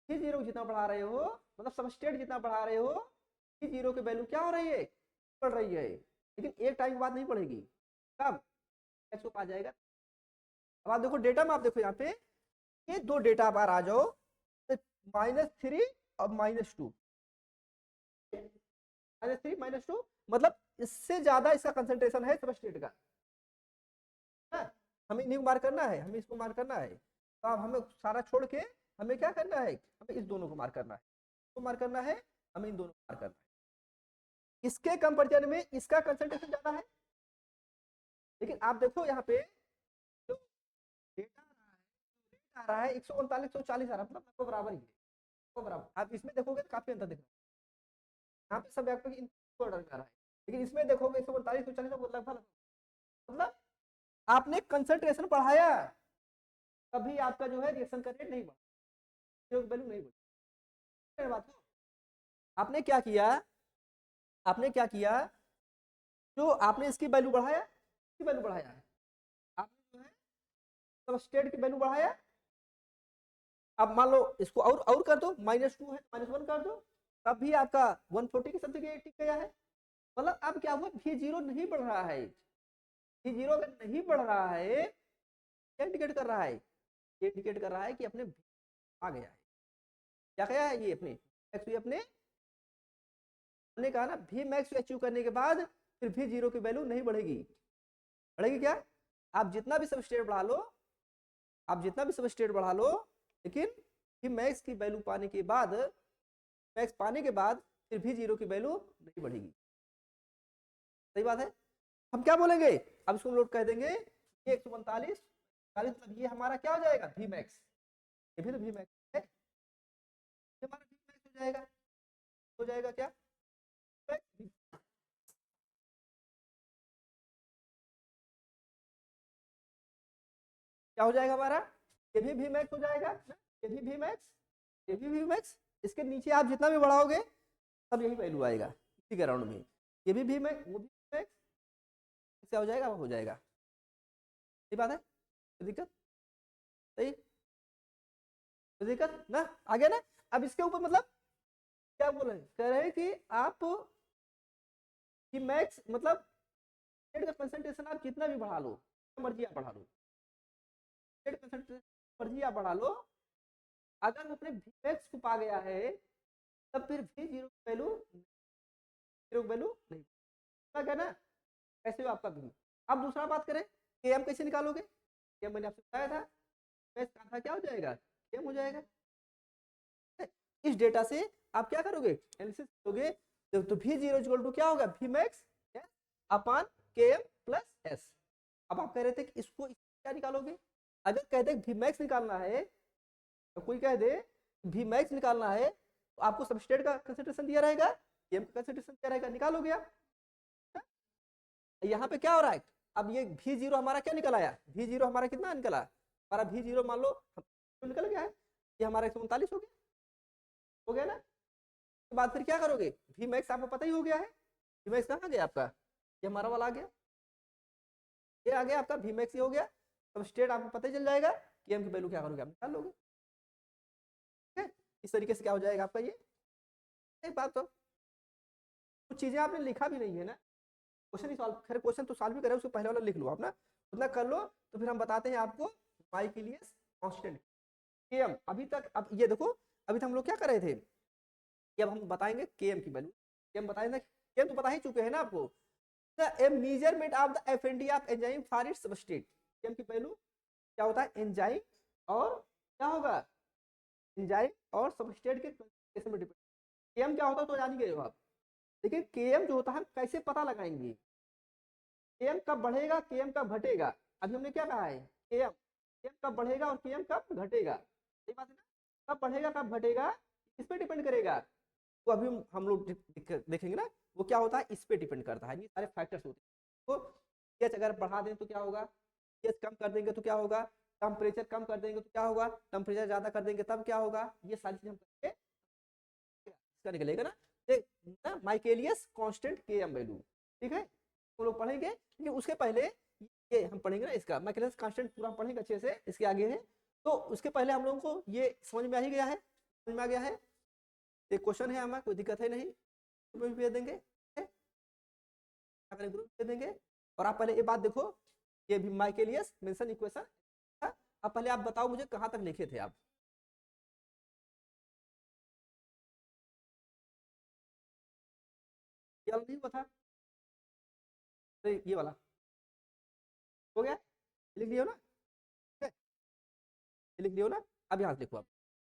V0 जितना बढ़ा रहे हो, मतलब सबस्ट्रेट जितना बढ़ा रहे हो, V0 की वैल्यू क्या हो रही है, बढ़ रही है, लेकिन एक टाइम बाद नहीं बढ़ेगी, कब एक्स आ जाएगा। अब आप देखो डेटा में, आप देखो यहाँ पे ये दो डेटा बार आ जाओ, -3 और -2, -3 -2, मतलब इससे ज्यादा इसका कंसंट्रेशन है सबस्ट्रेट का, हमें नहीं मार करना है, हमें इसको मार करना है, तो अब हमें सारा छोड़ के हमें क्या करना है, हमें इस दोनों को मार करना है, इसको मार करना है, हमें इन दोनों को मार करना है। इसके कंपेरिजन में इसका कंसंट्रेशन ज्यादा है, लेकिन आप देखो यहाँ पे जो डेटा आ रहा है 139 140 आ रहा है, मतलब आपको बराबर ही है, बराबर। आप इसमें देखोगे तो काफी अंतर दिख रहा है, यहाँ पे सब आपको ऑर्डर कर रहा है, लेकिन इसमें देखोगे 139 140 लगभग, मतलब आपने कंसंट्रेशन बढ़ाया, कभी आपका जो है रिएक्शन का रेट नहीं बढ़ा, वैल्यू नहीं बढ़ी, बात है। आपने क्या किया, आपने क्या किया, जो आपने इसकी वैल्यू बढ़ाया, इसकी वैल्यू बढ़ाया है, आपने जो है सबस्ट्रेट की वैल्यू बढ़ाया, अब मान लो इसको और कर दो, -2 है -1 कर दो, तब भी आपका 140 के समथिंग टिक गया है, मतलब अब क्या हुआ V0 नहीं बढ़ रहा है, V0 अगर नहीं बढ़ रहा है क्या इंडिकेट कर रहा है, ये इंडिकेट कर रहा है कि अपने आ गया है, क्या गया है ये अपने अपने हमने कहा ना वी मैक्स अचीव करने के बाद फिर V0 की वैल्यू नहीं बढ़ेगी, बढ़ेगी क्या, आप जितना भी सबस्ट्रेट बढ़ा लो, आप जितना भी सबस्ट्रेट बढ़ा लो, लेकिन वी मैक्स की वैल्यू पाने के बाद, मैक्स पाने के बाद फिर V0 की वैल्यू नहीं बढ़ेगी, सही बात है। हम क्या बोलेंगे, अब इसको लोड कह देंगे ये 145 मतलब ये हमारा क्या हो जाएगा वी मैक्स, ये भी तो वी मैक्स है, ये हमारा वी मैक्स हो जाएगा, हो जाएगा क्या, क्या हो जाएगा हमारा, ये भी वी मैक्स हो जाएगा, ये भी वी मैक्स, ये भी वी मैक्स, इसके नीचे आप जितना भी बढ़ाओगे तब यही वैल्यू आएगा इसी के राउंड में, ये भी वी मैक्स, वो भी वी मैक्स, क्या हो जाएगा, वो हो जाएगा, सही बात है, कोई दिक्कत, सही। कोई दिक्कत ना, आ गया ना। अब इसके ऊपर मतलब क्या बोल रहे हैं, कह रहे हैं कि आप कि मैक्स मतलब का कंसंट्रेशन आप कितना भी बढ़ा लो, मर्जी आप बढ़ा लो, कंसंट्रेशन मर्जी आप बढ़ा लो, अगर वो अपने मैक्स को पा गया है तब फिर भी जीरो वैल्यू, जीरो वैल्यू नहीं क्या ना, कैसे हो आपका भी। अब दूसरा बात करें के एम कैसे निकालोगे, के मैंने आपसे बताया था, मैक्स का आधा क्या हो जाएगा, के एम हो जाएगा। इस डेटा से आप क्या करोगे, एनालिसिस करोगे, तो भी जीरो इक्वल टू क्या होगा, भी मैक्स अपान के एम प्लस एस। अब आप कह रहे थे कि इसको क्या निकालोगे, अगर कहते भी मैक्स निकालना है, तो कोई कह दे भी मैक्स निकालना है तो आपको सबस्ट्रेट का कंसंट्रेशन दिया रहेगा, के एम का कंसंट्रेशन दिया रहेगा, निकालोगे आप। यहाँ पे क्या हो रहा है, अब ये भी जीरो हमारा क्या निकल आया, भी जीरो हमारा कितना निकला, हमारा भी जीरो मान लो निकल गया है, ये हमारा 139 हो गया, हो गया ना। उसके बाद फिर क्या करोगे, भी मैक्स आपको पता ही हो गया है, भी मैक्स कहाँ गया आपका, ये हमारा वाला आ गया, ये आ गया आपका भी मैक्स, ये हो गया। अब स्टेट आपको पता ही चल जाएगा कि एम की वैल्यू क्या करोगे, आप निकाल लोगे। ठीक है, इस तरीके से क्या हो जाएगा आपका ये, एक बात तो कुछ चीजें आपने लिखा भी नहीं है ना, क्वेश्चन ही सॉल्व, खैर क्वेश्चन तो सॉल्व भी करे, उसको पहले वाला लिख लो आप ना, उतना कर लो, तो फिर हम बताते हैं आपको माइकलियस कांस्टेंट के एम। अभी तक अब ये देखो, अभी तक हम लोग क्या कर रहे थे कि अब हम बताएंगे के एम की वैल्यू, के एम बताएंगे, के एम तो बता ही चुके हैं ना आपको, the measurement of the affinity of enzyme for its substrate, के एम की वैल्यू क्या होता है, एंजाइम और क्या होगा, एंजाइम और सबस्ट्रेट के कंसंट्रेशन में डिपेंड, के एम क्या होता है तो जान गए हो आप, लेकिन के एम जो होता है हम कैसे पता लगाएंगे, के एम कब बढ़ेगा, के एम कब घटेगा, अभी हमने क्या कहा है, के एम कब बढ़ेगा और के एम कब घटेगा, सही बात है ना, कब बढ़ेगा कब घटेगा इस पे डिपेंड करेगा, तो अभी हम लोग देखेंगे ना, वो क्या होता है इस पे डिपेंड करता है, ये सारे फैक्टर्स होते हैं। तो पीएच अगर बढ़ा दें तो क्या होगा, पीएच कम कर देंगे तो क्या होगा, टेम्परेचर कम कर देंगे तो क्या होगा, टेम्परेचर ज्यादा कर देंगे तब क्या होगा, ये सारी चीजें हम करके इसका निकलेगा ना माइकेलियस कांस्टेंट के एम वैल्यू। ठीक है, हम लोग पढ़ेंगे, लेकिन उसके पहले ये हम पढ़ेंगे ना, इसका माइकेलियस कांस्टेंट पूरा पढ़ेंगे अच्छे से, इसके आगे है, तो उसके पहले हम लोगों को ये समझ में आ ही गया है, समझ में आ गया है, एक क्वेश्चन है हमारा, कोई दिक्कत है नहीं, ग्रुप में भेज देंगे, ग्रुप भेज देंगे। और आप पहले ये बात देखो, ये भी माइकेलियस मेंशन इक्वेशन, अब पहले आप बताओ मुझे कहां तक लिखे थे आप, ये वाला नहीं हुआ था, ये वाला हो गया, लिख लियो ना, लिख लियो ना। अब यहाँ से लिखो आप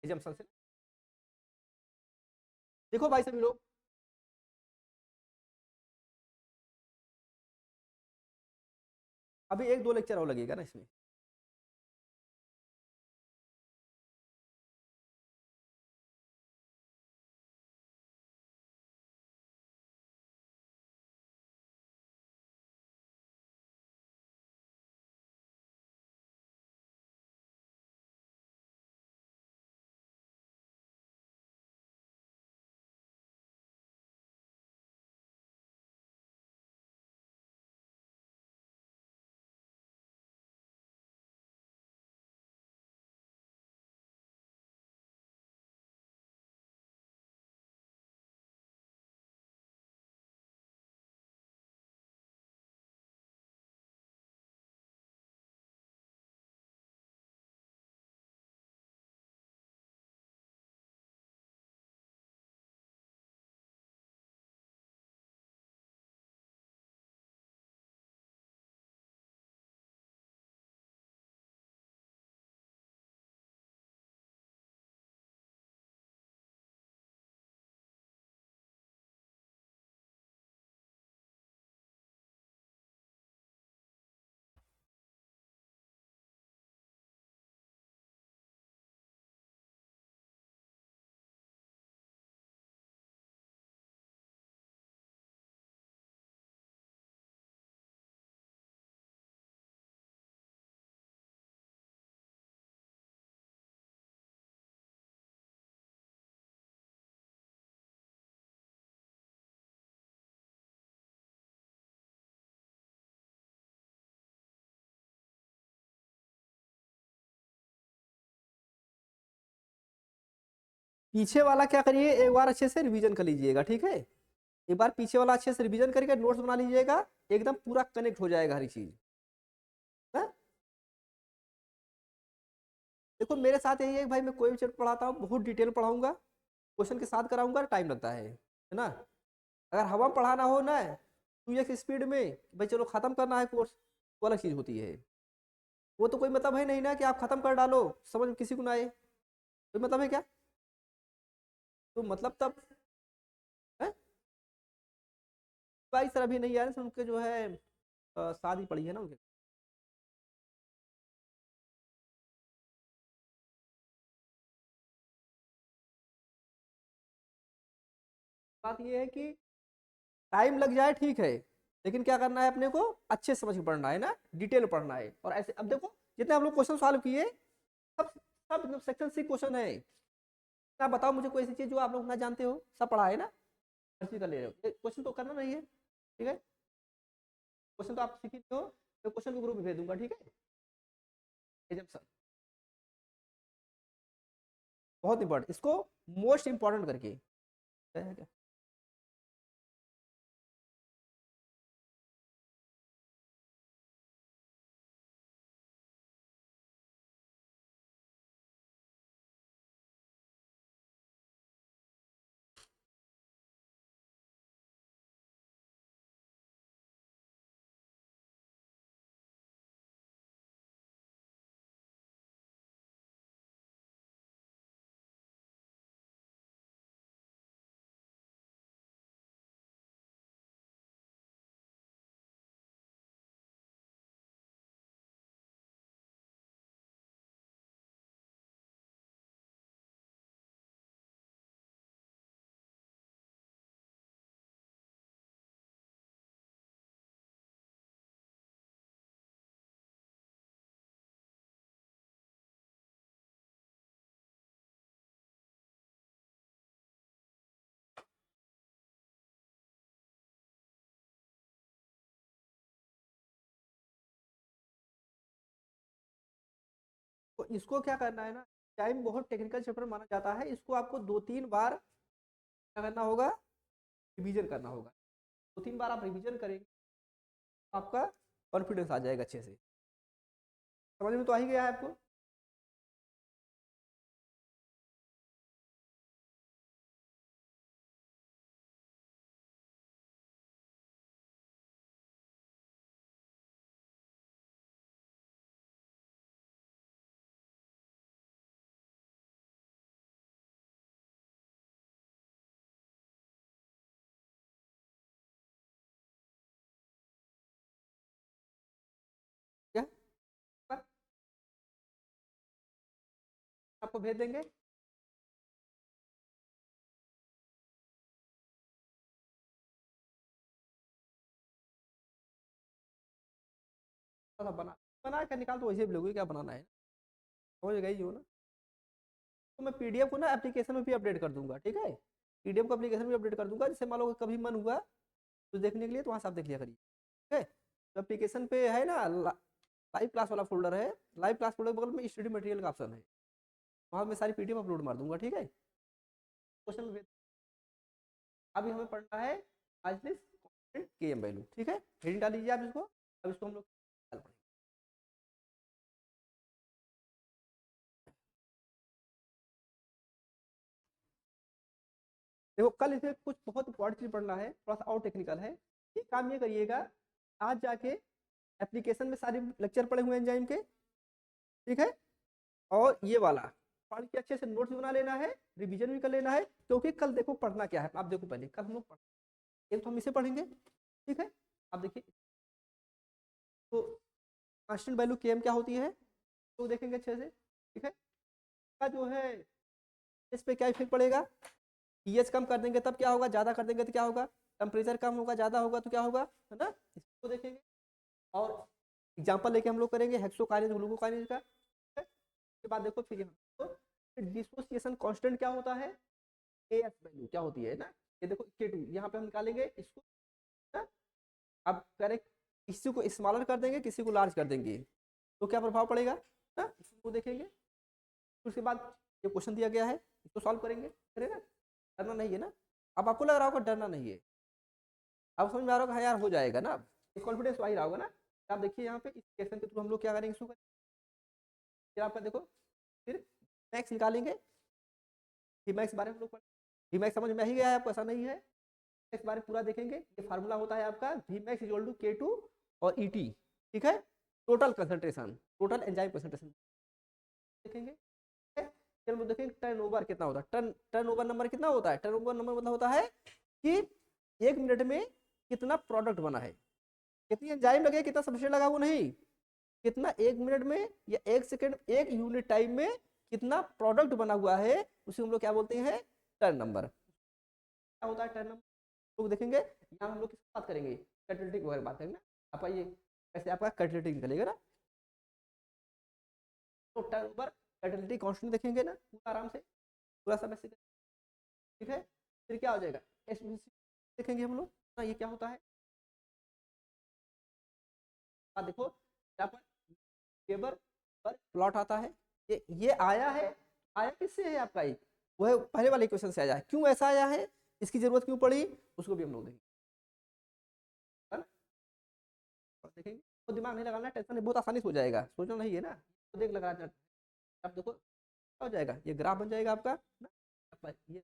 एजम्पशन से, देखो भाई सभी लोग, अभी एक दो लेक्चर और लगेगा ना इसमें, पीछे वाला क्या करिए, एक बार अच्छे से रिवीजन कर लीजिएगा, ठीक है। एक बार पीछे वाला अच्छे से रिवीजन करके नोट्स बना लीजिएगा, एकदम पूरा कनेक्ट हो जाएगा हर चीज। हाँ? देखो मेरे साथ यही है कि भाई मैं कोई भी चैप्टर पढ़ाता हूँ बहुत डिटेल पढ़ाऊंगा, क्वेश्चन के साथ कराऊंगा, टाइम लगता है ना। अगर हवा में पढ़ाना हो ना 2x स्पीड में, भाई चलो खत्म करना है कोर्स, वो अलग चीज होती है। वो तो कोई मतलब है नहीं ना कि आप खत्म कर डालो, समझ में किसी को ना आए, कोई मतलब है क्या? तो मतलब तब है भाई सर, अभी नहीं आ रहे उनके जो है शादी पड़ी है ना उनके। बात ये है कि टाइम लग जाए ठीक है, लेकिन क्या करना है अपने को, अच्छे समझ के पढ़ना है ना, डिटेल पढ़ना है। और ऐसे अब देखो जितने हम लोग क्वेश्चन सॉल्व किए, सब सब एकदम सेक्शन सी क्वेश्चन है। आप बताओ मुझे कोई ऐसी चीज जो आप लोग ना जानते हो, सब पढ़ा है ना, हर चीज कर ले रहे हो, क्वेश्चन तो करना नहीं है, ठीक है। क्वेश्चन तो आप सीख ही हो, तो क्वेश्चन को ग्रुप में भेज दूंगा, ठीक है। एजम्पशन बहुत इंपॉर्टेंट, इसको मोस्ट इंपॉर्टेंट करके है क्या? तो इसको क्या करना है ना, टाइम बहुत टेक्निकल चैप्टर माना जाता है, इसको आपको 2-3 बार क्या करना होगा, रिवीजन करना होगा। 2-3 बार आप रिवीजन करेंगे तो आपका कॉन्फिडेंस आ जाएगा अच्छे से। समझ में तो आ ही गया है आपको? क्या आपको भेज देंगे, थोड़ा बना बना के निकाल तो वैसे भी लोगे, क्या बनाना है, समझ गई हो ना। तो मैं पीडीएफ को ना एप्लीकेशन में भी अपडेट कर दूंगा, ठीक है। पीडीएफ को एप्लीकेशन में अपडेट कर दूंगा, जिससे मान लो कभी मन हुआ तो देखने के लिए, तो वहाँ से आप देख लिया करिए, ठीक है। तो एप्लीकेशन पे है ना लाइव क्लास वाला फोल्डर है, लाइव क्लास फोल्डर बगल में स्टडी मटेरियल का ऑप्शन है, वहाँ मैं सारी पीडीएफ अपलोड मार दूंगा, ठीक है। क्वेश्चन में अभी हमें पढ़ना है आज दिस के एम वैल्यू, ठीक है। हेडिंग डाल दीजिए आप इसको, अब इसको हम लोग कल पढ़ेंगे। देखो कल इसमें कुछ बहुत इंपॉर्टेंट चीज पढ़ना है, थोड़ा सा और टेक्निकल है। एक काम ये करिएगा, आज जाके एप्लीकेशन में सारे लेक्चर पढ़े हुए हैं एंजाइम के, ठीक है। और ये वाला पढ़ के अच्छे से नोट्स बना लेना है, रिवीजन भी कर लेना है, क्योंकि कल देखो पढ़ना क्या है। आप देखो पहले कल हम लोग एक तो हम इसे पढ़ेंगे, ठीक है। आप देखिए, तो कांस्टेंट वैल्यू के एम क्या होती है, तो देखेंगे अच्छे से, ठीक है। का जो है इस पे क्या इफेक्ट पड़ेगा, पीएच कम कर देंगे तब क्या होगा, ज़्यादा कर देंगे तो क्या होगा, टेम्परेचर कम होगा, ज़्यादा होगा तो क्या होगा, है ना, इसको देखेंगे। और एग्जाम्पल लेके हम लोग करेंगे हेक्सोकाइनेज ग्लूकोकाइनेज का, ठीक है। उसके बाद देखो फिर डिसोसिएशन कांस्टेंट क्या होता है, एएस वैल्यू क्या होती है ना, ये देखो K2 यहाँ पे हम निकालेंगे इसको ना। अब करें किसी को स्मॉलर कर देंगे, किसी को लार्ज कर देंगे, तो क्या प्रभाव पड़ेगा ना, इसको देखेंगे। उसके बाद ये क्वेश्चन दिया गया है, इसको सॉल्व करेंगे। करे ना, डरना नहीं है ना। अब आपको लग रहा होगा डरना नहीं है, अब समझ में आ रहा होगा हाँ यार हो जाएगा ना, कॉन्फिडेंस आ ही रहा होगा ना। आप देखिए यहाँ पे इस क्वेश्चन के थ्रू हम लोग क्या करेंगे, इसको फिर आपका देखो, फिर मैक्स निकालेंगे। मैक्स बारे में हम लोग मैक्स समझ में ही गया है आपको, ऐसा नहीं है। मैक्स बारे में पूरा देखेंगे, ये फार्मूला होता है आपका वी मैक्स इक्वल टू के टू और ई टी, ठीक है, total concentration, total enzyme concentration देखेंगे। फिर हम लोग देखेंगे टर्नओवर कितना होता है, टर्नओवर नंबर कितना होता है, टर्नओवर नंबर मतलब होता है कि 1 मिनट में कितना प्रोडक्ट बना है, कितनी एंजाइम लगे, कितना सबस्ट्रेट लगा, वो नहीं, कितना 1 मिनट में या 1 सेकेंड, 1 यूनिट टाइम में कितना प्रोडक्ट बना हुआ है, उसे हम लोग क्या बोलते हैं, टर्न नंबर। क्या होता है टर्न नंबर, लोग देखेंगे। यहाँ हम लोग किस बात करेंगे, कैटेलिटिक वगैरह बात करेंगे ना। आप ये कैसे आपका कैटेलिटिक निकलेगा ना, तो टर्न नंबर कैटेलिटिक कांस्टेंट देखेंगे ना पूरा आराम से, पूरा सब ऐसे, ठीक है। फिर क्या हो जाएगा, देखेंगे हम लोग ना, ये क्या होता है, देखो यहाँ पर टेबल पर प्लॉट आता है, ये आया है, आया किससे है आपका, ये वो है पहले वाले क्वेश्चन से आया है, क्यों ऐसा आया है, इसकी जरूरत क्यों पड़ी, उसको भी हम लोग देखेंगे, है ना? और देखेंगे, तो दिमाग नहीं लगाना, टेंशन नहीं, बहुत आसानी से हो जाएगा, सोचना नहीं है ना, तो देख लगा, आप देखो क्या हो जाएगा, ये ग्राफ बन जाएगा आपका ना, ये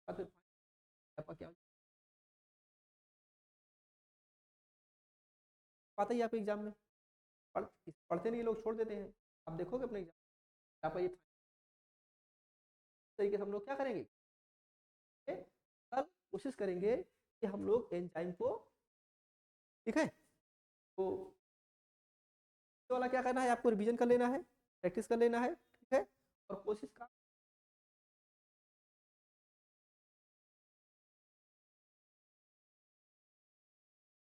आपका क्या पता ही आपके एग्जाम में, पढ़ते नहीं लोग, छोड़ देते हैं। आप देखोगे अपने एग्जाम, आप ये तरीके से हम लोग क्या करेंगे, कल कोशिश करेंगे कि हम लोग एंजाइम को, ठीक है, तो ये वाला क्या करना है, आपको रिवीजन कर लेना है, प्रैक्टिस कर लेना है, ठीक है, और कोशिश का